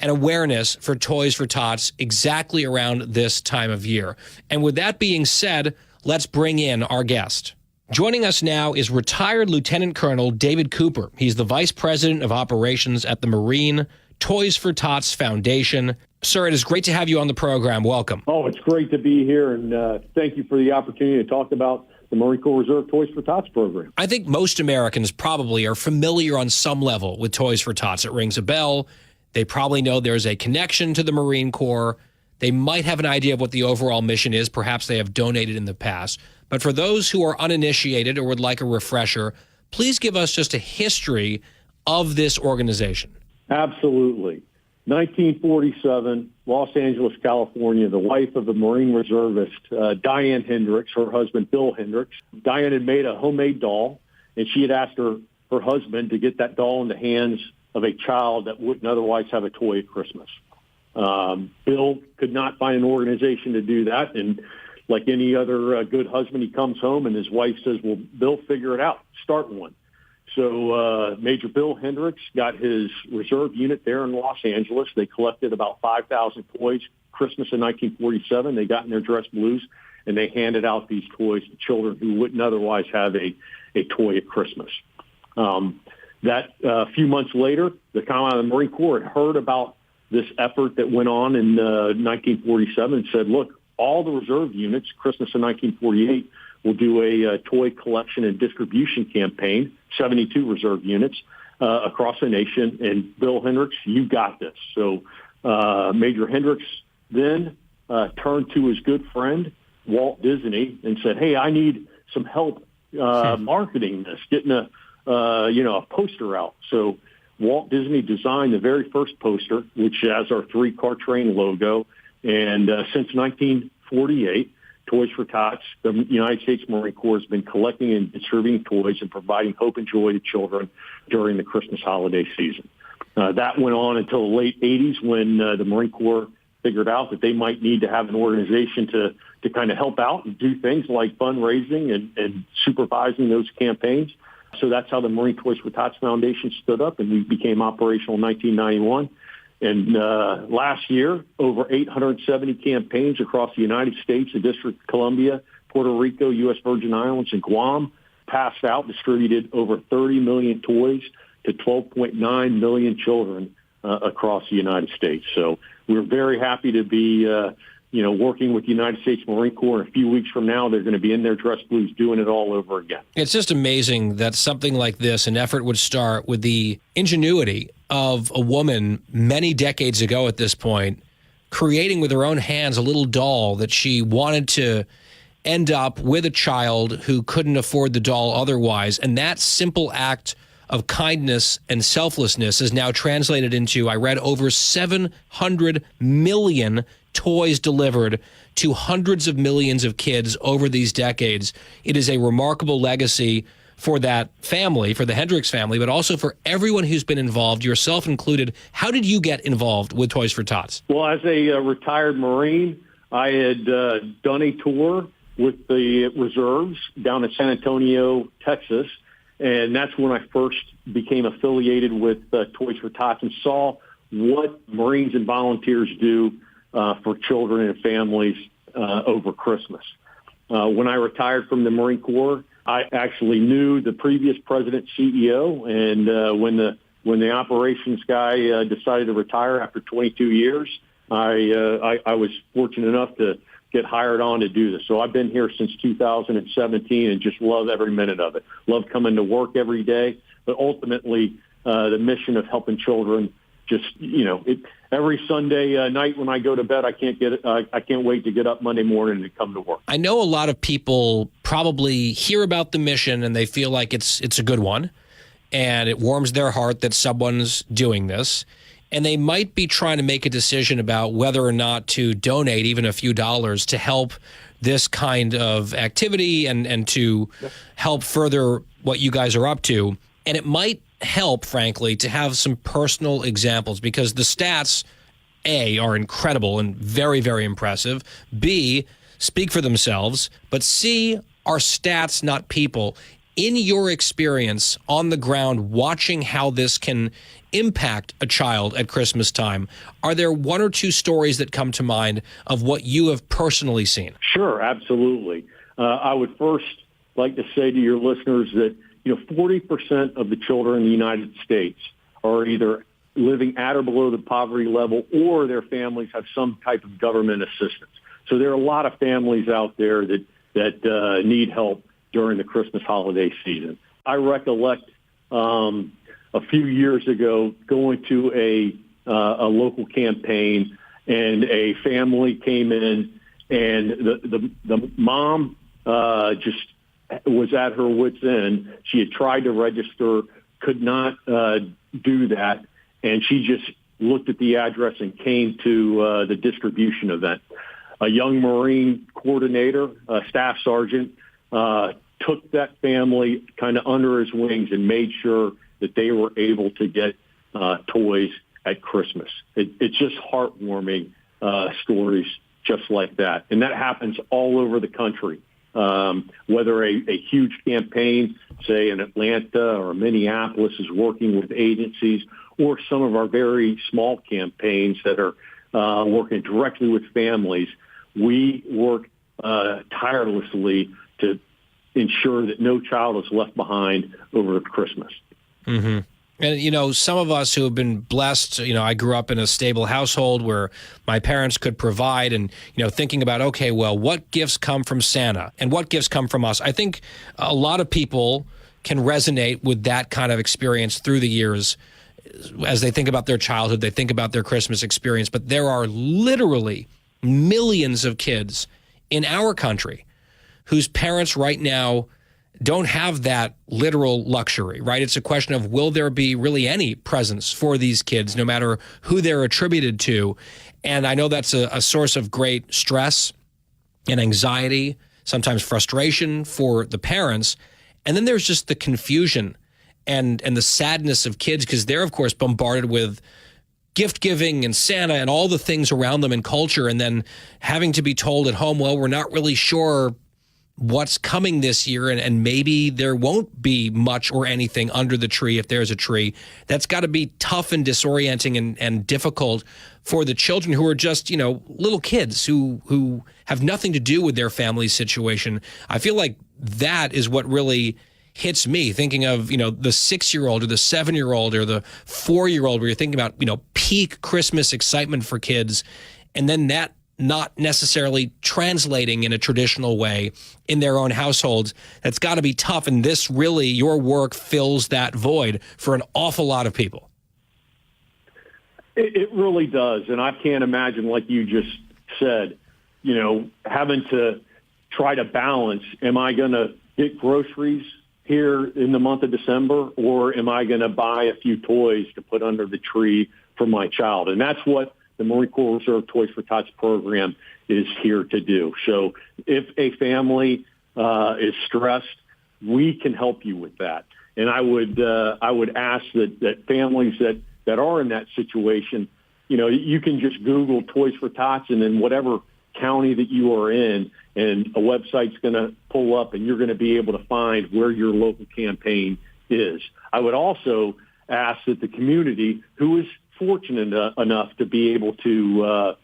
and awareness for Toys for Tots exactly around this time of year. And with that being said, let's bring in our guest. Joining us now is retired Lieutenant Colonel David Cooper. He's the Vice President of Operations at the Marine Toys for Tots Foundation. Sir, it is great to have you on the program. Welcome. Oh, it's great to be here, and thank you for the opportunity to talk about the Marine Corps Reserve Toys for Tots program. I think most Americans probably are familiar on some level with Toys for Tots. It rings a bell. They probably know there's a connection to the Marine Corps. They might have an idea of what the overall mission is. Perhaps they have donated in the past. But for those who are uninitiated or would like a refresher, please give us just a history of this organization. Absolutely. 1947, Los Angeles, California, the wife of the Marine reservist, Diane Hendricks, her husband, Bill Hendricks. Diane had made a homemade doll, and she had asked her husband to get that doll in the hands of a child that wouldn't otherwise have a toy at Christmas. Bill could not find an organization to do that, and like any other good husband, he comes home and his wife says, well, Bill, figure it out. Start one. So Major Bill Hendricks got his reserve unit there in Los Angeles. They collected about 5,000 toys. Christmas in 1947, they got in their dress blues, and they handed out these toys to children who wouldn't otherwise have a toy at Christmas. A few months later, the Commandant of the Marine Corps had heard about this effort that went on in 1947 and said, look, all the reserve units, Christmas in 1948, will do a toy collection and distribution campaign, 72 reserve units across the nation. And Bill Hendricks, you got this. So Major Hendricks then turned to his good friend, Walt Disney, and said, hey, I need some help marketing this, getting a poster out. So Walt Disney designed the very first poster, which has our 3-car train logo. And since 1948, Toys for Tots, the United States Marine Corps has been collecting and distributing toys and providing hope and joy to children during the Christmas holiday season. That went on until the late 80s when the Marine Corps figured out that they might need to have an organization to kind of help out and do things like fundraising and supervising those campaigns. So that's how the Marine Toys for Tots Foundation stood up, and we became operational in 1991. And last year, over 870 campaigns across the United States, the District of Columbia, Puerto Rico, U.S. Virgin Islands, and Guam passed out, distributed over 30 million toys to 12.9 million children across the United States. So we're very happy to be working with the United States Marine Corps. A few weeks from now, they're going to be in their dress blues doing it all over again. It's just amazing that something like this, an effort would start with the ingenuity of a woman many decades ago at this point, creating with her own hands a little doll that she wanted to end up with a child who couldn't afford the doll otherwise. And that simple act of kindness and selflessness is now translated into, I read, over 700 million toys delivered to hundreds of millions of kids over these decades. It is a remarkable legacy for that family, for the Hendricks family, but also for everyone who's been involved, yourself included. How did you get involved with Toys for Tots? Well, as a retired Marine, I had done a tour with the reserves down in San Antonio, Texas, and that's when I first became affiliated with Toys for Tots and saw what Marines and volunteers do for children and families over Christmas. When I retired from the Marine Corps, I actually knew the previous president's CEO, and when the operations guy decided to retire after 22 years, I was fortunate enough to get hired on to do this. So I've been here since 2017 and just love every minute of it. Love coming to work every day, but ultimately the mission of helping children. Just, every Sunday night when I go to bed, I can't wait to get up Monday morning and come to work. I know a lot of people probably hear about the mission and they feel like it's a good one, and it warms their heart that someone's doing this, and they might be trying to make a decision about whether or not to donate even a few dollars to help this kind of activity and to help further what you guys are up to. And it might help, frankly, to have some personal examples, because the stats, A, are incredible and very, very impressive. B, speak for themselves. But C, are stats, not people. In your experience on the ground, watching how this can impact a child at Christmas time, are there one or two stories that come to mind of what you have personally seen? Sure, absolutely. I would first like to say to your listeners that 40% of the children in the United States are either living at or below the poverty level, or their families have some type of government assistance. So there are a lot of families out there that need help during the Christmas holiday season. I recollect a few years ago going to a local campaign, and a family came in, and the mom just was at her wit's end. She had tried to register, could not do that, and she just looked at the address and came to the distribution event. A young Marine coordinator, a staff sergeant, took that family kind of under his wings and made sure that they were able to get toys at Christmas. It's just heartwarming stories just like that. And that happens all over the country. Whether a huge campaign, say in Atlanta or Minneapolis, is working with agencies, or some of our very small campaigns that are working directly with families, we work tirelessly to ensure that no child is left behind over Christmas. Mm-hmm. And, some of us who have been blessed, I grew up in a stable household where my parents could provide, and, thinking about, okay, well, what gifts come from Santa and what gifts come from us? I think a lot of people can resonate with that kind of experience through the years as they think about their childhood, they think about their Christmas experience. But there are literally millions of kids in our country whose parents right now don't have that literal luxury, right? It's a question of, will there be really any presents for these kids, no matter who they're attributed to? And I know that's a source of great stress and anxiety, sometimes frustration for the parents. And then there's just the confusion and the sadness of kids, because they're, of course, bombarded with gift giving and Santa and all the things around them in culture, and then having to be told at home, well, we're not really sure what's coming this year, and maybe there won't be much or anything under the tree if there's a tree. That's got to be tough and disorienting and difficult for the children who are just, little kids who have nothing to do with their family's situation. I feel like that is what really hits me, thinking of, the 6-year-old or the 7-year-old or the 4-year-old, where you're thinking about, peak Christmas excitement for kids, and then that not necessarily translating in a traditional way in their own households. That's got to be tough. And this really, your work fills that void for an awful lot of people. It really does. And I can't imagine, like you just said, having to try to balance, am I going to get groceries here in the month of December, or am I going to buy a few toys to put under the tree for my child? And that's what the Marine Corps Reserve Toys for Tots program is here to do. So if a family is stressed, we can help you with that. And I would ask that families that are in that situation, you can just Google Toys for Tots, and then whatever county that you are in, and a website's going to pull up, and you're going to be able to find where your local campaign is. I would also ask that the community, who is fortunate enough to be able to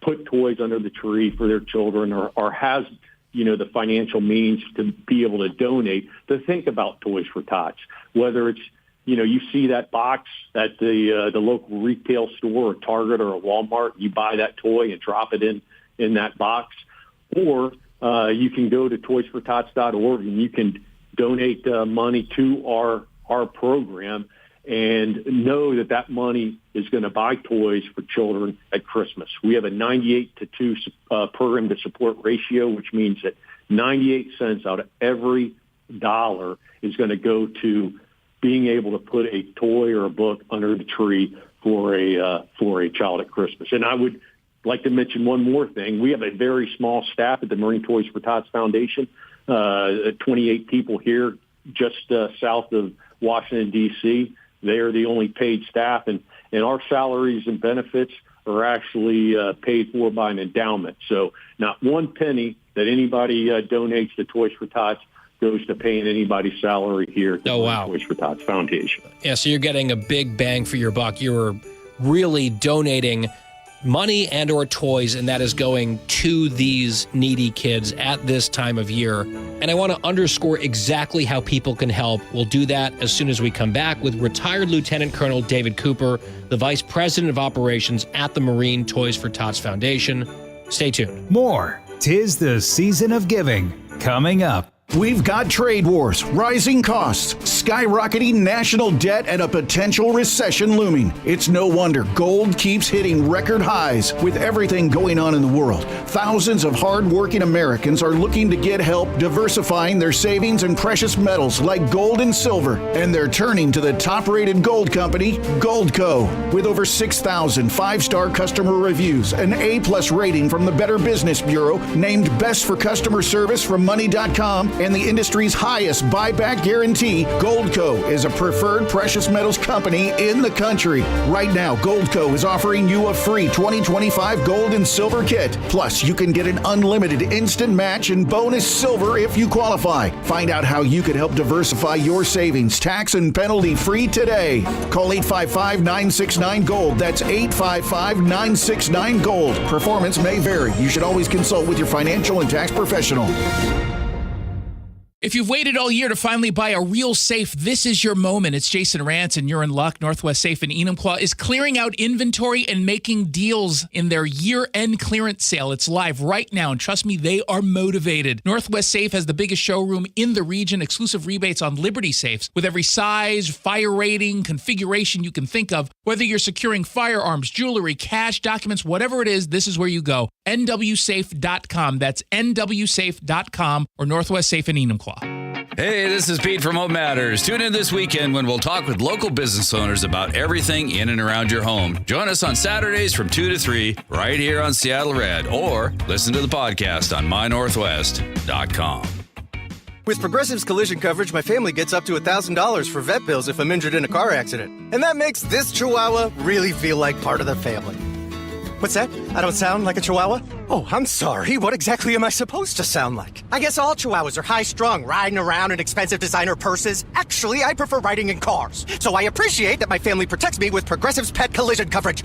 put toys under the tree for their children, or has, the financial means to be able to donate, to think about Toys for Tots. Whether it's, you see that box at the local retail store, or Target or a Walmart, you buy that toy and drop it in that box, or you can go to toysfortots.org and you can donate money to our program, and know that money is going to buy toys for children at Christmas. We have a 98-to-2 program to support ratio, which means that 98 cents out of every dollar is going to go to being able to put a toy or a book under the tree for a child at Christmas. And I would like to mention one more thing. We have a very small staff at the Marine Toys for Tots Foundation, 28 people here just south of Washington, D.C. They are the only paid staff, and our salaries and benefits are actually paid for by an endowment. So not one penny that anybody donates to Toys for Tots goes to paying anybody's salary here at the Toys for Tots Foundation. Yeah, so you're getting a big bang for your buck. You're really donating money and or toys, and that is going to these needy kids at this time of year. And I want to underscore exactly how people can help. We'll do that as soon as we come back with retired Lieutenant Colonel David Cooper, the Vice President of Operations at the Marine Toys for Tots Foundation. Stay tuned. More "'Tis the Season of Giving" coming up. We've got trade wars, rising costs, skyrocketing national debt, and a potential recession looming. It's no wonder gold keeps hitting record highs. With everything going on in the world, thousands of hard-working Americans are looking to get help diversifying their savings in precious metals like gold and silver, and they're turning to the top-rated gold company, Goldco. With over 6,000 five-star customer reviews, an A-plus rating from the Better Business Bureau, named Best for Customer Service from Money.com, and the industry's highest buyback guarantee, Goldco is a preferred precious metals company in the country. Right now, Goldco is offering you a free 2025 gold and silver kit. Plus, you can get an unlimited instant match and bonus silver if you qualify. Find out how you could help diversify your savings, tax and penalty free today. Call 855-969-GOLD. That's 855-969-GOLD. Performance may vary. You should always consult with your financial and tax professional. If you've waited all year to finally buy a real safe, this is your moment. It's Jason Rantz, and you're in luck. Northwest Safe in Enumclaw is clearing out inventory and making deals in their year-end clearance sale. It's live right now, and trust me, they are motivated. Northwest Safe has the biggest showroom in the region, exclusive rebates on Liberty safes with every size, fire rating, configuration you can think of. Whether you're securing firearms, jewelry, cash, documents, whatever it is, this is where you go. NWSafe.com. That's NWSafe.com or Northwest Safe in Enumclaw. Hey, this is Pete from Home Matters. Tune in this weekend when we'll talk with local business owners about everything in and around your home. Join us on Saturdays from 2 to 3 right here on Seattle Red, or listen to the podcast on mynorthwest.com. With Progressive's collision coverage, my family gets up to $1,000 for vet bills if I'm injured in a car accident. And that makes this Chihuahua really feel like part of the family. What's that? I don't sound like a Chihuahua? Oh, I'm sorry. What exactly am I supposed to sound like? I guess all Chihuahuas are high-strung, riding around in expensive designer purses. Actually, I prefer riding in cars. So I appreciate that my family protects me with Progressive's pet collision coverage.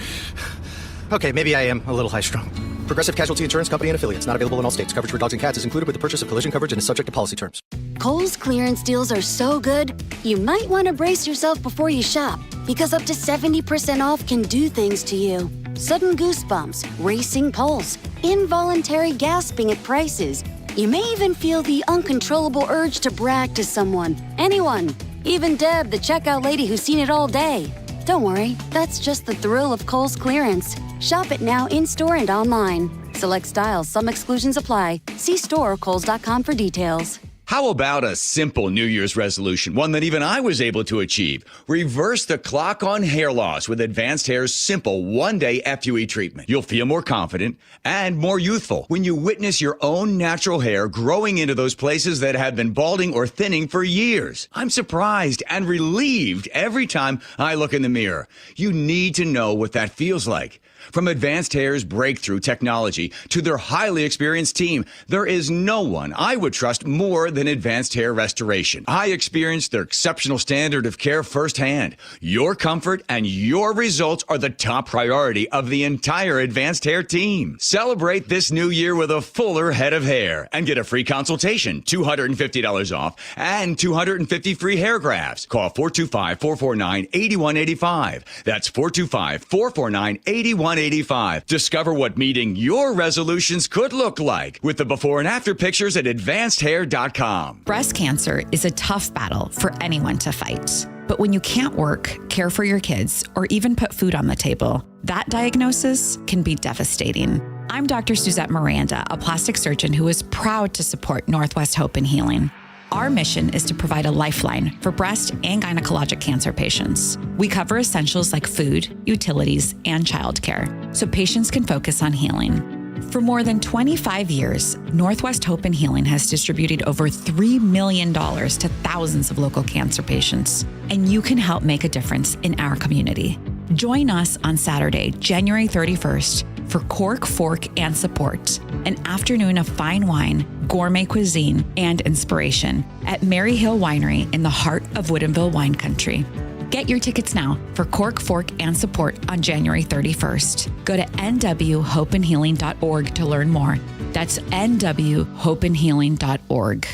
Okay, maybe I am a little high-strung. Progressive Casualty Insurance Company and affiliates. Not available in all states. Coverage for dogs and cats is included with the purchase of collision coverage and is subject to policy terms. Kohl's clearance deals are so good, you might want to brace yourself before you shop, because up to 70% off can do things to you. Sudden goosebumps, racing pulse, involuntary gasping at prices. You may even feel the uncontrollable urge to brag to someone, anyone, even Deb, the checkout lady who's seen it all day. Don't worry, that's just the thrill of Kohl's clearance. Shop it now in-store and online. Select styles, some exclusions apply. See store or kohls.com for details. How about a simple New Year's resolution, one that even I was able to achieve? Reverse the clock on hair loss with Advanced Hair's simple one-day FUE treatment. You'll feel more confident and more youthful when you witness your own natural hair growing into those places that have been balding or thinning for years. I'm surprised and relieved every time I look in the mirror. You need to know what that feels like. From Advanced Hair's breakthrough technology to their highly experienced team, there is no one I would trust more than Advanced Hair Restoration. I experienced their exceptional standard of care firsthand. Your comfort and your results are the top priority of the entire Advanced Hair team. Celebrate this new year with a fuller head of hair and get a free consultation, $250 off, and 250 free hair grafts. Call 425-449-8185. That's 425-449-8185. Discover what meeting your resolutions could look like with the before and after pictures at advancedhair.com. Breast cancer is a tough battle for anyone to fight. But when you can't work, care for your kids, or even put food on the table, that diagnosis can be devastating. I'm Dr. Suzette Miranda, a plastic surgeon who is proud to support Northwest Hope and Healing. Our mission is to provide a lifeline for breast and gynecologic cancer patients. We cover essentials like food, utilities, and childcare, so patients can focus on healing. For more than 25 years, Northwest Hope and Healing has distributed over $3 million to thousands of local cancer patients, and you can help make a difference in our community. Join us on Saturday, January 31st, for Cork, Fork, and Support, an afternoon of fine wine, gourmet cuisine, and inspiration at Mary Hill Winery in the heart of Woodinville wine country. Get your tickets now for Cork, Fork, and Support on January 31st. Go to nwhopeandhealing.org to learn more. That's nwhopeandhealing.org.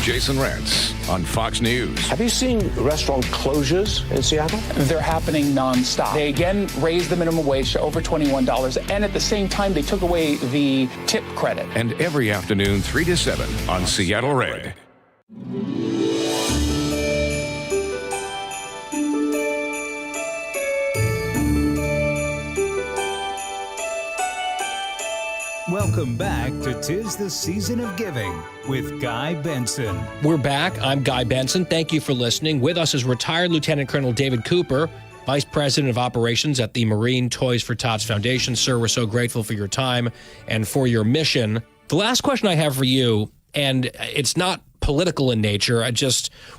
Jason Rantz on Fox News. Have you seen restaurant closures in Seattle? They're happening nonstop. They again raised the minimum wage to over $21, and at the same time, they took away the tip credit. And every afternoon, 3 to 7 on Seattle Red. Welcome back to 'Tis the Season of Giving with Guy Benson. We're back. I'm Guy Benson. Thank you for listening. With us is retired Lieutenant Colonel David Cooper, Vice President of Operations at the Marine Toys for Tots Foundation. Sir, we're so grateful for your time and for your mission. The last question I have for you, and it's not political in nature.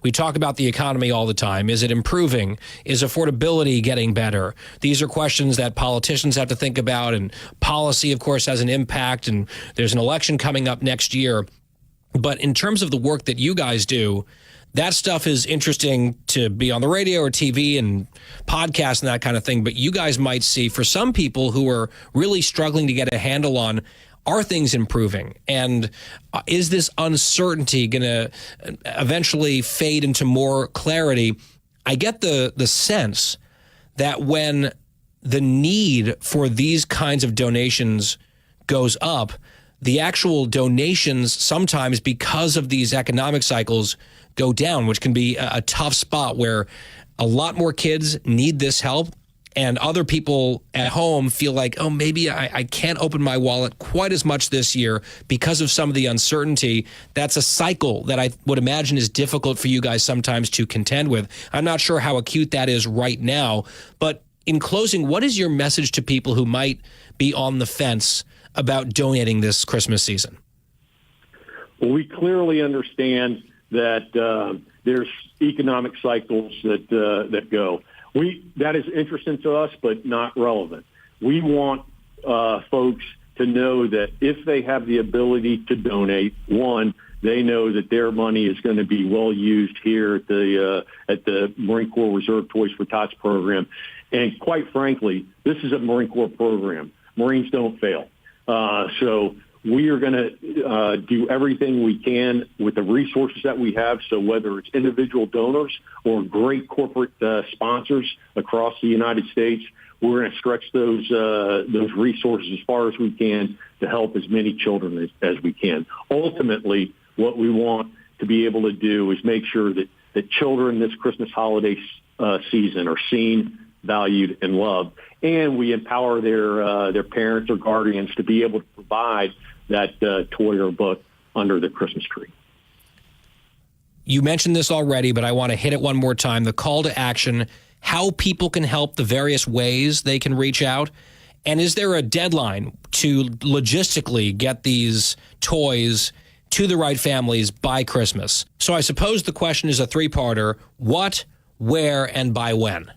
We talk about the economy all the time. Is it improving? Is affordability getting better? These are questions that politicians have to think about, and policy, of course, has an impact, and there's an election coming up next year. But in terms of the work that you guys do, that stuff is interesting to be on the radio or TV and podcasts and that kind of thing. But you guys might see, for some people who are really struggling to get a handle on, are things improving? And is this uncertainty going to eventually fade into more clarity? I get the sense that when the need for these kinds of donations goes up, the actual donations sometimes, because of these economic cycles, go down, which can be a tough spot where a lot more kids need this help. And other people at home feel like, oh, maybe I can't open my wallet quite as much this year because of some of the uncertainty. That's a cycle that I would imagine is difficult for you guys sometimes to contend with. I'm not sure how acute that is right now. But in closing, what is your message to people who might be on the fence about donating this Christmas season? Well, we clearly understand that there's economic cycles that go. That is interesting to us, but not relevant. We want folks to know that if they have the ability to donate, one, they know that their money is going to be well used here at the Marine Corps Reserve Toys for Tots program. And quite frankly, this is a Marine Corps program. Marines don't fail. So we are going to do everything we can with the resources that we have. So whether it's individual donors or great corporate sponsors across the United States, we're going to stretch those resources as far as we can to help as many children as we can. Ultimately, what we want to be able to do is make sure that children this Christmas holiday season are seen, valued, and loved, and we empower their parents or guardians to be able to provide that toy or book under the Christmas tree. You mentioned this already, but I want to hit it one more time. The call to action, how people can help, the various ways they can reach out. And is there a deadline to logistically get these toys to the right families by Christmas? So I suppose the question is a three-parter. What, where, and by when?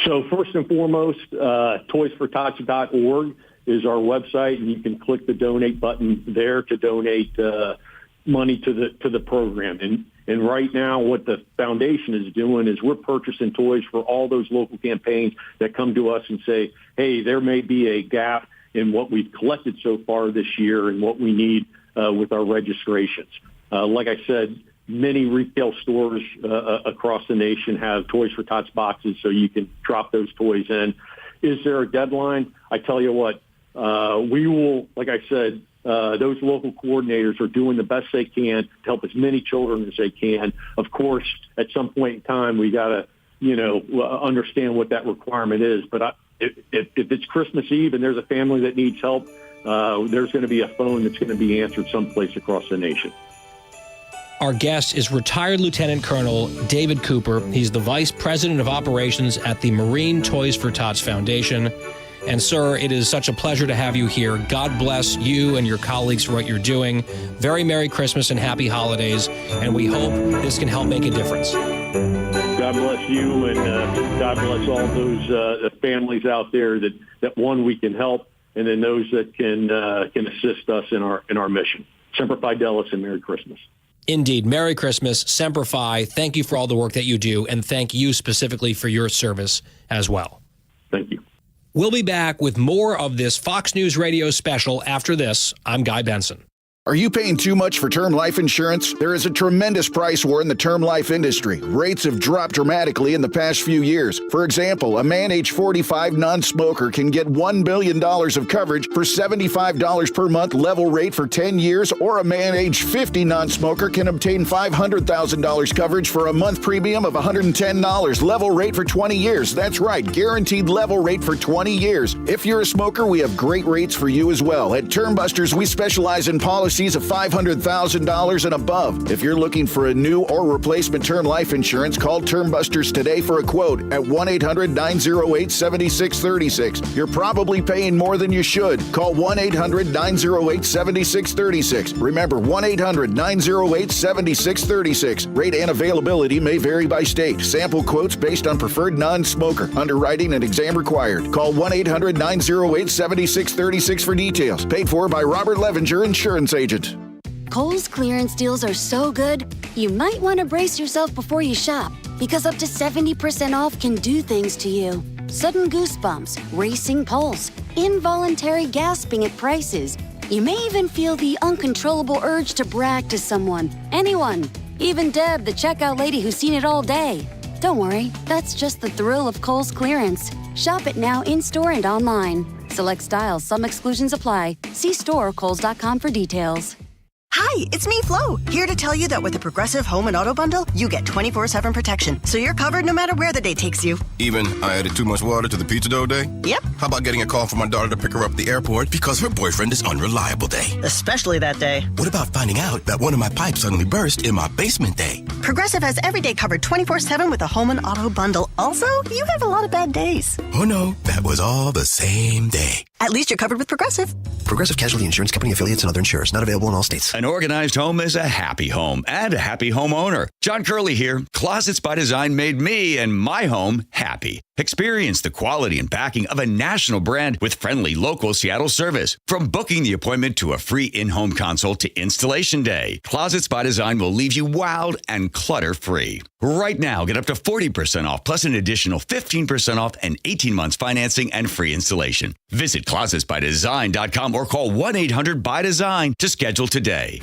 So first and foremost, toysfortots.org is our website, and you can click the donate button there to donate money to the program. And right now, what the foundation is doing is we're purchasing toys for all those local campaigns that come to us and say, hey, there may be a gap in what we've collected so far this year and what we need with our registrations. Like I said, many retail stores across the nation have Toys for Tots boxes, so you can drop those toys in. Is there a deadline? I tell you what, we will, like I said, those local coordinators are doing the best they can to help as many children as they can. Of course, at some point in time, we got to, understand what that requirement is. But if it's Christmas Eve and there's a family that needs help, there's going to be a phone that's going to be answered someplace across the nation. Our guest is retired Lieutenant Colonel David Cooper. He's the Vice President of Operations at the Marine Toys for Tots Foundation. And, sir, it is such a pleasure to have you here. God bless you and your colleagues for what you're doing. Very Merry Christmas and Happy Holidays. And we hope this can help make a difference. God bless you, and God bless all those families out there that one, we can help, and then those that can assist us in our mission. Semper Fidelis and Merry Christmas. Indeed. Merry Christmas, Semper Fi. Thank you for all the work that you do, and thank you specifically for your service as well. Thank you. We'll be back with more of this Fox News Radio special after this. I'm Guy Benson. Are you paying too much for term life insurance? There is a tremendous price war in the term life industry. Rates have dropped dramatically in the past few years. For example, a man age 45 non-smoker can get $1 billion of coverage for $75 per month level rate for 10 years, or a man age 50 non-smoker can obtain $500,000 coverage for a month premium of $110 level rate for 20 years. That's right, guaranteed level rate for 20 years. If you're a smoker, we have great rates for you as well. At Term Busters, we specialize in policies of $500,000 and above. If you're looking for a new or replacement term life insurance, call Term Busters today for a quote at 1-800-908-7636. You're probably paying more than you should. Call 1-800-908-7636. Remember, 1-800-908-7636. Rate and availability may vary by state. Sample quotes based on preferred non-smoker. Underwriting and exam required. Call 1-800-908-7636 for details. Paid for by Robert Levenger Insurance Agent. Kohl's clearance deals are so good, you might want to brace yourself before you shop, because up to 70% off can do things to you. Sudden goosebumps, racing pulse, involuntary gasping at prices. You may even feel the uncontrollable urge to brag to someone, anyone, even Deb, the checkout lady who's seen it all day. Don't worry, that's just the thrill of Kohl's clearance. Shop it now in-store and online. Select styles, some exclusions apply. See store or kohls.com for details. Hi, it's me, Flo, here to tell you that with the Progressive Home and Auto Bundle, you get 24/7 protection, so you're covered no matter where the day takes you. Even I added too much water to the pizza dough day? Yep. How about getting a call from my daughter to pick her up at the airport because her boyfriend is unreliable day? Especially that day. What about finding out that one of my pipes suddenly burst in my basement day? Progressive has every day covered 24/7 with the Home and Auto Bundle. Also, you have a lot of bad days. Oh no, that was all the same day. At least you're covered with Progressive. Progressive Casualty Insurance Company, affiliates, and other insurers. Not available in all states. An organized home is a happy home and a happy homeowner. John Curley here. Closets by Design made me and my home happy. Experience the quality and backing of a national brand with friendly local Seattle service. From booking the appointment to a free in-home consult to installation day, Closets by Design will leave you wowed and clutter-free. Right now, get up to 40% off plus an additional 15% off and 18 months financing and free installation. Visit closetsbydesign.com or call 1-800-BY-DESIGN to schedule today.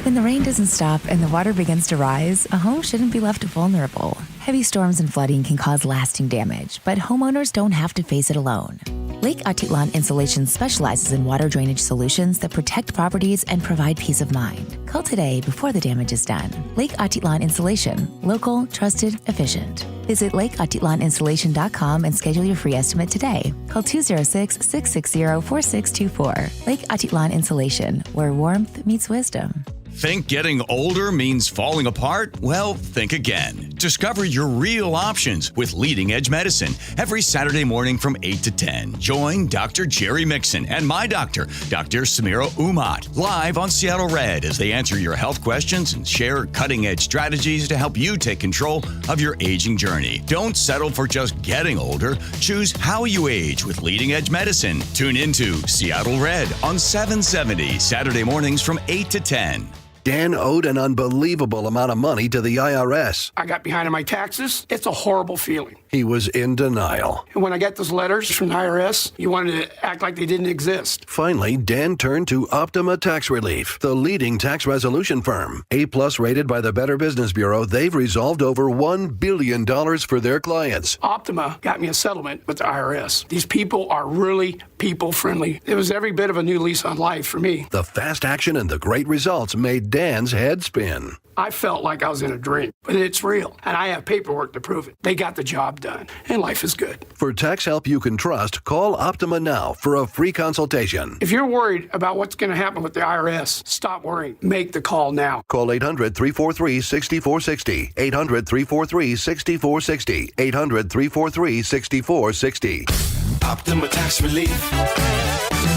When the rain doesn't stop and the water begins to rise, a home shouldn't be left vulnerable. Heavy storms and flooding can cause lasting damage, but homeowners don't have to face it alone. Lake Atitlan Insulation specializes in water drainage solutions that protect properties and provide peace of mind. Call today before the damage is done. Lake Atitlan Insulation. Local, trusted, efficient. Visit lakeatitlaninsulation.com and schedule your free estimate today. Call 206-660-4624. Lake Atitlan Insulation, where warmth meets wisdom. Think getting older means falling apart? Well, think again. Discover your real options with Leading Edge Medicine every Saturday morning from 8 to 10. Join Dr. Jerry Mixon and my doctor, Dr. Samira Umat, live on Seattle Red as they answer your health questions and share cutting-edge strategies to help you take control of your aging journey. Don't settle for just getting older. Choose how you age with Leading Edge Medicine. Tune into Seattle Red on 770 Saturday mornings from 8 to 10. Dan owed an unbelievable amount of money to the IRS. I got behind on my taxes. It's a horrible feeling. He was in denial. And when I got those letters from the IRS, you wanted to act like they didn't exist. Finally, Dan turned to Optima Tax Relief, the leading tax resolution firm. A-plus rated by the Better Business Bureau, they've resolved over $1 billion for their clients. Optima got me a settlement with the IRS. These people are really people-friendly. It was every bit of a new lease on life for me. The fast action and the great results made Dan's head spin. I felt like I was in a dream, but it's real, and I have paperwork to prove it. They got the job done, and life is good. For tax help you can trust, call Optima now for a free consultation. If you're worried about what's going to happen with the IRS, stop worrying. Make the call now. Call 800-343-6460. 800-343-6460. 800-343-6460. Optima Tax Relief.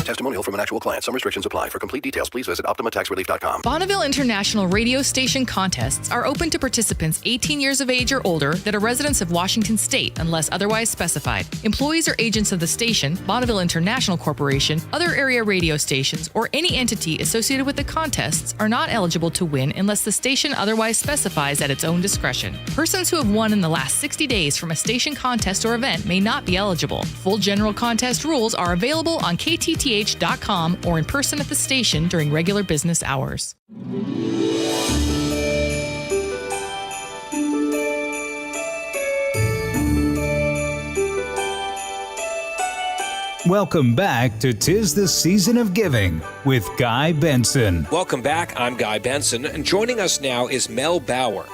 Testimonial from an actual client. Some restrictions apply. For complete details, please visit OptimaTaxRelief.com. Bonneville International radio station contests are open to participants 18 years of age or older that are residents of Washington State unless otherwise specified. Employees or agents of the station, Bonneville International Corporation, other area radio stations, or any entity associated with the contests are not eligible to win unless the station otherwise specifies at its own discretion. Persons who have won in the last 60 days from a station contest or event may not be eligible. Full general contest rules are available on KTTH.com or in person at the station during regular business hours. Welcome back to 'Tis the Season of Giving with Guy Benson. Welcome back. I'm Guy Benson, and joining us now is Mel Bauer.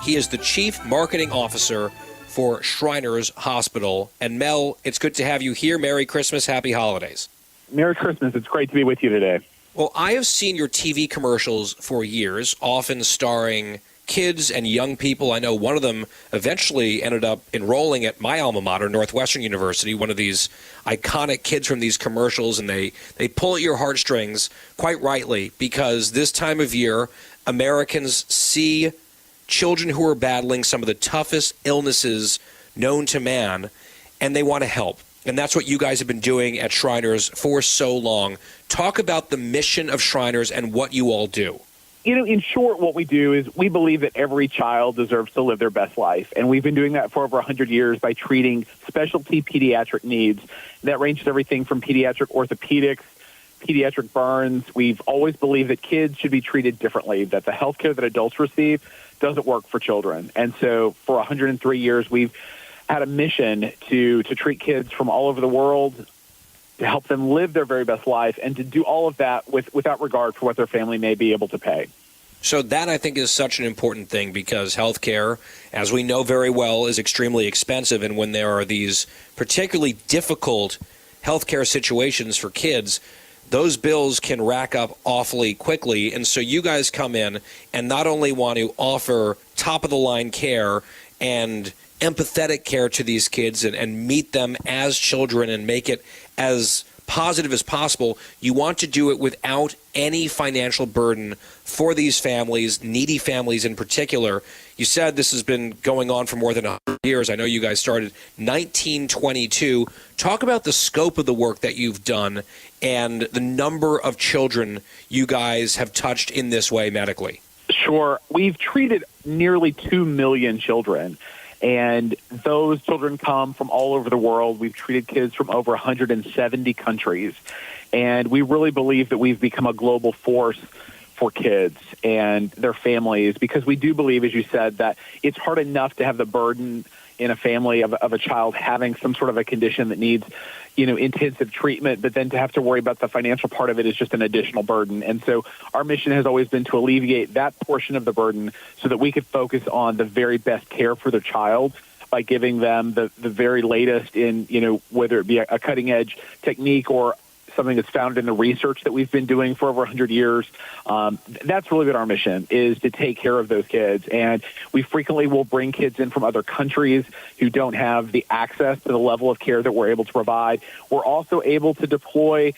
He is the Chief Marketing Officer for Shriners Hospital. And Mel, it's good to have you here. Merry Christmas, Happy Holidays. Merry Christmas. It's great to be with you today. Well, I have seen your TV commercials for years, often starring kids and young people. I know one of them eventually ended up enrolling at my alma mater, Northwestern University, one of these iconic kids from these commercials, and they pull at your heartstrings quite rightly, because this time of year, Americans see children who are battling some of the toughest illnesses known to man, and they want to help. And that's what you guys have been doing at Shriners for so long. Talk about the mission of Shriners and what you all do. You know, in short, what we do is we believe that every child deserves to live their best life. And we've been doing that for over 100 years by treating specialty pediatric needs. That ranges everything from pediatric orthopedics, pediatric burns. We've always believed that kids should be treated differently, that the health care that adults receive doesn't work for children. And so for 103 years, we've had a mission to treat kids from all over the world, to help them live their very best life, and to do all of that without regard for what their family may be able to pay. So that, I think, is such an important thing, because healthcare, as we know very well, is extremely expensive. And when there are these particularly difficult healthcare situations for kids, those bills can rack up awfully quickly. And so you guys come in and not only want to offer top-of-the-line care and empathetic care to these kids and meet them as children and make it as positive as possible, you want to do it without any financial burden for these families, needy families in particular. You said this has been going on for more than 100 years. I know you guys started 1922. Talk about the scope of the work that you've done and the number of children you guys have touched in this way medically. Sure. We've treated nearly 2 million children. And those children come from all over the world. We've treated kids from over 170 countries. And we really believe that we've become a global force for kids and their families, because we do believe, as you said, that it's hard enough to have the burden in a family of a child having some sort of a condition that needs, intensive treatment, but then to have to worry about the financial part of it is just an additional burden. And so our mission has always been to alleviate that portion of the burden so that we could focus on the very best care for their child by giving them the very latest in, whether it be a cutting edge technique or something that's founded in the research that we've been doing for over 100 years. That's really been our mission, is to take care of those kids. And we frequently will bring kids in from other countries who don't have the access to the level of care that we're able to provide. We're also able to deploy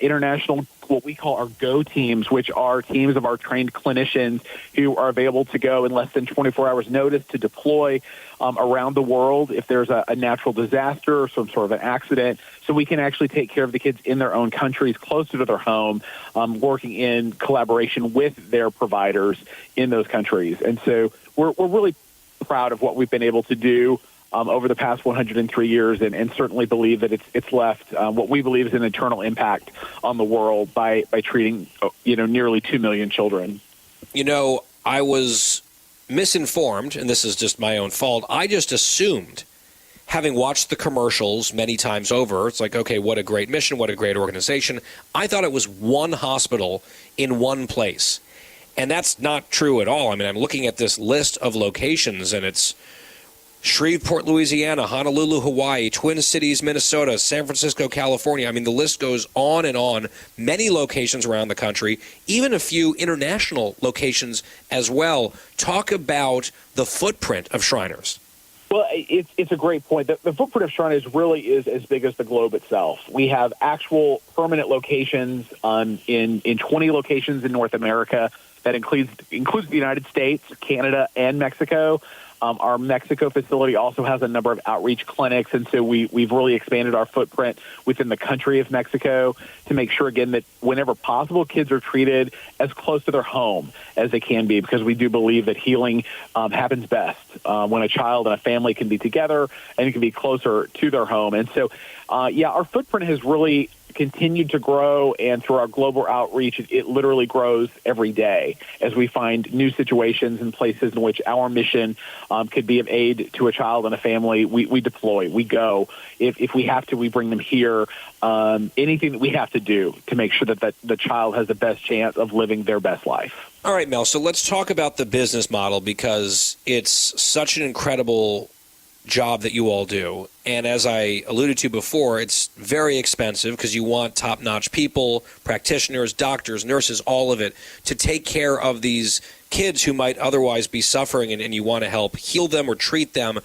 international, what we call our GO teams, which are teams of our trained clinicians who are available to go in less than 24 hours notice to deploy around the world if there's a natural disaster or some sort of an accident, so we can actually take care of the kids in their own countries, closer to their home, working in collaboration with their providers in those countries. And so we're really proud of what we've been able to do over the past 103 years, and certainly believe that it's left what we believe is an eternal impact on the world by treating nearly 2 million children. I was misinformed, and this is just my own fault. I just assumed, having watched the commercials many times over, it's like, okay, what a great mission, what a great organization. I thought it was one hospital in one place, and that's not true at all. I mean, I'm looking at this list of locations, and it's Shreveport, Louisiana, Honolulu, Hawaii, Twin Cities, Minnesota, San Francisco, California. I mean, the list goes on and on. Many locations around the country, even a few international locations as well. Talk about the footprint of Shriners. Well, it's a great point. The footprint of Shriners really is as big as the globe itself. We have actual permanent locations in 20 locations in North America. That includes the United States, Canada, and Mexico. Our Mexico facility also has a number of outreach clinics, and so we've really expanded our footprint within the country of Mexico to make sure, again, that whenever possible, kids are treated as close to their home as they can be, because we do believe that healing happens best when a child and a family can be together and it can be closer to their home. And so, our footprint has really continued to grow, and through our global outreach, it literally grows every day as we find new situations and places in which our mission could be of aid to a child and a family. We deploy, we go. If we have to, we bring them here. Anything that we have to do to make sure that the child has the best chance of living their best life. All right, Mel, so let's talk about the business model, because it's such an incredible job that you all do. And as I alluded to before, it's very expensive because you want top-notch people, practitioners, doctors, nurses, all of it, to take care of these kids who might otherwise be suffering, and you want to help heal them or treat them.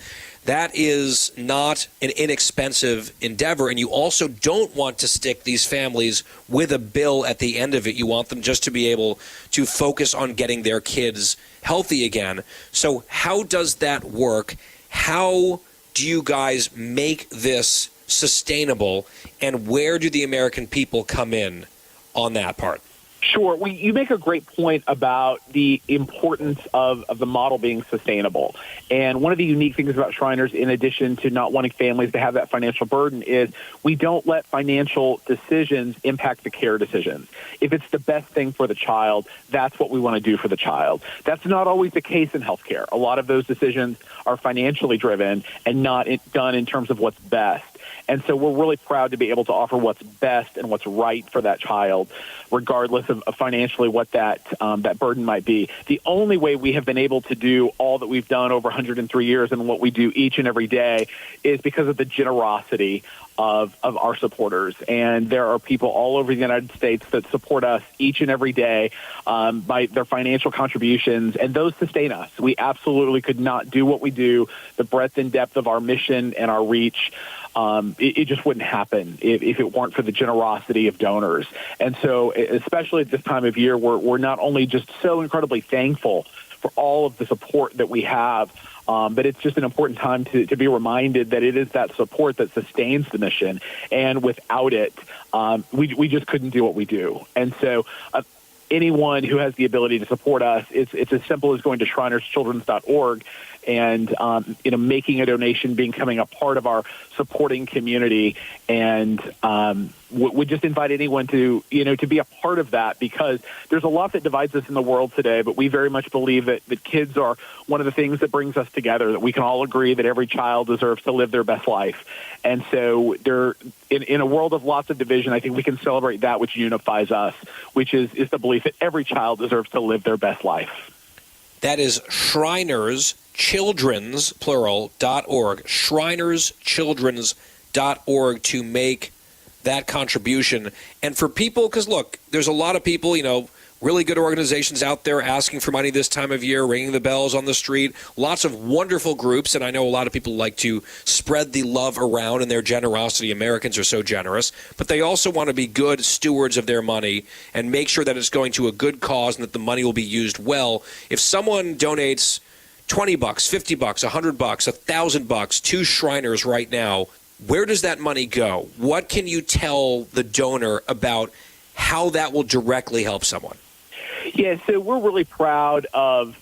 That is not an inexpensive endeavor, and you also don't want to stick these families with a bill at the end of it. You want them just to be able to focus on getting their kids healthy again. So how does that work? How do you guys make this sustainable, and where do the American people come in on that part? Sure. You make a great point about the importance of the model being sustainable. And one of the unique things about Shriners, in addition to not wanting families to have that financial burden, is we don't let financial decisions impact the care decisions. If it's the best thing for the child, that's what we want to do for the child. That's not always the case in healthcare. A lot of those decisions are financially driven and not done in terms of what's best. And so we're really proud to be able to offer what's best and what's right for that child, regardless of financially what that burden might be. The only way we have been able to do all that we've done over 103 years and what we do each and every day is because of the generosity of our supporters. And there are people all over the United States that support us each and every day by their financial contributions, and those sustain us. We absolutely could not do what we do, the breadth and depth of our mission and our reach. It just wouldn't happen if it weren't for the generosity of donors. And so, especially at this time of year, we're not only just so incredibly thankful for all of the support that we have, but it's just an important time to be reminded that it is that support that sustains the mission. And without it, we just couldn't do what we do. And so anyone who has the ability to support us, it's as simple as going to shrinerschildrens.org and making a donation, becoming a part of our supporting community, and would just invite anyone to be a part of that, because there's a lot that divides us in the world today, but we very much believe that kids are one of the things that brings us together, that we can all agree that every child deserves to live their best life. And so in a world of lots of division, I think we can celebrate that which unifies us, which is the belief that every child deserves to live their best life. That is Shriners Children's, plural, .org, shrinerschildrens.org, to make that contribution. And for people, because look, there's a lot of people, really good organizations out there asking for money this time of year, ringing the bells on the street, lots of wonderful groups, and I know a lot of people like to spread the love around and their generosity. Americans are so generous, but they also want to be good stewards of their money and make sure that it's going to a good cause and that the money will be used well. If someone donates $20, $50, $100, $1,000 to Shriners right now, where does that money go? What can you tell the donor about how that will directly help someone? Yeah, so we're really proud of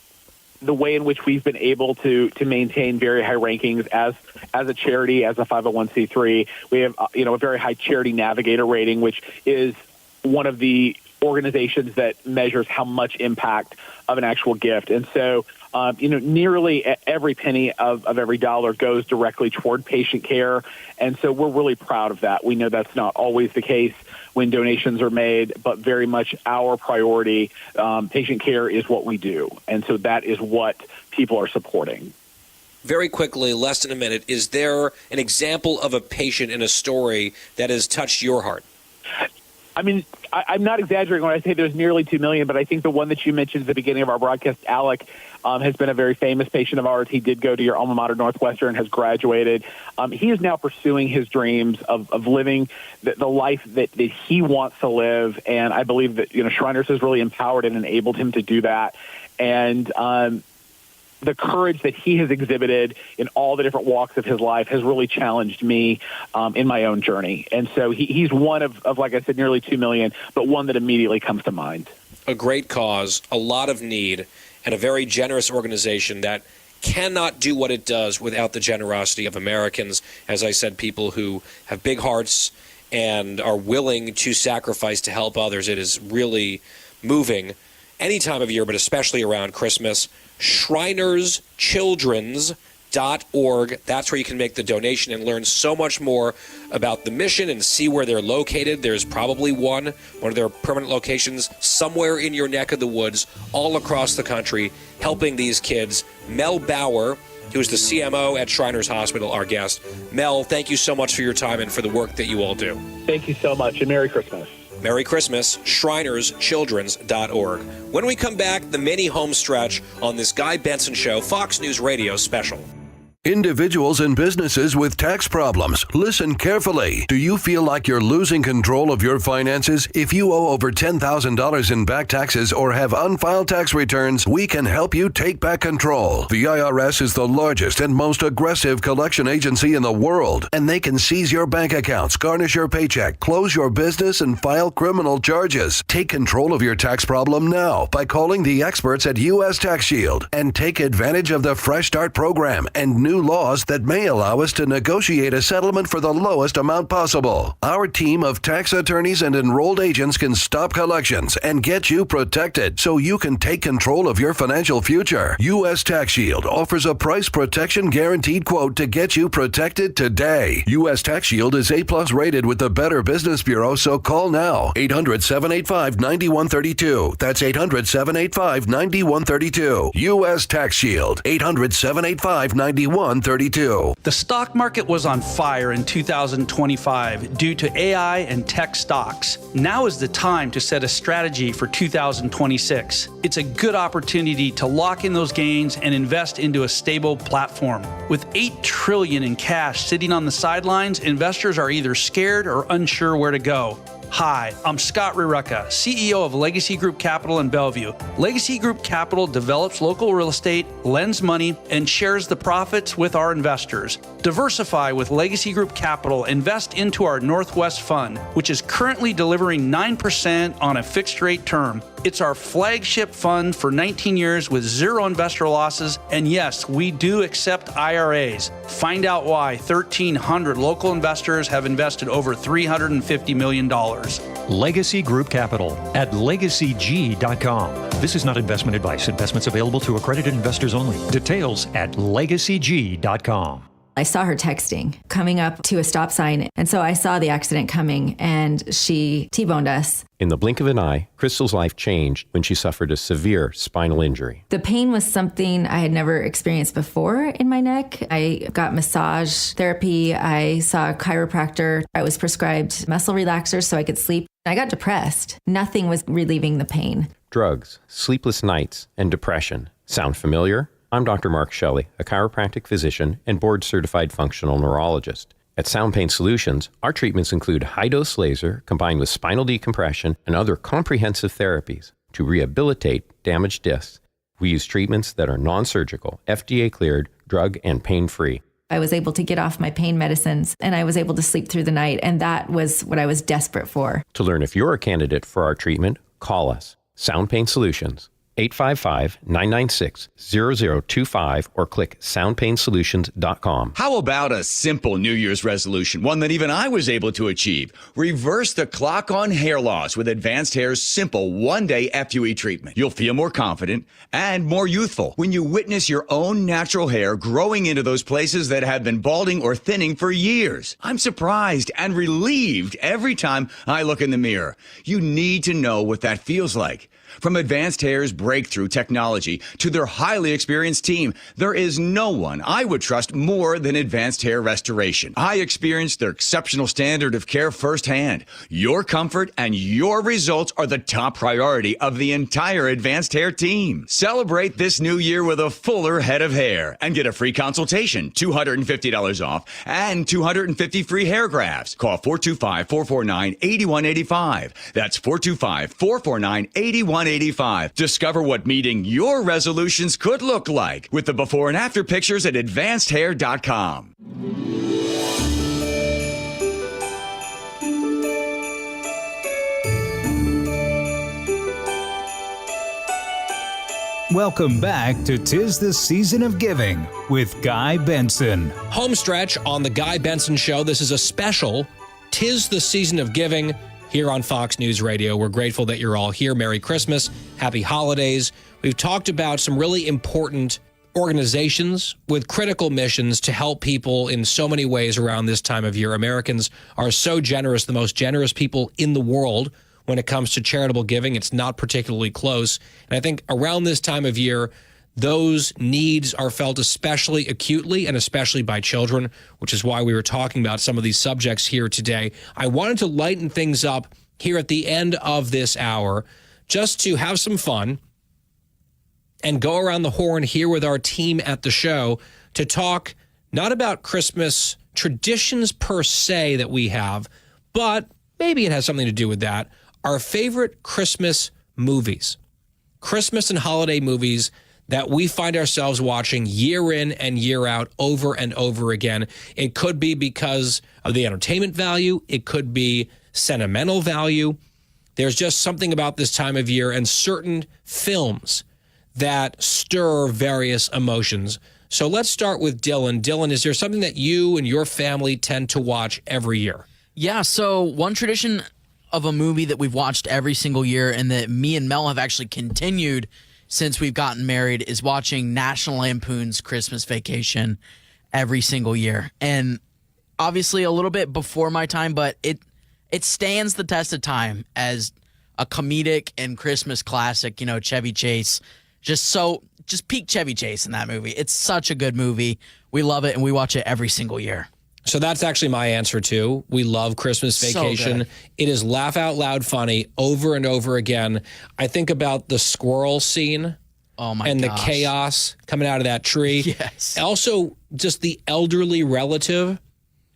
the way in which we've been able to maintain very high rankings as a charity, as a 501c3. We have a very high Charity Navigator rating, which is one of the organizations that measures how much impact of an actual gift. And so, nearly every penny of every dollar goes directly toward patient care. And so we're really proud of that. We know that's not always the case when donations are made, but very much our priority. Patient care is what we do. And so that is what people are supporting. Very quickly, less than a minute, is there an example of a patient in a story that has touched your heart? I mean, I'm not exaggerating when I say there's nearly 2 million, but I think the one that you mentioned at the beginning of our broadcast, Alec, has been a very famous patient of ours. He did go to your alma mater, Northwestern, has graduated. He is now pursuing his dreams of living the life that he wants to live, and I believe that Shriners has really empowered and enabled him to do that. And the courage that he has exhibited in all the different walks of his life has really challenged me in my own journey. And so he's one of, like I said, nearly 2 million, but one that immediately comes to mind. A great cause, a lot of need, and a very generous organization that cannot do what it does without the generosity of Americans. As I said, people who have big hearts and are willing to sacrifice to help others. It is really moving any time of year, but especially around Christmas. ShrinersChildren's.org. That's where you can make the donation and learn so much more about the mission and see where they're located. There's probably one of their permanent locations somewhere in your neck of the woods, all across the country, helping these kids. Mel Bauer, who's the CMO at Shriners Hospital, our guest. Mel, thank you so much for your time and for the work that you all do. Thank you so much, and Merry Christmas. Merry Christmas, ShrinersChildren's.org. When we come back, the mini home stretch on this Guy Benson Show, Fox News Radio special. Individuals and businesses with tax problems, listen carefully. Do you feel like you're losing control of your finances? If you owe over $10,000 in back taxes or have unfiled tax returns, we can help you take back control. The IRS is the largest and most aggressive collection agency in the world, and they can seize your bank accounts, garnish your paycheck, close your business, and file criminal charges. Take control of your tax problem now by calling the experts at U.S. Tax Shield and take advantage of the Fresh Start program and new laws that may allow us to negotiate a settlement for the lowest amount possible. Our team of tax attorneys and enrolled agents can stop collections and get you protected so you can take control of your financial future. U.S. Tax Shield offers a price protection guaranteed quote to get you protected today. U.S. Tax Shield is A+ rated with the Better Business Bureau, so call now. 800-785-9132. That's 800-785-9132. U.S. Tax Shield. 800-785-9132. The stock market was on fire in 2025 due to AI and tech stocks. Now is the time to set a strategy for 2026. It's a good opportunity to lock in those gains and invest into a stable platform. With $8 trillion in cash sitting on the sidelines, investors are either scared or unsure where to go. Hi, I'm Scott Rirucka, CEO of Legacy Group Capital in Bellevue. Legacy Group Capital develops local real estate, lends money, and shares the profits with our investors. Diversify with Legacy Group Capital. Invest into our Northwest Fund, which is currently delivering 9% on a fixed rate term. It's our flagship fund for 19 years with zero investor losses. And yes, we do accept IRAs. Find out why 1,300 local investors have invested over $350 million. Legacy Group Capital at legacyg.com. This is not investment advice. Investments available to accredited investors only. Details at legacyg.com. I saw her texting, coming up to a stop sign. And so I saw the accident coming and she T-boned us. In the blink of an eye, Crystal's life changed when she suffered a severe spinal injury. The pain was something I had never experienced before in my neck. I got massage therapy. I saw a chiropractor. I was prescribed muscle relaxers so I could sleep. I got depressed. Nothing was relieving the pain. Drugs, sleepless nights, and depression. Sound familiar? I'm Dr. Mark Shelley, a chiropractic physician and board-certified functional neurologist. At Sound Pain Solutions, our treatments include high-dose laser combined with spinal decompression and other comprehensive therapies to rehabilitate damaged discs. We use treatments that are non-surgical, FDA-cleared, drug and pain-free. I was able to get off my pain medicines and I was able to sleep through the night, and that was what I was desperate for. To learn if you're a candidate for our treatment, call us. Sound Pain Solutions. 855-996-0025 or click soundpainsolutions.com. How about a simple New Year's resolution, one that even I was able to achieve? Reverse the clock on hair loss with Advanced Hair's simple one-day FUE treatment. You'll feel more confident and more youthful when you witness your own natural hair growing into those places that have been balding or thinning for years. I'm surprised and relieved every time I look in the mirror. You need to know what that feels like. From Advanced Hair's breakthrough technology to their highly experienced team, there is no one I would trust more than Advanced Hair Restoration. I experienced their exceptional standard of care firsthand. Your comfort and your results are the top priority of the entire Advanced Hair team. Celebrate this new year with a fuller head of hair and get a free consultation, $250 off, and 250 free hair grafts. Call 425-449-8185. That's 425-449-8185. Discover what meeting your resolutions could look like with the before and after pictures at advancedhair.com. Welcome back to 'Tis the Season of Giving with Guy Benson. Homestretch on the Guy Benson Show. This is a special 'Tis the Season of Giving here on Fox News Radio. We're grateful that you're all here. Merry Christmas. Happy holidays. We've talked about some really important organizations with critical missions to help people in so many ways around this time of year. Americans are so generous, the most generous people in the world when it comes to charitable giving. It's not particularly close. And I think around this time of year, those needs are felt especially acutely and especially by children, which is why we were talking about some of these subjects here today. I wanted to lighten things up here at the end of this hour just to have some fun and go around the horn here with our team at the show to talk not about Christmas traditions per se that we have, but maybe it has something to do with that. Our favorite Christmas movies, Christmas and holiday movies that we find ourselves watching year in and year out over and over again. It could be because of the entertainment value. It could be sentimental value. There's just something about this time of year and certain films that stir various emotions. So let's start with Dylan. Dylan, is there something that you and your family tend to watch every year? Yeah, so one tradition of a movie that we've watched every single year and that me and Mel have actually continued since we've gotten married is watching National Lampoon's Christmas Vacation every single year. And obviously a little bit before my time, but it stands the test of time as a comedic and Christmas classic. You know, Chevy Chase, just peak Chevy Chase in that movie. It's such a good movie. We love it, and we watch it every single year. So that's actually my answer, too. We love Christmas Vacation. So it is laugh out loud funny over and over again. I think about the squirrel scene and gosh. The chaos coming out of that tree. Yes. Also, just the elderly relative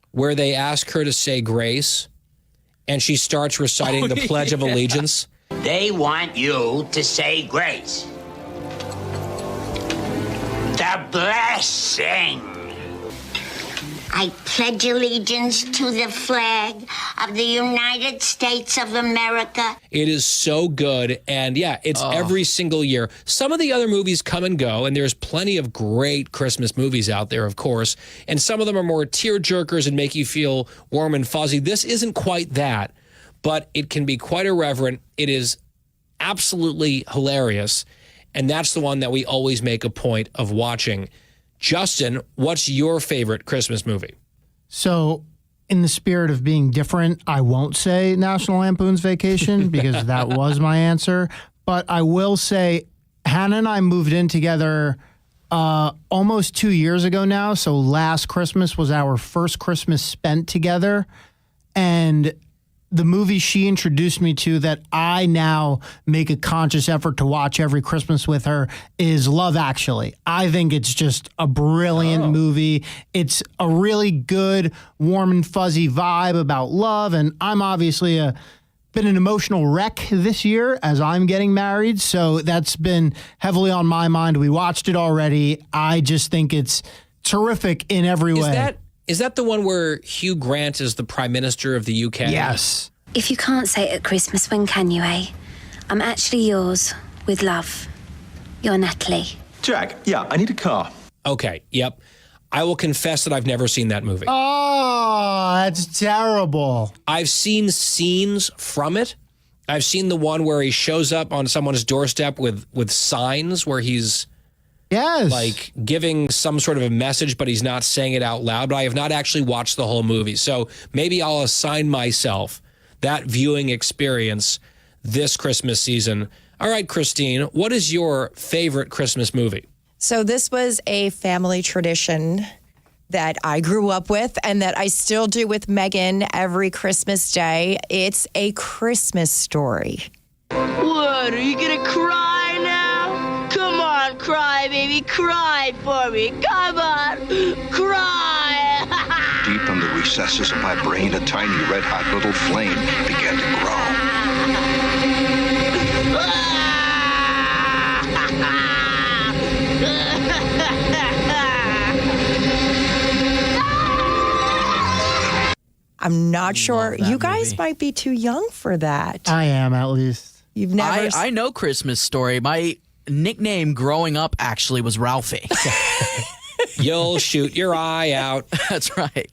where they ask her to say grace, and she starts reciting the Pledge of Allegiance. They want you to say grace. The blessing. I pledge allegiance to the flag of the United States of America. It is so good. And yeah, it's every single year. Some of the other movies come and go, and there's plenty of great Christmas movies out there, of course. And some of them are more tear-jerkers and make you feel warm and fuzzy. This isn't quite that, but it can be quite irreverent. It is absolutely hilarious. And that's the one that we always make a point of watching. Justin, what's your favorite Christmas movie? So, in the spirit of being different, I won't say National Lampoon's Vacation because that was my answer. But I will say Hannah and I moved in together almost 2 years ago now. So last Christmas was our first Christmas spent together. And the movie she introduced me to that I now make a conscious effort to watch every Christmas with her is Love Actually. I think it's just a brilliant movie. It's a really good, warm and fuzzy vibe about love. And I'm obviously been an emotional wreck this year as I'm getting married. So that's been heavily on my mind. We watched it already. I just think it's terrific in every way. Is that the one where Hugh Grant is the Prime Minister of the UK? Yes. If you can't say it at Christmas, when can you, eh? I'm actually yours, with love. You're Natalie. Jack, yeah, I need a car. Okay, yep. I will confess that I've never seen that movie. Oh, that's terrible. I've seen scenes from it. I've seen the one where he shows up on someone's doorstep with signs where he's like giving some sort of a message, but he's not saying it out loud. But I have not actually watched the whole movie. So maybe I'll assign myself that viewing experience this Christmas season. All right, Christine, what is your favorite Christmas movie? So this was a family tradition that I grew up with and that I still do with Megan every Christmas day. It's A Christmas Story. What, are you gonna cry now? Come on, cry, baby, cry for me. Come on, cry. Deep in the recesses of my brain, a tiny red-hot little flame began to grow. I'm not sure. You guys might be too young for that. I am, at least. You've never... I know Christmas Story. My nickname growing up actually was Ralphie. You'll shoot your eye out. That's right.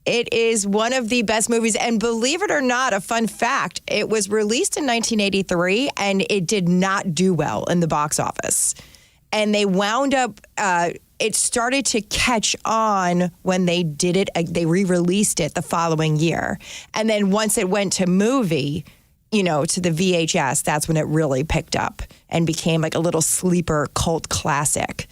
It is one of the best movies. And believe it or not, a fun fact, it was released in 1983 and it did not do well in the box office. And they wound up... it started to catch on when they did it. They re-released it the following year. And then once it went to movie, to the VHS, that's when it really picked up and became like a little sleeper cult classic.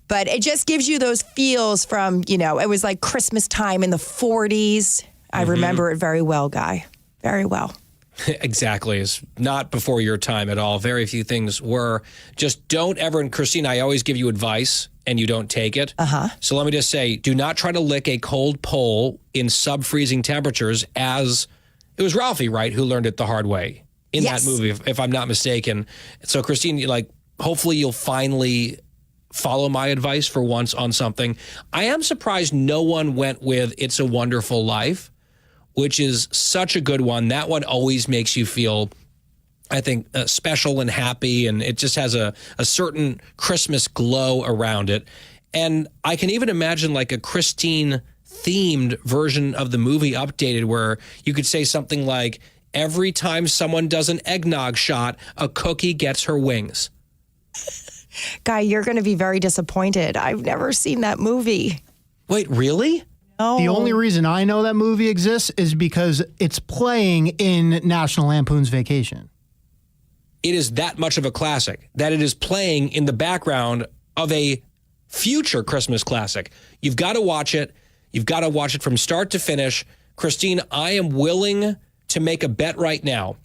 But it just gives you those feels from, it was like Christmas time in the 40s. I remember it very well, Guy. Very well. Exactly. It's not before your time at all. Very few things were. Just don't ever, and Christine, I always give you advice and you don't take it. So let me just say, do not try to lick a cold pole in sub-freezing temperatures, as it was Ralphie, right, who learned it the hard way in that movie, if I'm not mistaken. So Christine, hopefully you'll finally follow my advice for once on something. I am surprised no one went with It's a Wonderful Life, which is such a good one. That one always makes you feel, I think, special and happy, and it just has a certain Christmas glow around it. And I can even imagine like a Christine-themed version of the movie updated where you could say something like, every time someone does an eggnog shot, a cookie gets her wings. Guy, you're going to be very disappointed. I've never seen that movie. Wait, really? No. The only reason I know that movie exists is because it's playing in National Lampoon's Vacation. It is that much of a classic that it is playing in the background of a future Christmas classic. You've got to watch it. You've got to watch it from start to finish. Christine, I am willing to make a bet right now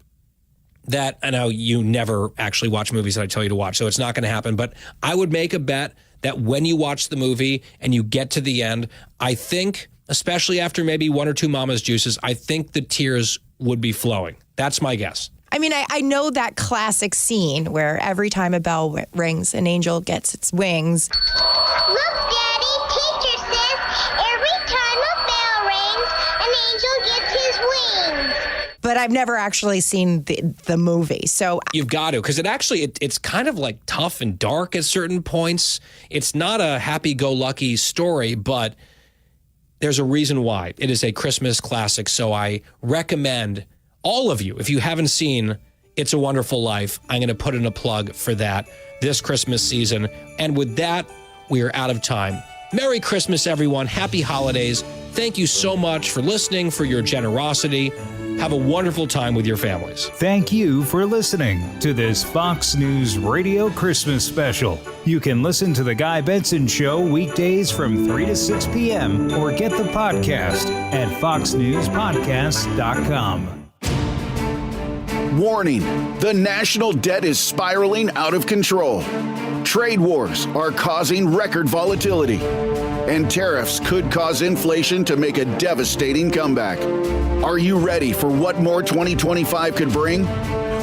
that, I know you never actually watch movies that I tell you to watch, so it's not going to happen, but I would make a bet that when you watch the movie and you get to the end, I think, especially after maybe one or two Mama's Juices, I think the tears would be flowing. That's my guess. I mean, I know that classic scene where every time a bell rings, an angel gets its wings. Look, Daddy, teacher says every time a bell rings, an angel gets his wings. But I've never actually seen the movie, so... You've got to, because it's kind of like tough and dark at certain points. It's not a happy-go-lucky story, but there's a reason why. It is a Christmas classic, so I recommend all of you, if you haven't seen It's a Wonderful Life, I'm going to put in a plug for that this Christmas season. And with that, we are out of time. Merry Christmas, everyone. Happy holidays. Thank you so much for listening, for your generosity. Have a wonderful time with your families. Thank you for listening to this Fox News Radio Christmas special. You can listen to The Guy Benson Show weekdays from 3 to 6 p.m. or get the podcast at foxnewspodcast.com. Warning, the national debt is spiraling out of control. Trade wars are causing record volatility, and tariffs could cause inflation to make a devastating comeback. Are you ready for what more 2025 could bring?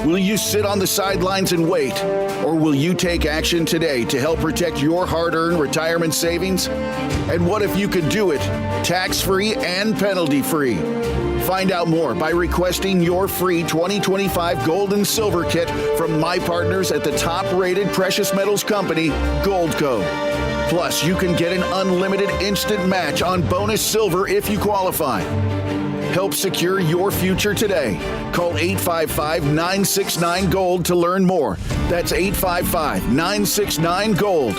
Will you sit on the sidelines and wait, or will you take action today to help protect your hard-earned retirement savings? And what if you could do it tax-free and penalty-free? Find out more by requesting your free 2025 gold and silver kit from my partners at the top-rated precious metals company, Goldco. Plus, you can get an unlimited instant match on bonus silver if you qualify. Help secure your future today. Call 855-969-GOLD to learn more. That's 855-969-GOLD.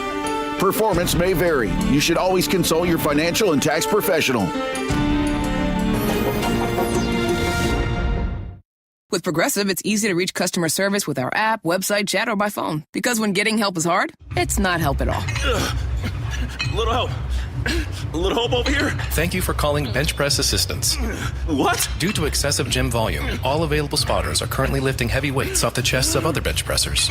Performance may vary. You should always consult your financial and tax professional. With Progressive, it's easy to reach customer service with our app, website, chat, or by phone. Because when getting help is hard, it's not help at all. Little help. A little help over here. Thank you for calling Bench Press Assistance. What? Due to excessive gym volume, all available spotters are currently lifting heavy weights off the chests of other bench pressers.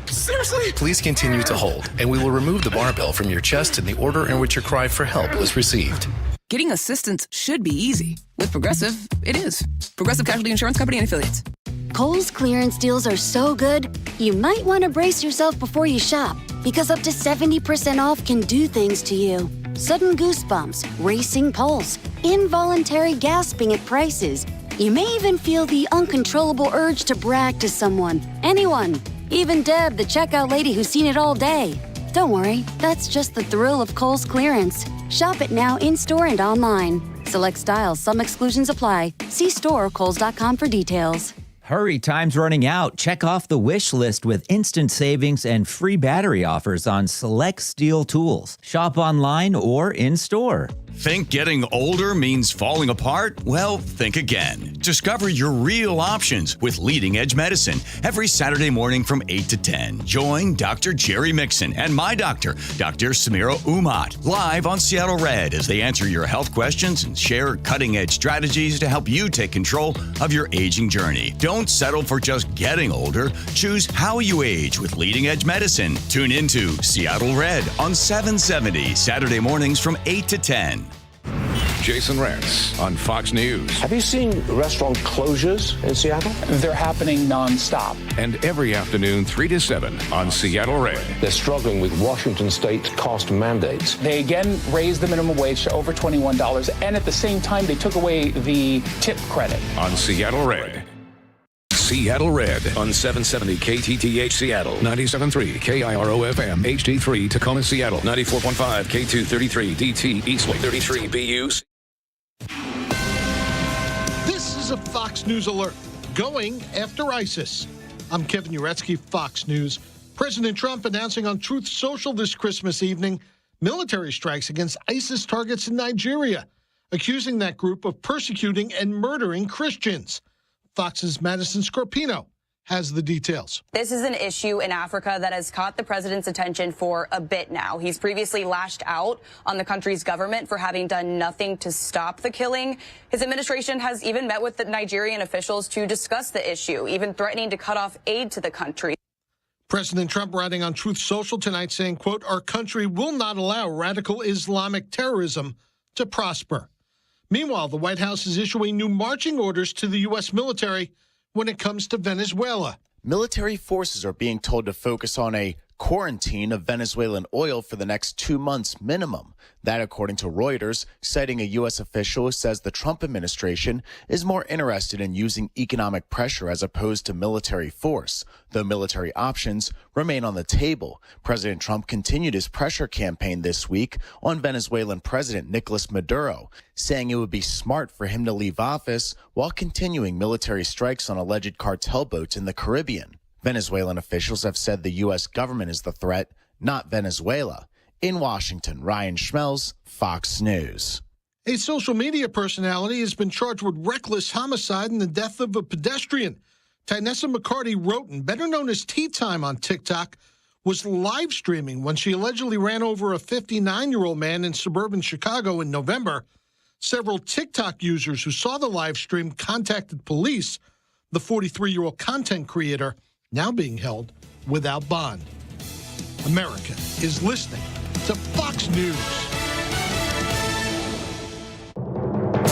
Seriously? Please continue to hold, and we will remove the barbell from your chest in the order in which your cry for help was received. Getting assistance should be easy. With Progressive, it is. Progressive Casualty Insurance Company and Affiliates. Kohl's clearance deals are so good, you might want to brace yourself before you shop, because up to 70% off can do things to you. Sudden goosebumps, racing pulse, involuntary gasping at prices. You may even feel the uncontrollable urge to brag to someone, anyone, even Deb, the checkout lady who's seen it all day. Don't worry, that's just the thrill of Kohl's clearance. Shop it now in-store and online. Select styles, some exclusions apply. See store or kohls.com for details. Hurry, time's running out. Check off the wish list with instant savings and free battery offers on select steel tools. Shop online or in-store. Think getting older means falling apart? Well, think again. Discover your real options with Leading Edge Medicine every Saturday morning from 8 to 10. Join Dr. Jerry Mixon and my doctor, Dr. Samira Umat, live on Seattle Red as they answer your health questions and share cutting-edge strategies to help you take control of your aging journey. Don't settle for just getting older. Choose how you age with Leading Edge Medicine. Tune into Seattle Red on 770 Saturday mornings from 8 to 10. Jason Rantz on Fox News. Have you seen restaurant closures in Seattle? They're happening nonstop. And every afternoon, 3 to 7 on Seattle Red. They're struggling with Washington state cost mandates. They again raised the minimum wage to over $21, and at the same time, they took away the tip credit. On Seattle Red. Seattle Red on 770 KTTH Seattle, 97.3 KIRO FM, HD3 Tacoma Seattle, 94.5 K233 DT Eastway, 33 BUs. This is a Fox News alert. Going after ISIS. I'm Kevin Uretsky, Fox News. President Trump announcing on Truth Social this Christmas evening military strikes against ISIS targets in Nigeria, accusing that group of persecuting and murdering Christians. Fox's Madison Scorpino has the details. This is an issue in Africa that has caught the president's attention for a bit now. He's previously lashed out on the country's government for having done nothing to stop the killing. His administration has even met with the Nigerian officials to discuss the issue, even threatening to cut off aid to the country. President Trump writing on Truth Social tonight saying, quote, "Our country will not allow radical Islamic terrorism to prosper." Meanwhile, the White House is issuing new marching orders to the U.S. military when it comes to Venezuela. Military forces are being told to focus on a quarantine of Venezuelan oil for the next 2 months minimum. That, according to Reuters, citing a U.S. official who says the Trump administration is more interested in using economic pressure as opposed to military force. Though military options remain on the table, President Trump continued his pressure campaign this week on Venezuelan President Nicolas Maduro, saying it would be smart for him to leave office while continuing military strikes on alleged cartel boats in the Caribbean. Venezuelan officials have said the U.S. government is the threat, not Venezuela. In Washington, Ryan Schmelz, Fox News. A social media personality has been charged with reckless homicide in the death of a pedestrian. Tynessa McCarty Roten, better known as Tea Time on TikTok, was live streaming when she allegedly ran over a 59-year-old man in suburban Chicago in November. Several TikTok users who saw the live stream contacted police. The 43-year-old content creator now being held without bond. America is listening to Fox News.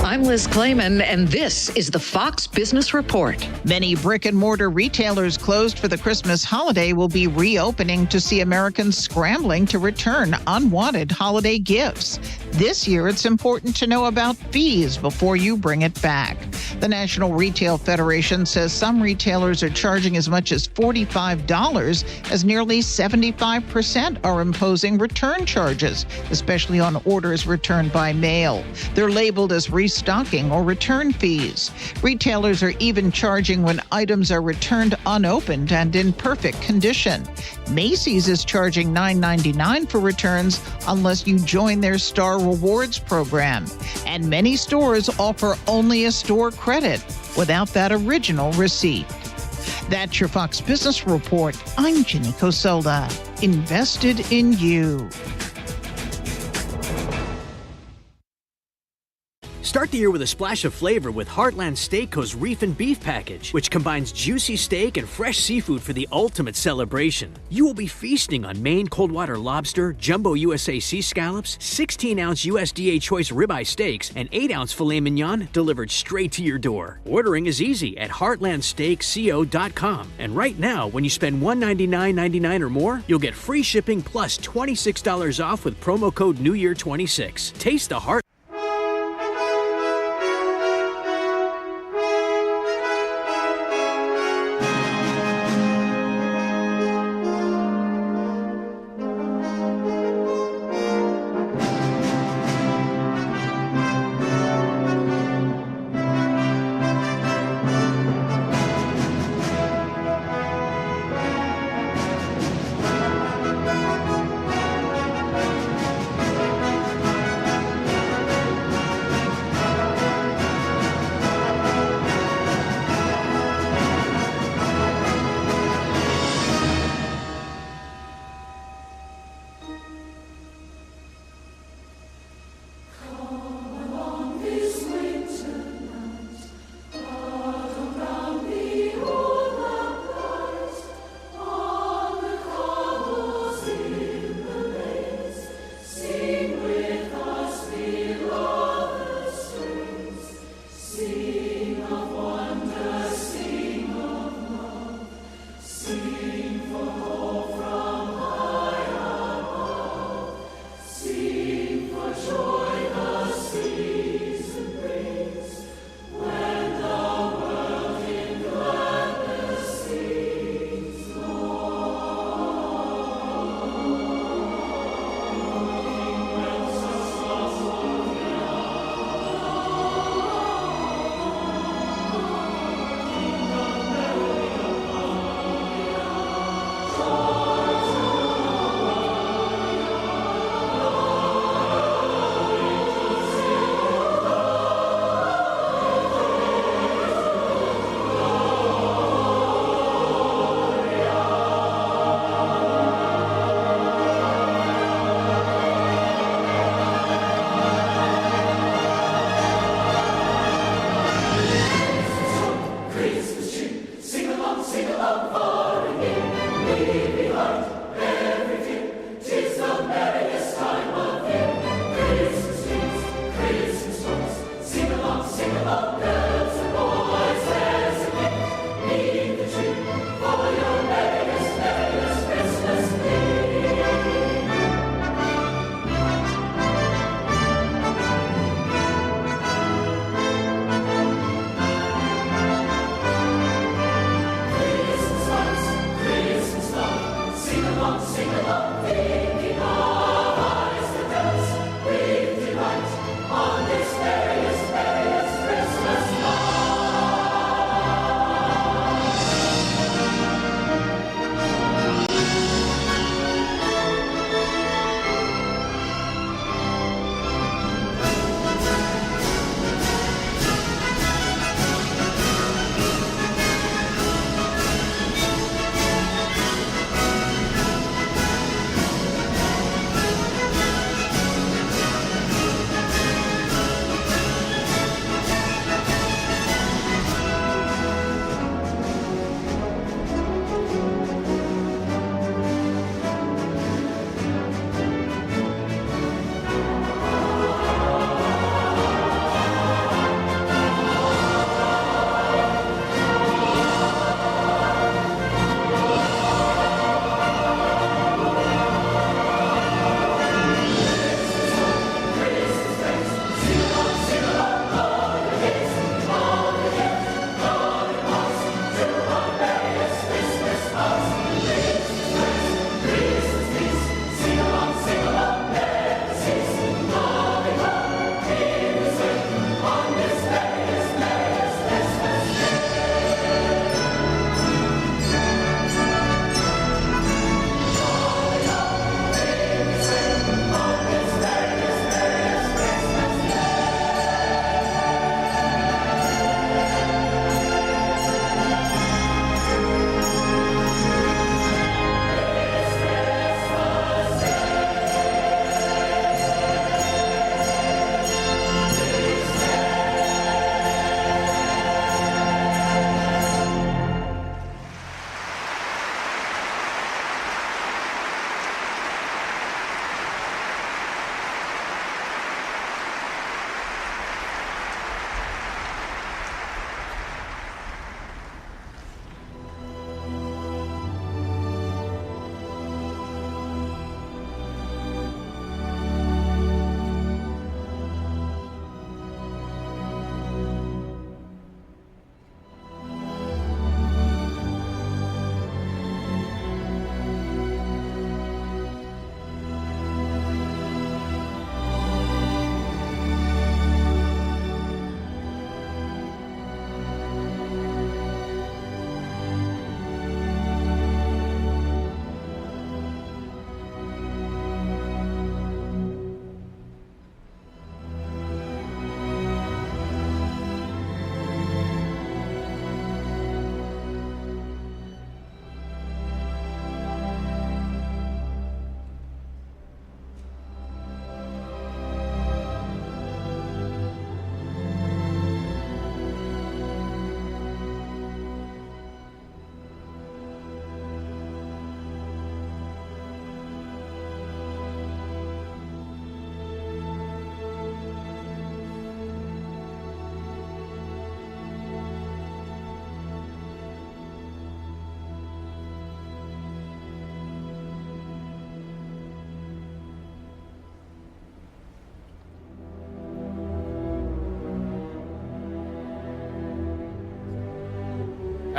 I'm Liz Clayman, and this is the Fox Business Report. Many brick-and-mortar retailers closed for the Christmas holiday will be reopening to see Americans scrambling to return unwanted holiday gifts. This year, it's important to know about fees before you bring it back. The National Retail Federation says some retailers are charging as much as $45, as nearly 75% are imposing return charges, especially on orders returned by mail. They're labeled as restocking or return fees. Retailers are even charging when items are returned unopened and in perfect condition. Macy's is charging $9.99 for returns unless you join their Star Rewards program. And many stores offer only a store credit without that original receipt. That's your Fox Business Report. I'm Ginny Cosola. Invested in you. Start the year with a splash of flavor with Heartland Steakco's Reef and Beef Package, which combines juicy steak and fresh seafood for the ultimate celebration. You will be feasting on Maine cold water lobster, jumbo USA sea scallops, 16-ounce USDA choice ribeye steaks, and 8-ounce filet mignon delivered straight to your door. Ordering is easy at heartlandsteakco.com. And right now, when you spend $199.99 or more, you'll get free shipping plus $26 off with promo code NEWYEAR26. Taste the heart.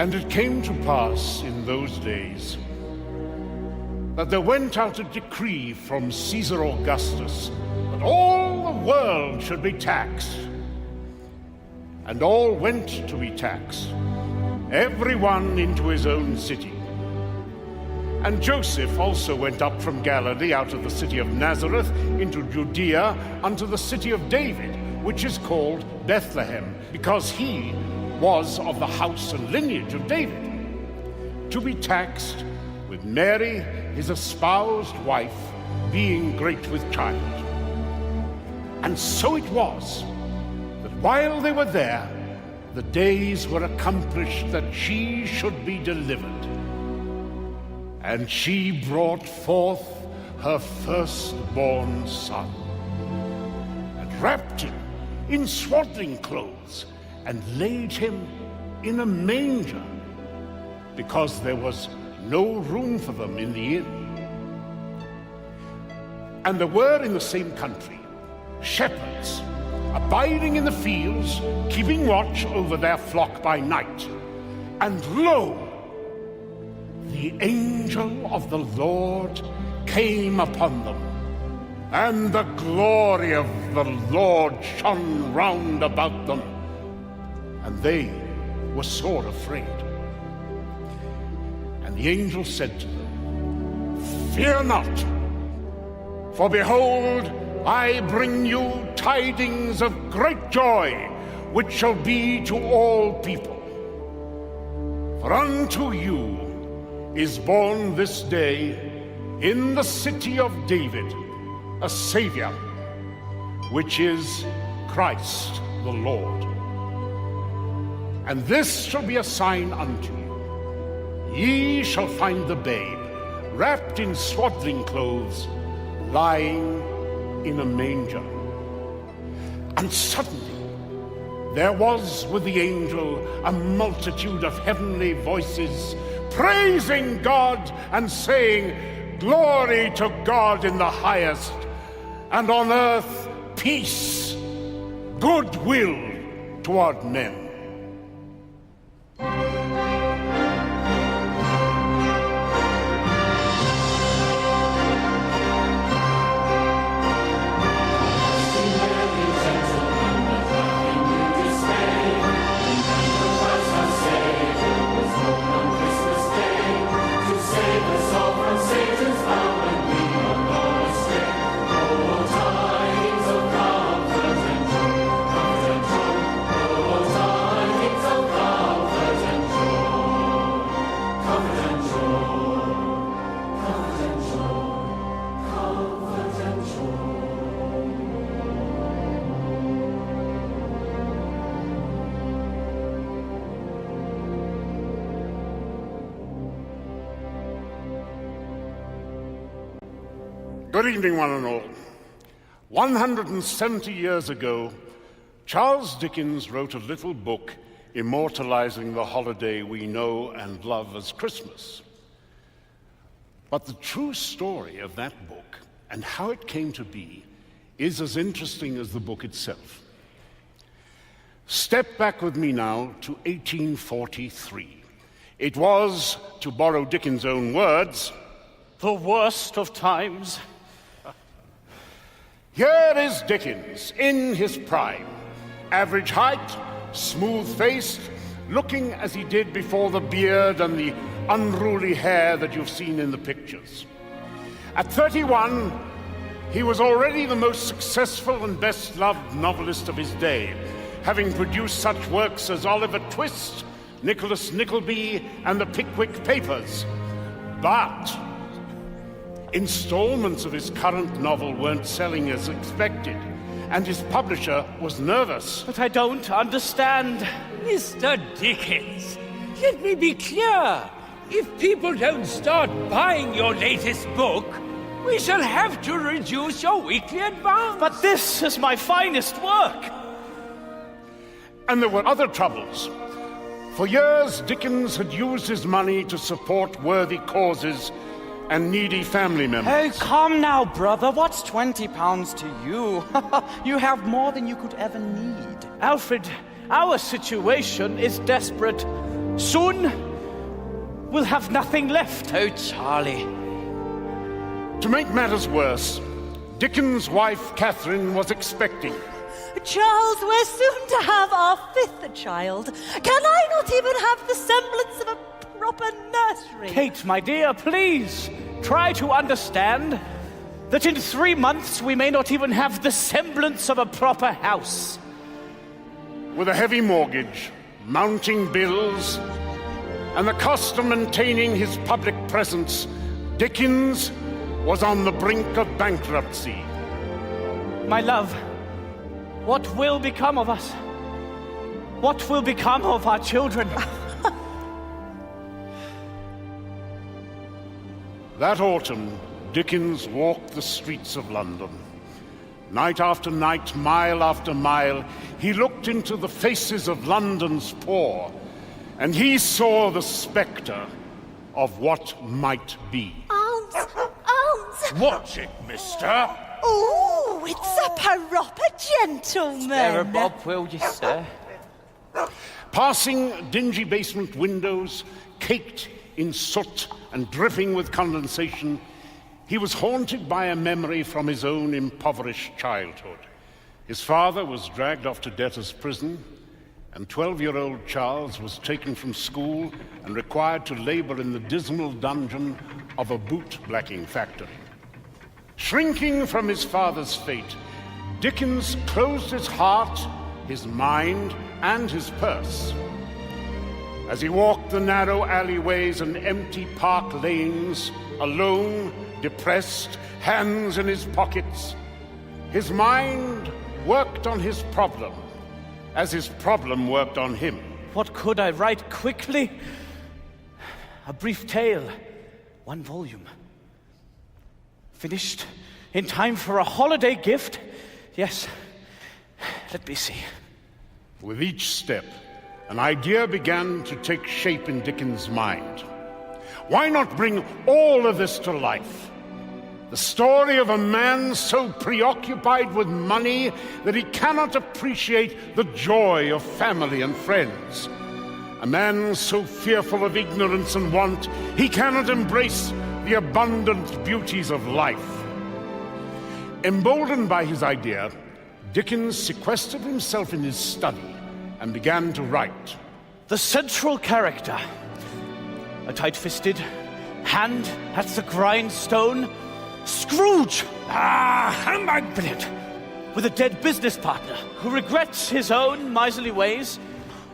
And it came to pass in those days that there went out a decree from Caesar Augustus that all the world should be taxed. And all went to be taxed, every one into his own city. And Joseph also went up from Galilee out of the city of Nazareth into Judea unto the city of David, which is called Bethlehem, because he was of the house and lineage of David, to be taxed with Mary, his espoused wife, being great with child. And so it was that while they were there, the days were accomplished that she should be delivered. And she brought forth her firstborn son, and wrapped him in swaddling clothes, and laid him in a manger, because there was no room for them in the inn. And there were in the same country shepherds abiding in the fields, keeping watch over their flock by night. And lo, the angel of the Lord came upon them, and the glory of the Lord shone round about them, and they were sore afraid. And the angel said to them, "Fear not, for behold, I bring you tidings of great joy, which shall be to all people. For unto you is born this day in the city of David a Savior, which is Christ the Lord. And this shall be a sign unto you. Ye shall find the babe wrapped in swaddling clothes, lying in a manger." And suddenly there was with the angel a multitude of heavenly voices, praising God and saying, "Glory to God in the highest, and on earth peace, goodwill toward men." Good evening, one and all. 170 years ago, Charles Dickens wrote a little book immortalizing the holiday we know and love as Christmas. But the true story of that book and how it came to be is as interesting as the book itself. Step back with me now to 1843. It was, to borrow Dickens' own words, the worst of times. Here is Dickens in his prime. Average height, smooth-faced, looking as he did before the beard and the unruly hair that you've seen in the pictures. At 31, he was already the most successful and best-loved novelist of his day, having produced such works as Oliver Twist, Nicholas Nickleby, and the Pickwick Papers. But installments of his current novel weren't selling as expected, and his publisher was nervous. But I don't understand. Mr. Dickens, let me be clear. If people don't start buying your latest book, we shall have to reduce your weekly advance. But this is my finest work. And there were other troubles. For years, Dickens had used his money to support worthy causes and needy family members. Oh, come now, brother. What's £20 to you? You have more than you could ever need. Alfred, our situation is desperate. Soon, we'll have nothing left. Oh, Charlie. To make matters worse, Dickens' wife, Catherine, was expecting. Charles, we're soon to have our 5th child. Can I not even have the semblance of a proper nursery? Kate, my dear, please try to understand that in 3 months we may not even have the semblance of a proper house. With a heavy mortgage, mounting bills, and the cost of maintaining his public presence, Dickens was on the brink of bankruptcy. My love, what will become of us? What will become of our children? That autumn, Dickens walked the streets of London. Night after night, mile after mile, he looked into the faces of London's poor, and he saw the spectre of what might be. Alms! Watch it, mister. Oh, it's a proper gentleman. Sarah Bob, will you, sir? Passing dingy basement windows, caked in soot and dripping with condensation, he was haunted by a memory from his own impoverished childhood. His father was dragged off to debtor's prison, and 12-year-old Charles was taken from school and required to labor in the dismal dungeon of a boot-blacking factory. Shrinking from his father's fate, Dickens closed his heart, his mind, and his purse. As he walked the narrow alleyways and empty park lanes, alone, depressed, hands in his pockets, his mind worked on his problem, as his problem worked on him. What could I write quickly? A brief tale, 1 volume. Finished in time for a holiday gift? Yes. Let me see. With each step, an idea began to take shape in Dickens' mind. Why not bring all of this to life? The story of a man so preoccupied with money that he cannot appreciate the joy of family and friends. A man so fearful of ignorance and want, he cannot embrace the abundant beauties of life. Emboldened by his idea, Dickens sequestered himself in his study and began to write. The central character, a tight-fisted, hand at the grindstone, Scrooge! Humbug! Brilliant. With a dead business partner who regrets his own miserly ways,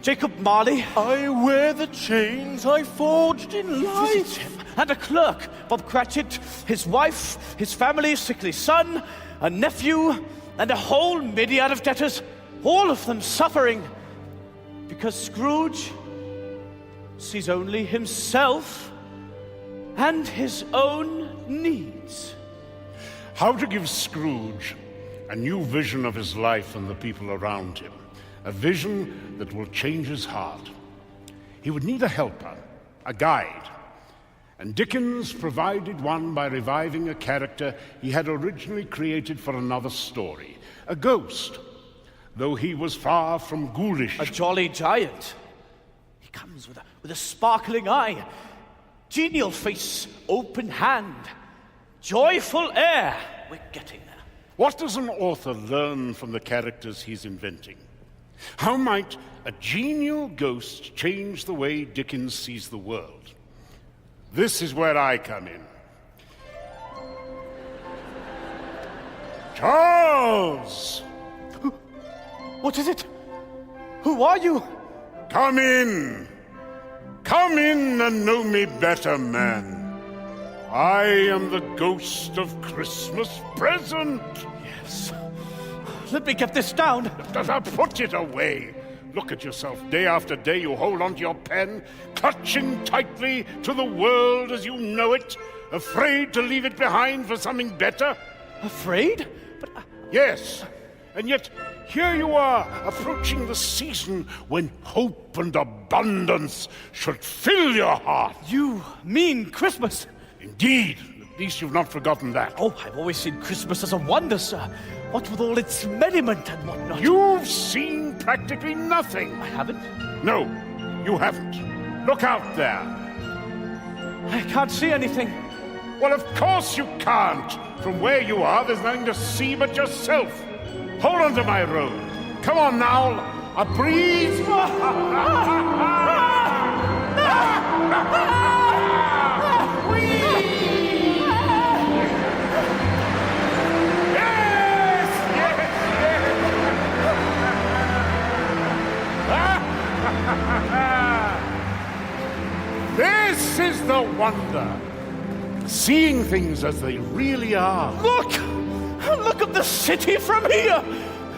Jacob Marley. I wear the chains I forged in life. And a clerk, Bob Cratchit, his wife, his family, sickly son, a nephew, and a whole myriad of debtors, all of them suffering because Scrooge sees only himself and his own needs. How to give Scrooge a new vision of his life and the people around him, a vision that will change his heart. He would need a helper, a guide, and Dickens provided one by reviving a character he had originally created for another story, a ghost, though he was far from ghoulish. A jolly giant. He comes with a sparkling eye, genial face, open hand, joyful air. We're getting there. What does an author learn from the characters he's inventing? How might a genial ghost change the way Dickens sees the world? This is where I come in. Charles! What is it? Who are you? Come in. Come in and know me better, man. I am the ghost of Christmas present. Yes. Let me get this down. Put it away. Look at yourself. Day after day you hold onto your pen, clutching tightly to the world as you know it, afraid to leave it behind for something better. Afraid? But yes. And yet, here you are, approaching the season when hope and abundance should fill your heart. You mean Christmas? Indeed. At least you've not forgotten that. Oh, I've always seen Christmas as a wonder, sir. What with all its merriment and whatnot. You've seen practically nothing. I haven't? No, you haven't. Look out there. I can't see anything. Well, of course you can't. From where you are, there's nothing to see but yourself. Hold on to my robe. Come on now. A breeze. This is the wonder. Seeing things as they really are. Look! Look at the city from here!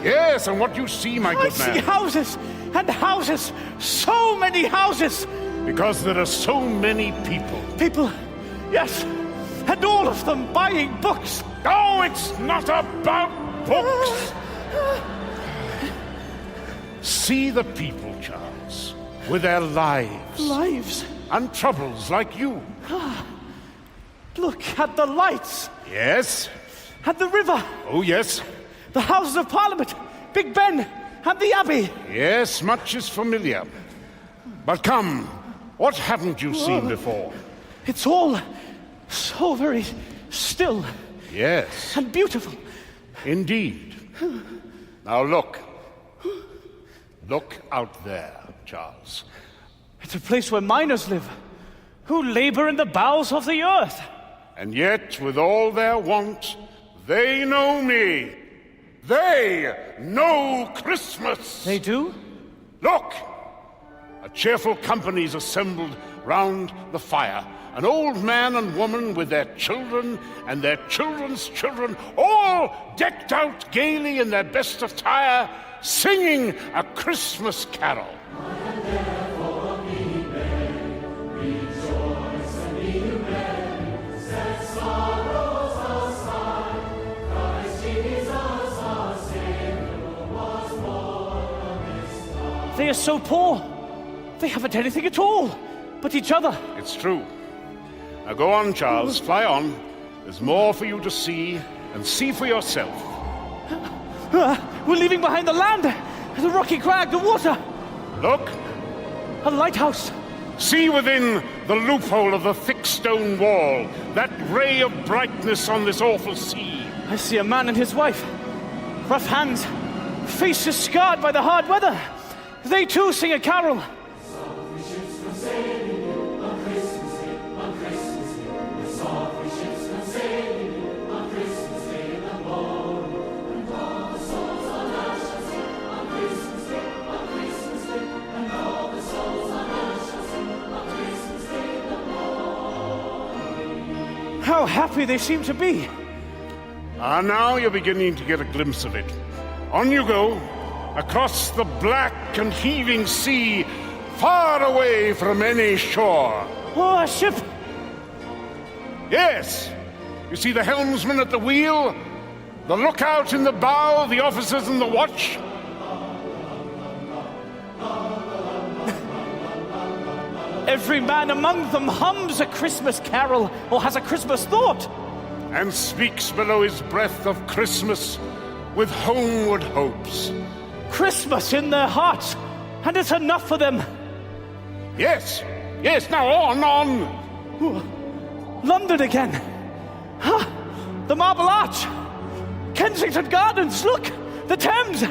Yes, and what you see, my good man. I see houses and houses. So many houses. Because there are so many people. People, yes. And all of them buying books. Oh, it's not about books. See the people, Charles, with their lives. Lives? And troubles like you. Look at the lights. Yes. At the river. Oh, yes. The Houses of Parliament, Big Ben, and the Abbey. Yes, much is familiar. But come, what haven't you seen before? It's all so very still. Yes. And beautiful. Indeed. Now look. Look out there, Charles. It's a place where miners live, who labor in the bowels of the earth. And yet, with all their want, they know me. They know Christmas. They do? Look! A cheerful company's assembled round the fire. An old man and woman with their children and their children's children, all decked out gaily in their best attire, singing a Christmas carol. They are so poor. They haven't anything at all but each other. It's true. Now go on, Charles. Fly on. There's more for you to see, and see for yourself. We're leaving behind the land, the rocky crag, the water. Look. A lighthouse. See within the loophole of the thick stone wall, that ray of brightness on this awful sea. I see a man and his wife. Rough hands, faces scarred by the hard weather. They too sing a carol. How happy they seem to be. Now you're beginning to get a glimpse of it. On you go, across the black and heaving sea, far away from any shore. Oh, a ship! Yes. You see the helmsman at the wheel, the lookout in the bow, the officers in the watch. Every man among them hums a Christmas carol or has a Christmas thought. And speaks below his breath of Christmas with homeward hopes. Christmas in their hearts, and it's enough for them. Yes, yes, now on. London again. The Marble Arch. Kensington Gardens, look, the Thames.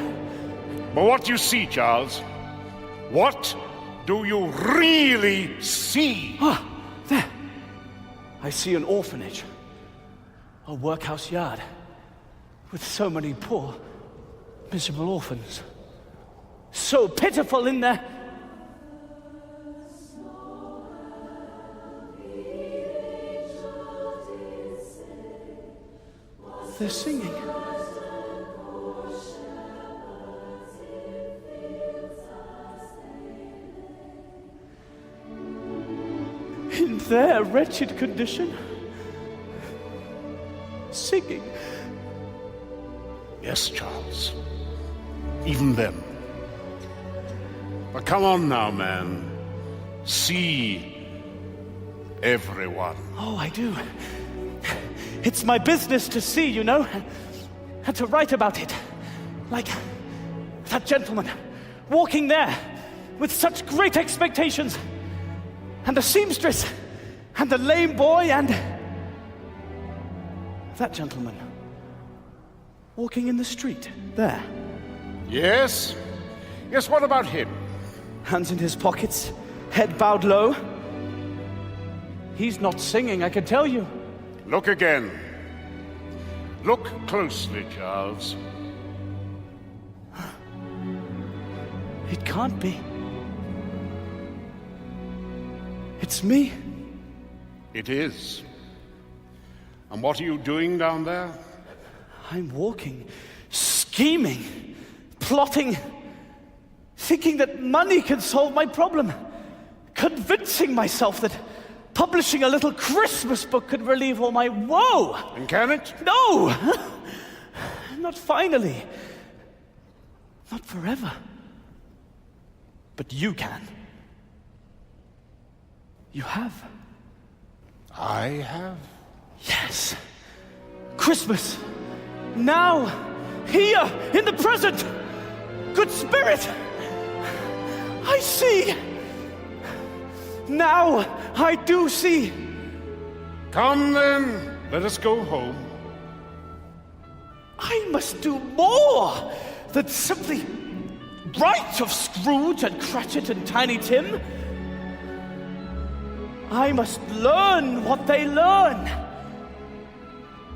But what do you see, Charles? What do you really see? There. I see an orphanage. A workhouse yard. With so many poor, miserable orphans. So pitiful in there. They're singing. In their wretched condition, singing. Yes, Charles. Even them. But come on now, man. See everyone. Oh, I do. It's my business to see, you know, and to write about it. Like that gentleman walking there with such great expectations. and the seamstress, and the lame boy, and that gentleman walking in the street there. Yes? Yes, what about him? Hands in his pockets, head bowed low. He's not singing, I can tell you. Look again. Look closely, Charles. It can't be. It's me. It is. And what are you doing down there? I'm walking, scheming, plotting, thinking that money can solve my problem, convincing myself that publishing a little Christmas book could relieve all my woe. And can it? No! Not finally. Not forever. But you can. You have. I have? Yes. Christmas. Now. Here. In the present. Good Spirit. I see. Now I do see. Come then. Let us go home. I must do more than simply write of Scrooge and Cratchit and Tiny Tim. I must learn what they learn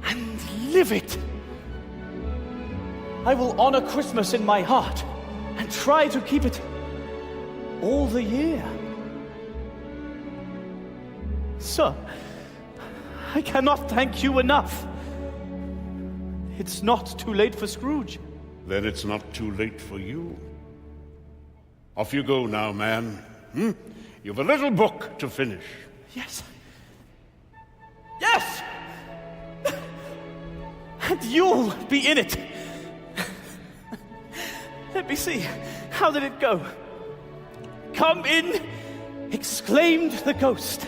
and live it. I will honor Christmas in my heart and try to keep it all the year. Sir, I cannot thank you enough. It's not too late for Scrooge. Then it's not too late for you. Off you go now, man. You've a little book to finish. Yes. Yes! And you'll be in it. Let me see. How did it go? Come in, exclaimed the ghost.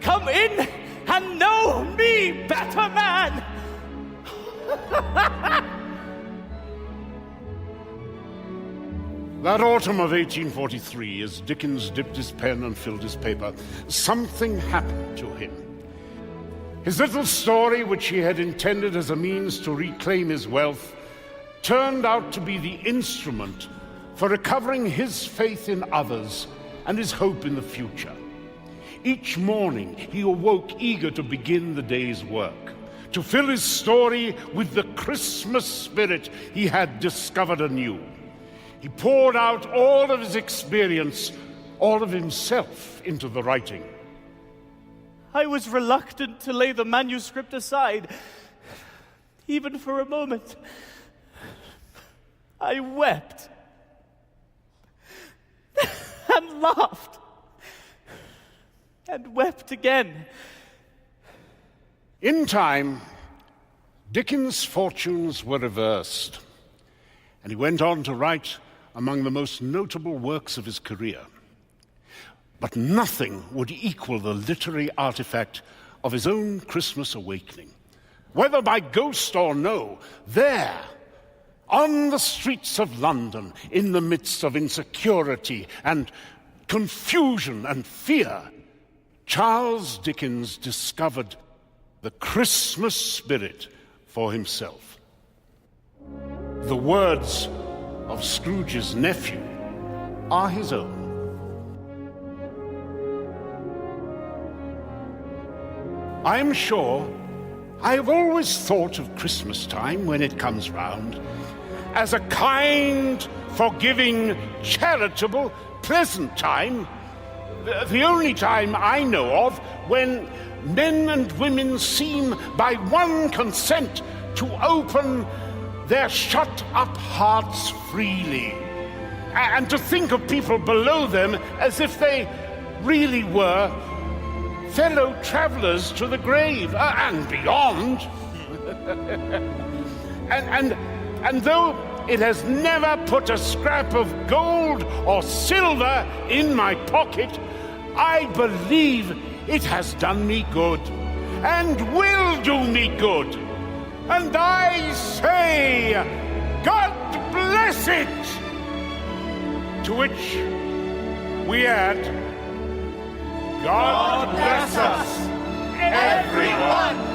Come in and know me better, man. That autumn of 1843, as Dickens dipped his pen and filled his paper, something happened to him. His little story, which he had intended as a means to reclaim his wealth, turned out to be the instrument for recovering his faith in others and his hope in the future. Each morning, he awoke eager to begin the day's work, to fill his story with the Christmas spirit he had discovered anew. He poured out all of his experience, all of himself into the writing. I was reluctant to lay the manuscript aside, even for a moment. I wept and laughed and wept again. In time, Dickens' fortunes were reversed, and he went on to write among the most notable works of his career. But nothing would equal the literary artifact of his own Christmas awakening. Whether by ghost or no, there, on the streets of London, in the midst of insecurity and confusion and fear, Charles Dickens discovered the Christmas spirit for himself. The words of Scrooge's nephew are his own. I am sure I have always thought of Christmas time when it comes round as a kind, forgiving, charitable, pleasant time. The only time I know of when men and women seem by one consent to open their shut-up hearts freely, and to think of people below them as if they really were fellow travelers to the grave and beyond. and though it has never put a scrap of gold or silver in my pocket, I believe it has done me good and will do me good. And I say, God bless it! To which we add, God bless us, everyone.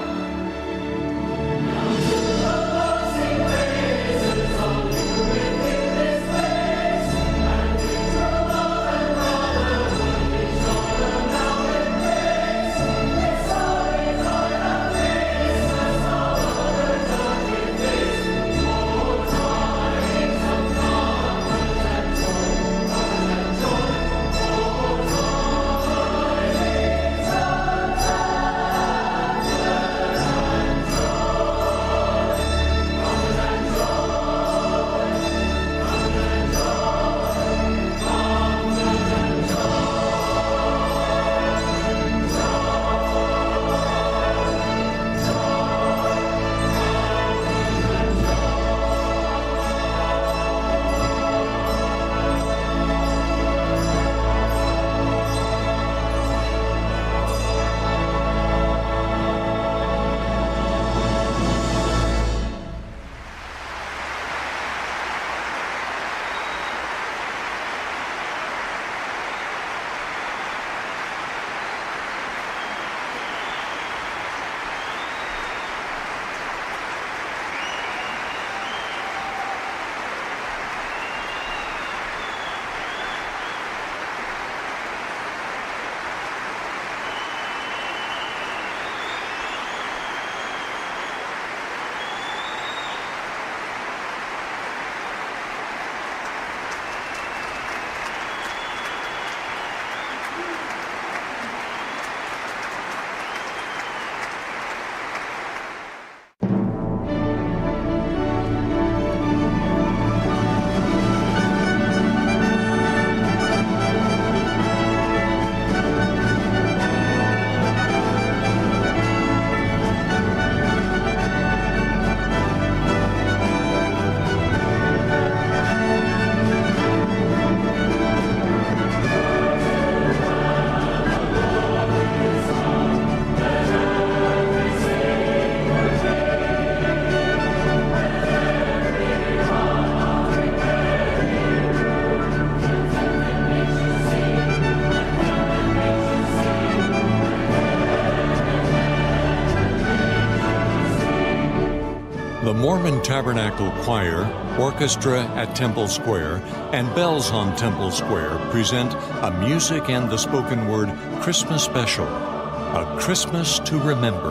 The Mormon Tabernacle Choir, Orchestra at Temple Square, and Bells on Temple Square present a Music and the Spoken Word Christmas Special, A Christmas to Remember.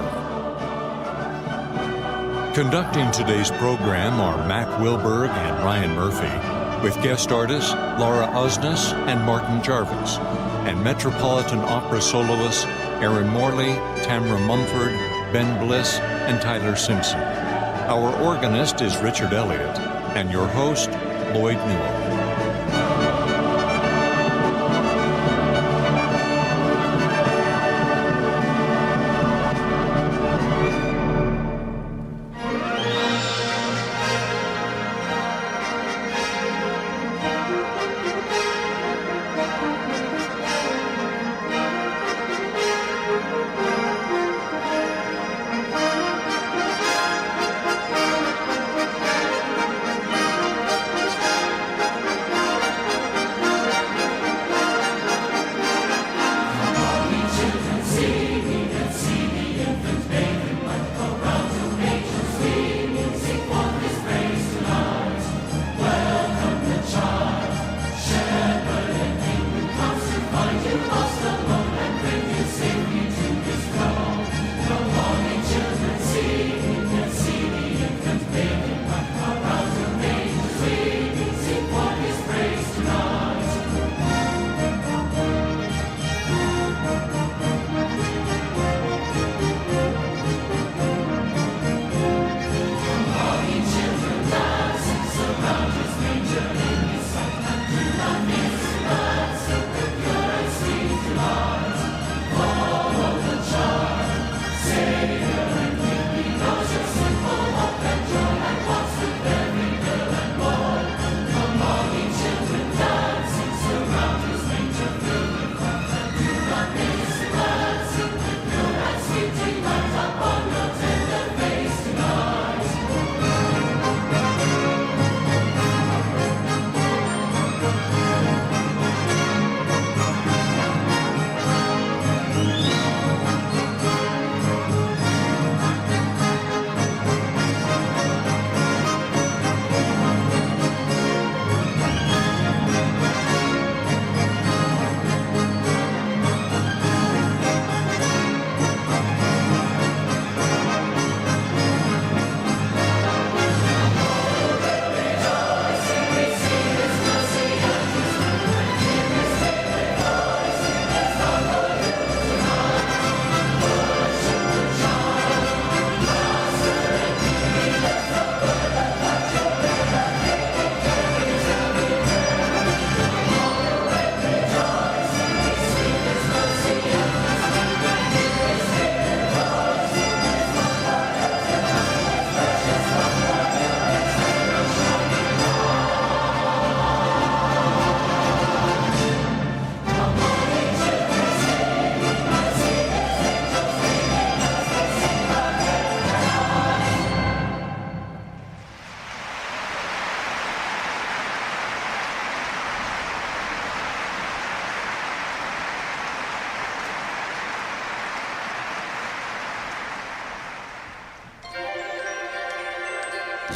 Conducting today's program are Mac Wilberg and Ryan Murphy, with guest artists Laura Osnes and Martin Jarvis, and Metropolitan Opera soloists Aaron Morley, Tamra Mumford, Ben Bliss, and Tyler Simpson. Our organist is Richard Elliott, and your host, Lloyd Newell.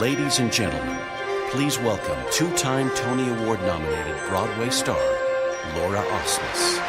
Ladies and gentlemen, please welcome two-time Tony Award-nominated Broadway star, Laura Osnes.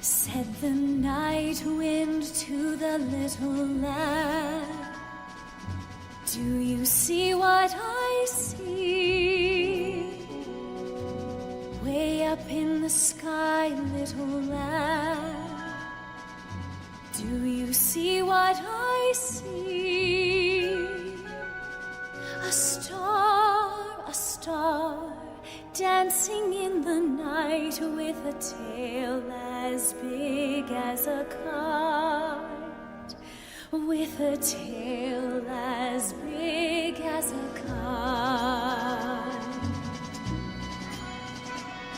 Said the night wind to the little lad, Do you see what I see? Way up in the sky, little lamb. Do you see what I see? A star, dancing in the night with a tail as big as a kite, with a tail as big as a kite.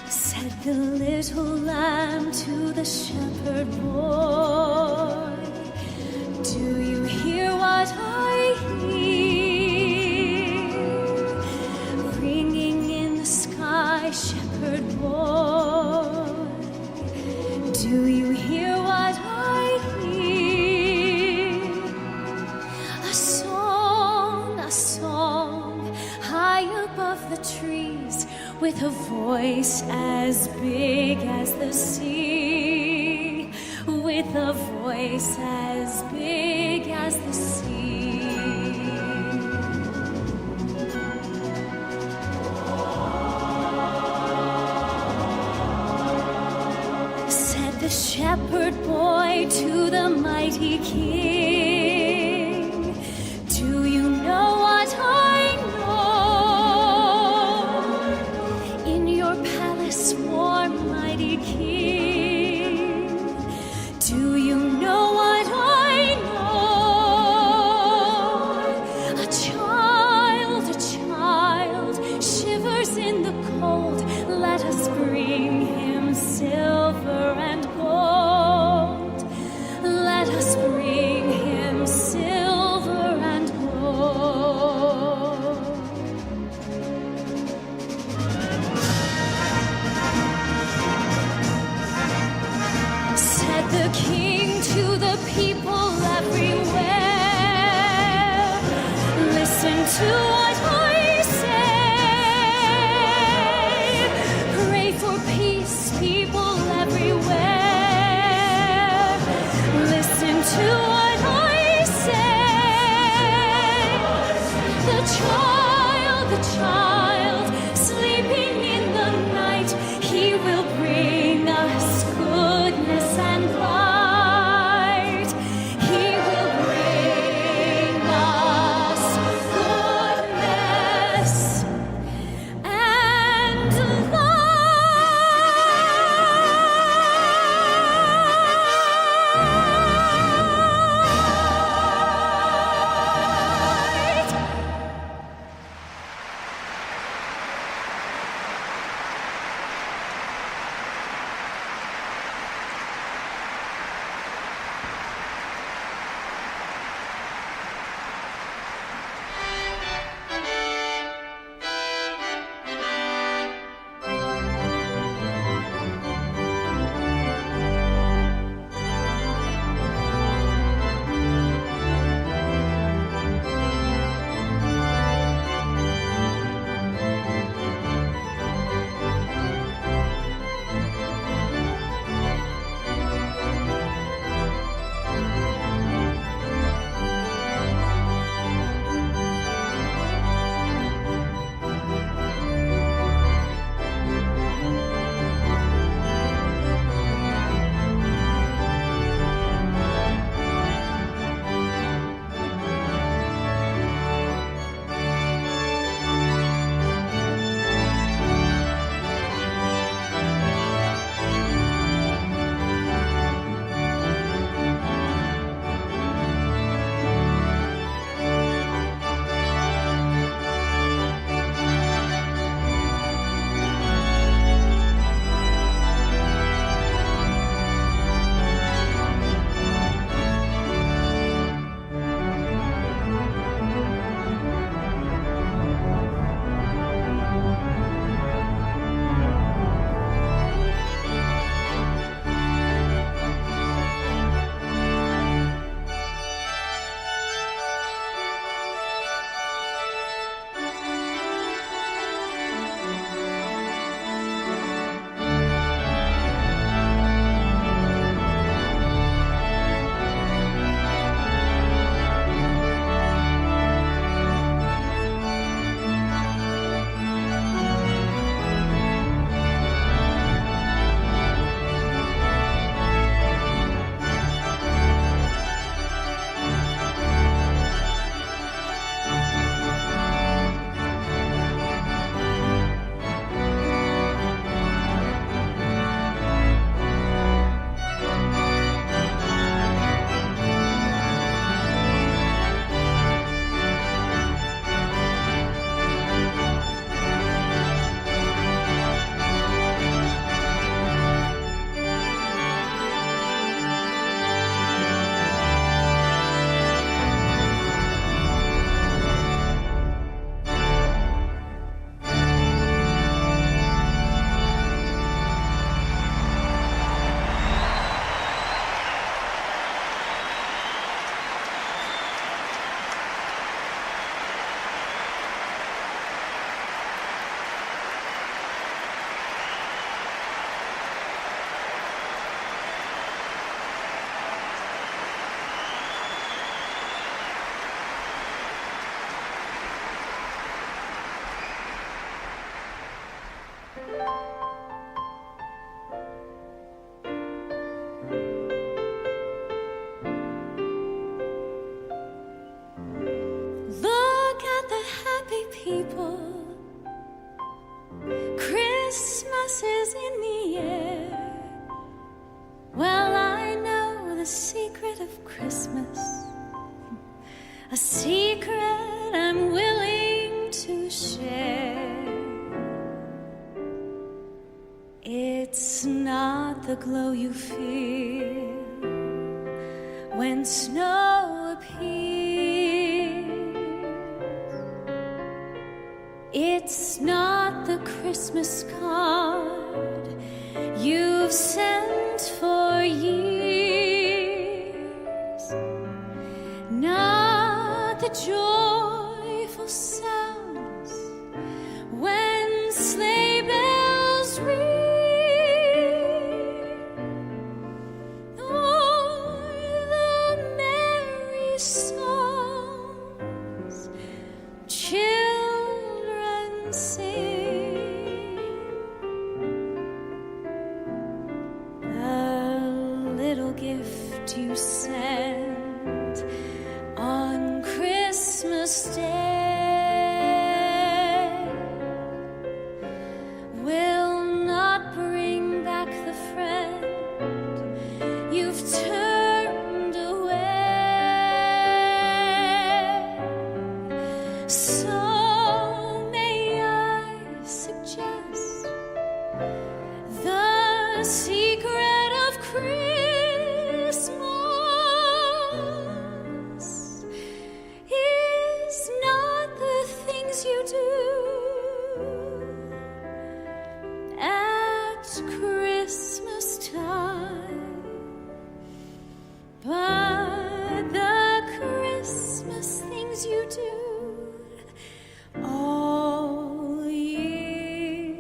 Said the little lamb to the shepherd boy, do you hear what I hear? Ringing in the sky, shepherd boy, do you hear what I hear? A song, high above the trees, with a voice as big as the sea, with a voice as big as the sea. Said the shepherd boy to the mighty king, do you know what I know? In your palace warm, mighty king, do you know what I know? A child shivers in the cold. Let us bring him silver and gold. Let us bring him silver and gold. Said the king to the people everywhere, listen to what I say. Pray for peace, people everywhere, listen to what I say. The child, sleeping in the night, he will bring us goodness and light. He will bring us goodness people. Christmas is in the air. Well, I know the secret of Christmas, a secret I'm willing to share. It's not the glow you feel when snow appears. It's not the Christmas card you've sent for years. Not the joyful sounds when sleigh bells ring. Songs children sing. The little gift you send on Christmas Day will not bring back the friend you've turned away. So may I suggest the secret of Christmas is not the things you do at Christmas time, but the Christmas things you do all year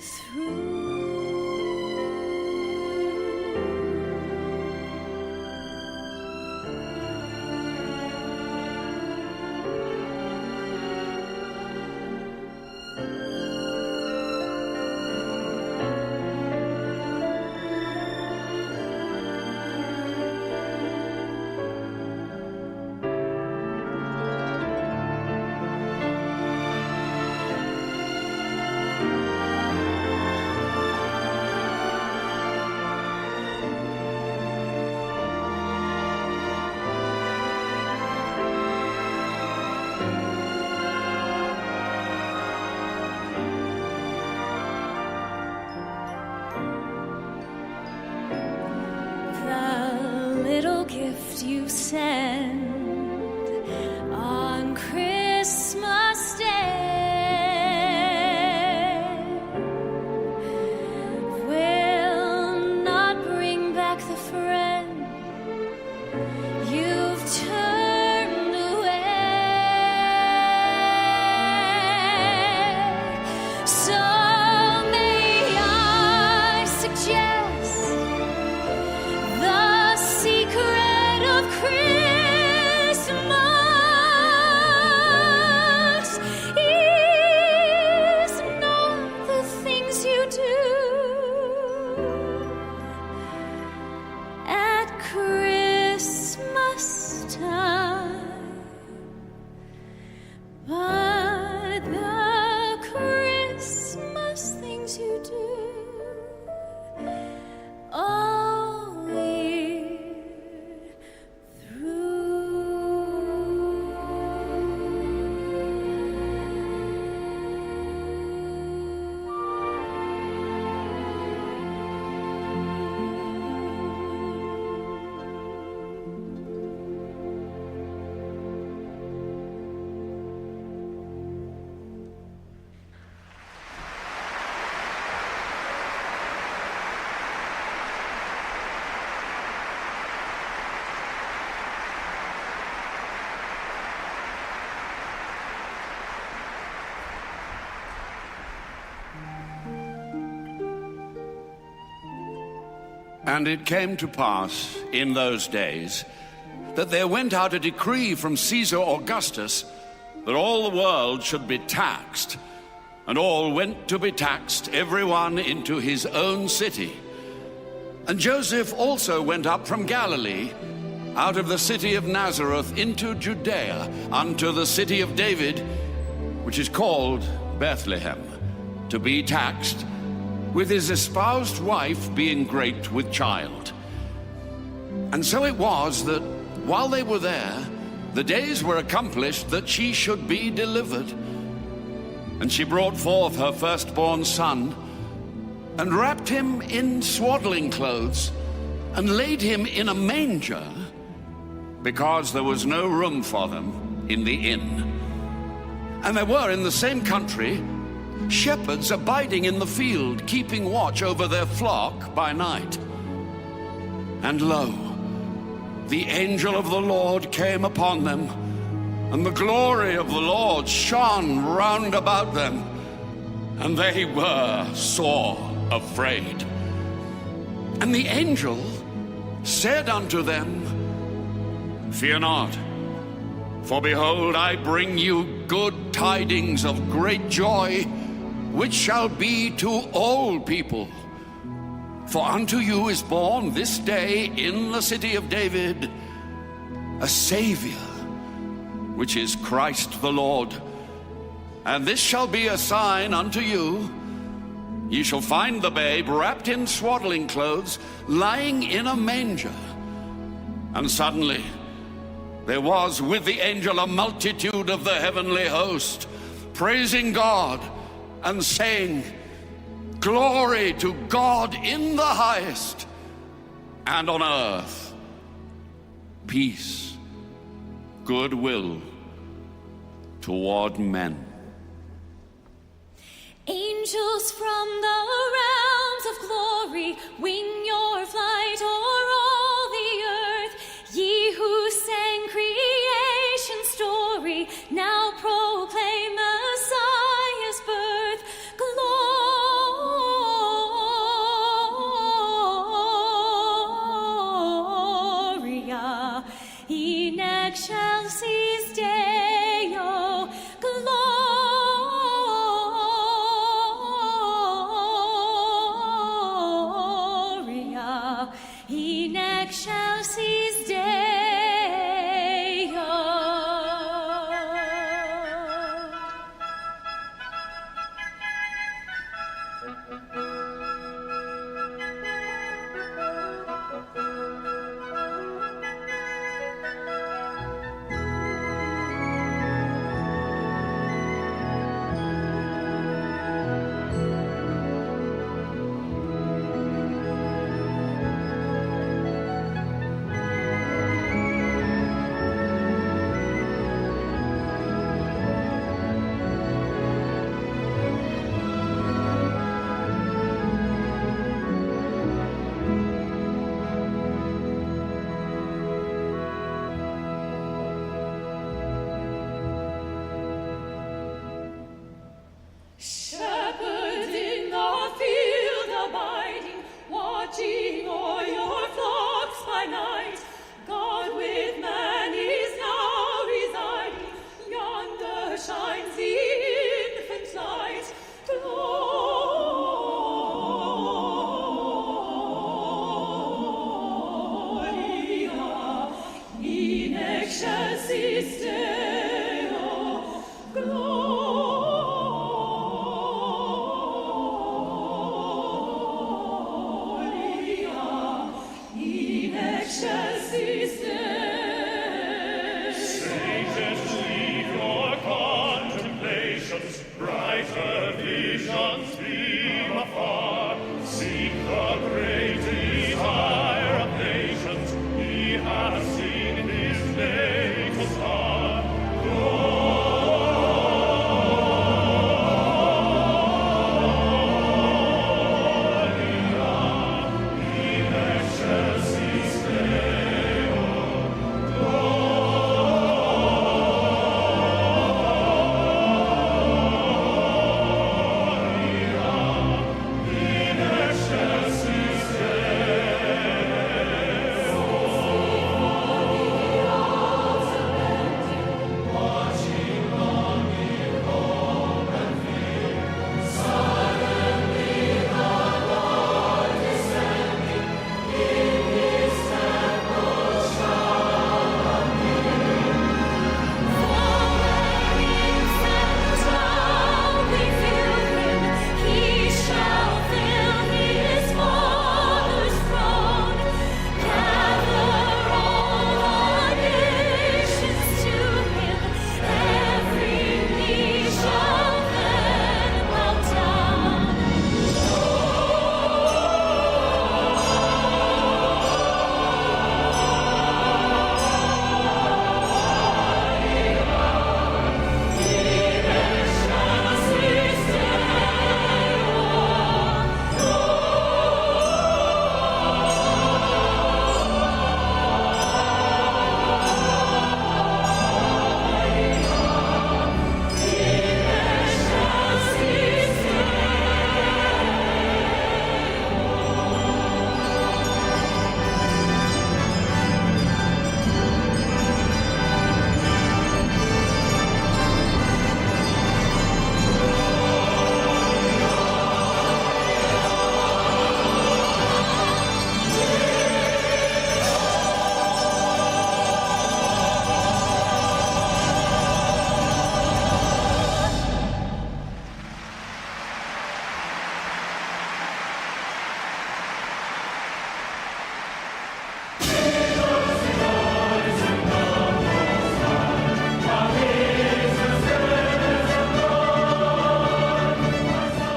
through. Gift you send on Christmas Day will not bring back the friend you've turned away. So may I suggest the secret of Christmas is not the things you do at Christmas time, but the Christmas things you do all year And it came to pass in those days that there went out a decree from Caesar Augustus that all the world should be taxed. And all went to be taxed, everyone into his own city. And Joseph also went up from Galilee, out of the city of Nazareth into Judea, unto the city of David, which is called Bethlehem, to be taxed, with his espoused wife being great with child. And so it was that while they were there, the days were accomplished that she should be delivered. And she brought forth her firstborn son, and wrapped him in swaddling clothes, and laid him in a manger, because there was no room for them in the inn. And there were in the same country shepherds abiding in the field, keeping watch over their flock by night. And lo, the angel of the Lord came upon them, and the glory of the Lord shone round about them, and they were sore afraid. And the angel said unto them, Fear not, for behold, I bring you good tidings of great joy, which shall be to all people. For unto you is born this day in the city of David a Savior, which is Christ the Lord. And this shall be a sign unto you. Ye shall find the babe wrapped in swaddling clothes, lying in a manger. And suddenly there was with the angel a multitude of the heavenly host, praising God and saying, Glory to God in the highest, and on earth peace, goodwill toward men. Angels from the realms of glory, wing your flight o'er all the earth. Ye who sang creation's story, now proclaim Messiah's birth. Gloria in excelsis Deo. Gloria in excelsis Deo.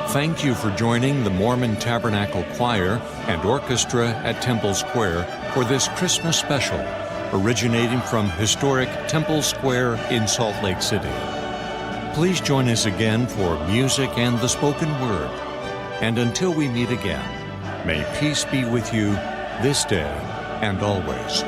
Thank you for joining the Mormon Tabernacle Choir and Orchestra at Temple Square for this Christmas special, originating from historic Temple Square in Salt Lake City. Please join us again for music and the spoken word. And until we meet again, may peace be with you this day and always.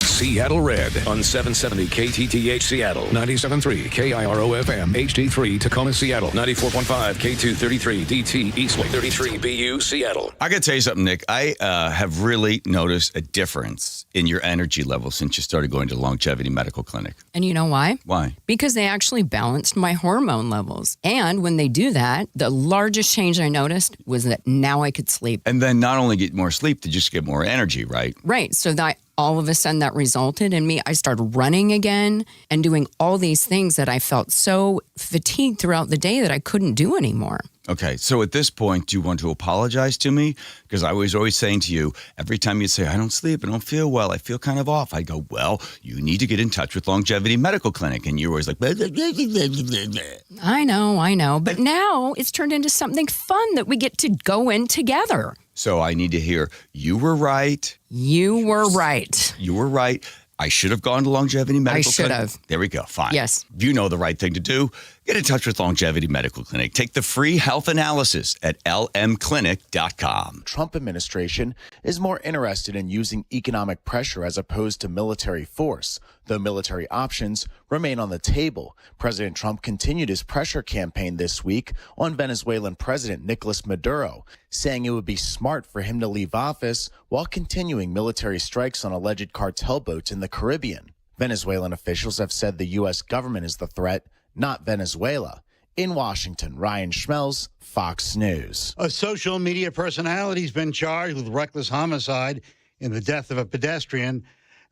Seattle Red on 770 KTTH Seattle, 97.3 KIRO FM, HD3 Tacoma Seattle, 94.5 K233 DT Eastway, 33 BU Seattle. I got to tell you something, Nick. I have really noticed a difference in your energy level since you started going to the Longevity Medical Clinic. And you know why? Why? Because they actually balanced my hormone levels. And when they do that, the largest change I noticed was that now I could sleep. And then not only get more sleep, they just get more energy, right? Right. So that all of a sudden that resulted in me, I started running again and doing all these things that I felt so fatigued throughout the day that I couldn't do anymore. Okay, so at this point, do you want to apologize to me? Because I was always saying to you, every time you'd say, I don't sleep, I don't feel well, I feel kind of off, I'd go, well, you need to get in touch with Longevity Medical Clinic. And you were always like, blah, blah, blah, blah, blah, blah. I know. But now it's turned into something fun that we get to go in together. So I need to hear, you were right. You were right. You were right. I should have gone to Longevity Medical Clinic. I should have. There we go. Fine. Yes. You know the right thing to do. Get in touch with Longevity Medical Clinic. Take the free health analysis at lmclinic.com. Trump administration is more interested in using economic pressure as opposed to military force, though military options remain on the table. President Trump continued his pressure campaign this week on Venezuelan President Nicolas Maduro, saying it would be smart for him to leave office while continuing military strikes on alleged cartel boats in the Caribbean. Venezuelan officials have said the U.S. government is the threat, not Venezuela. In Washington, Ryan Schmelz, Fox News. A social media personality has been charged with reckless homicide in the death of a pedestrian.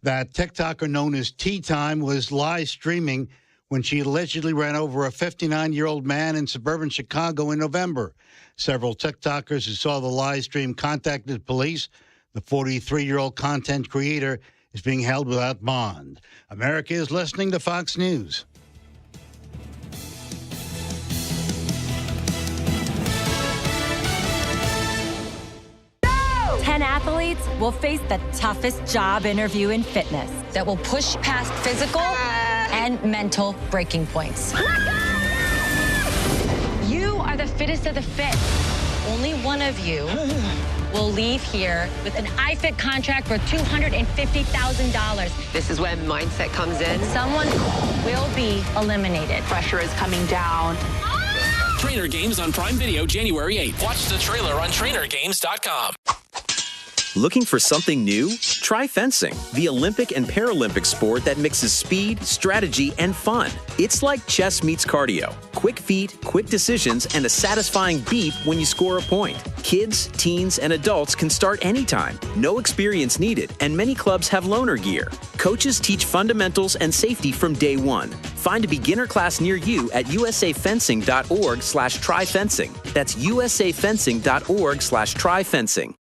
That TikToker known as Tea Time was live streaming when she allegedly ran over a 59-year-old man in suburban Chicago in November. Several TikTokers who saw the live stream contacted police. The 43-year-old content creator is being held without bond. America is listening to Fox News. Athletes will face the toughest job interview in fitness that will push past physical and mental breaking points. You are the fittest of the fit. Only one of you will leave here with an iFit contract for $250,000. This is when mindset comes in. Someone will be eliminated. Pressure is coming down. Trainer Games on Prime Video January 8th. Watch the trailer on trainergames.com. Looking for something new? Try fencing, the Olympic and Paralympic sport that mixes speed, strategy, and fun. It's like chess meets cardio. Quick feet, quick decisions, and a satisfying beep when you score a point. Kids, teens, and adults can start anytime. No experience needed, and many clubs have loaner gear. Coaches teach fundamentals and safety from day one. Find a beginner class near you at usafencing.org/tryfencing. That's usafencing.org/tryfencing.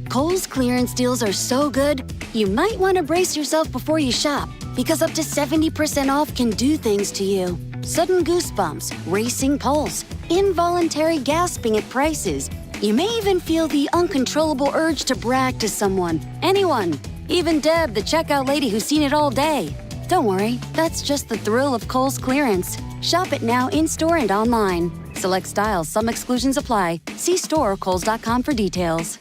Kohl's clearance deals are so good, you might want to brace yourself before you shop, because up to 70% off can do things to you. Sudden goosebumps, racing pulse, involuntary gasping at prices. You may even feel the uncontrollable urge to brag to someone, anyone, even Deb, the checkout lady who's seen it all day. Don't worry, that's just the thrill of Kohl's clearance. Shop it now in-store and online. Select styles, some exclusions apply. See store or kohls.com for details.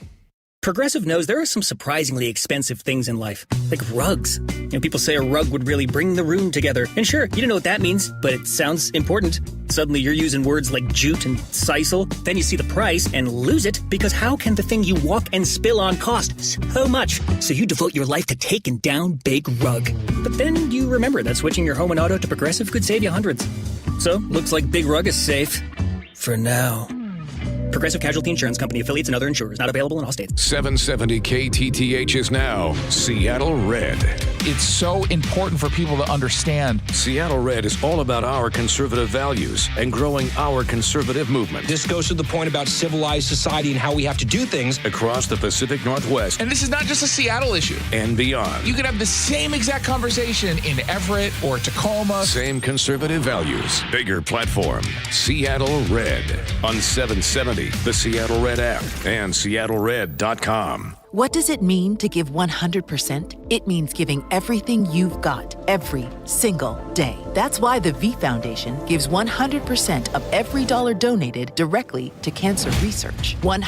Progressive knows there are some surprisingly expensive things in life, like rugs. People say a rug would really bring the room together. And sure, you don't know what that means, but it sounds important. Suddenly you're using words like jute and sisal. Then you see the price and lose it, because how can the thing you walk and spill on cost so much? So you devote your life to taking down Big Rug. But then you remember that switching your home and auto to Progressive could save you hundreds. So, looks like Big Rug is safe. For now. Progressive Casualty Insurance Company, affiliates, and other insurers. Not available in all states. 770 KTTH is now Seattle Red. It's so important for people to understand. Seattle Red is all about our conservative values and growing our conservative movement. This goes to the point about civilized society and how we have to do things across the Pacific Northwest. And this is not just a Seattle issue. And beyond. You could have the same exact conversation in Everett or Tacoma. Same conservative values. Bigger platform. Seattle Red on 770, the Seattle Red app, and seattlered.com. What does it mean to give 100%? It means giving everything you've got every single day. That's why the V Foundation gives 100% of every dollar donated directly to cancer research. 100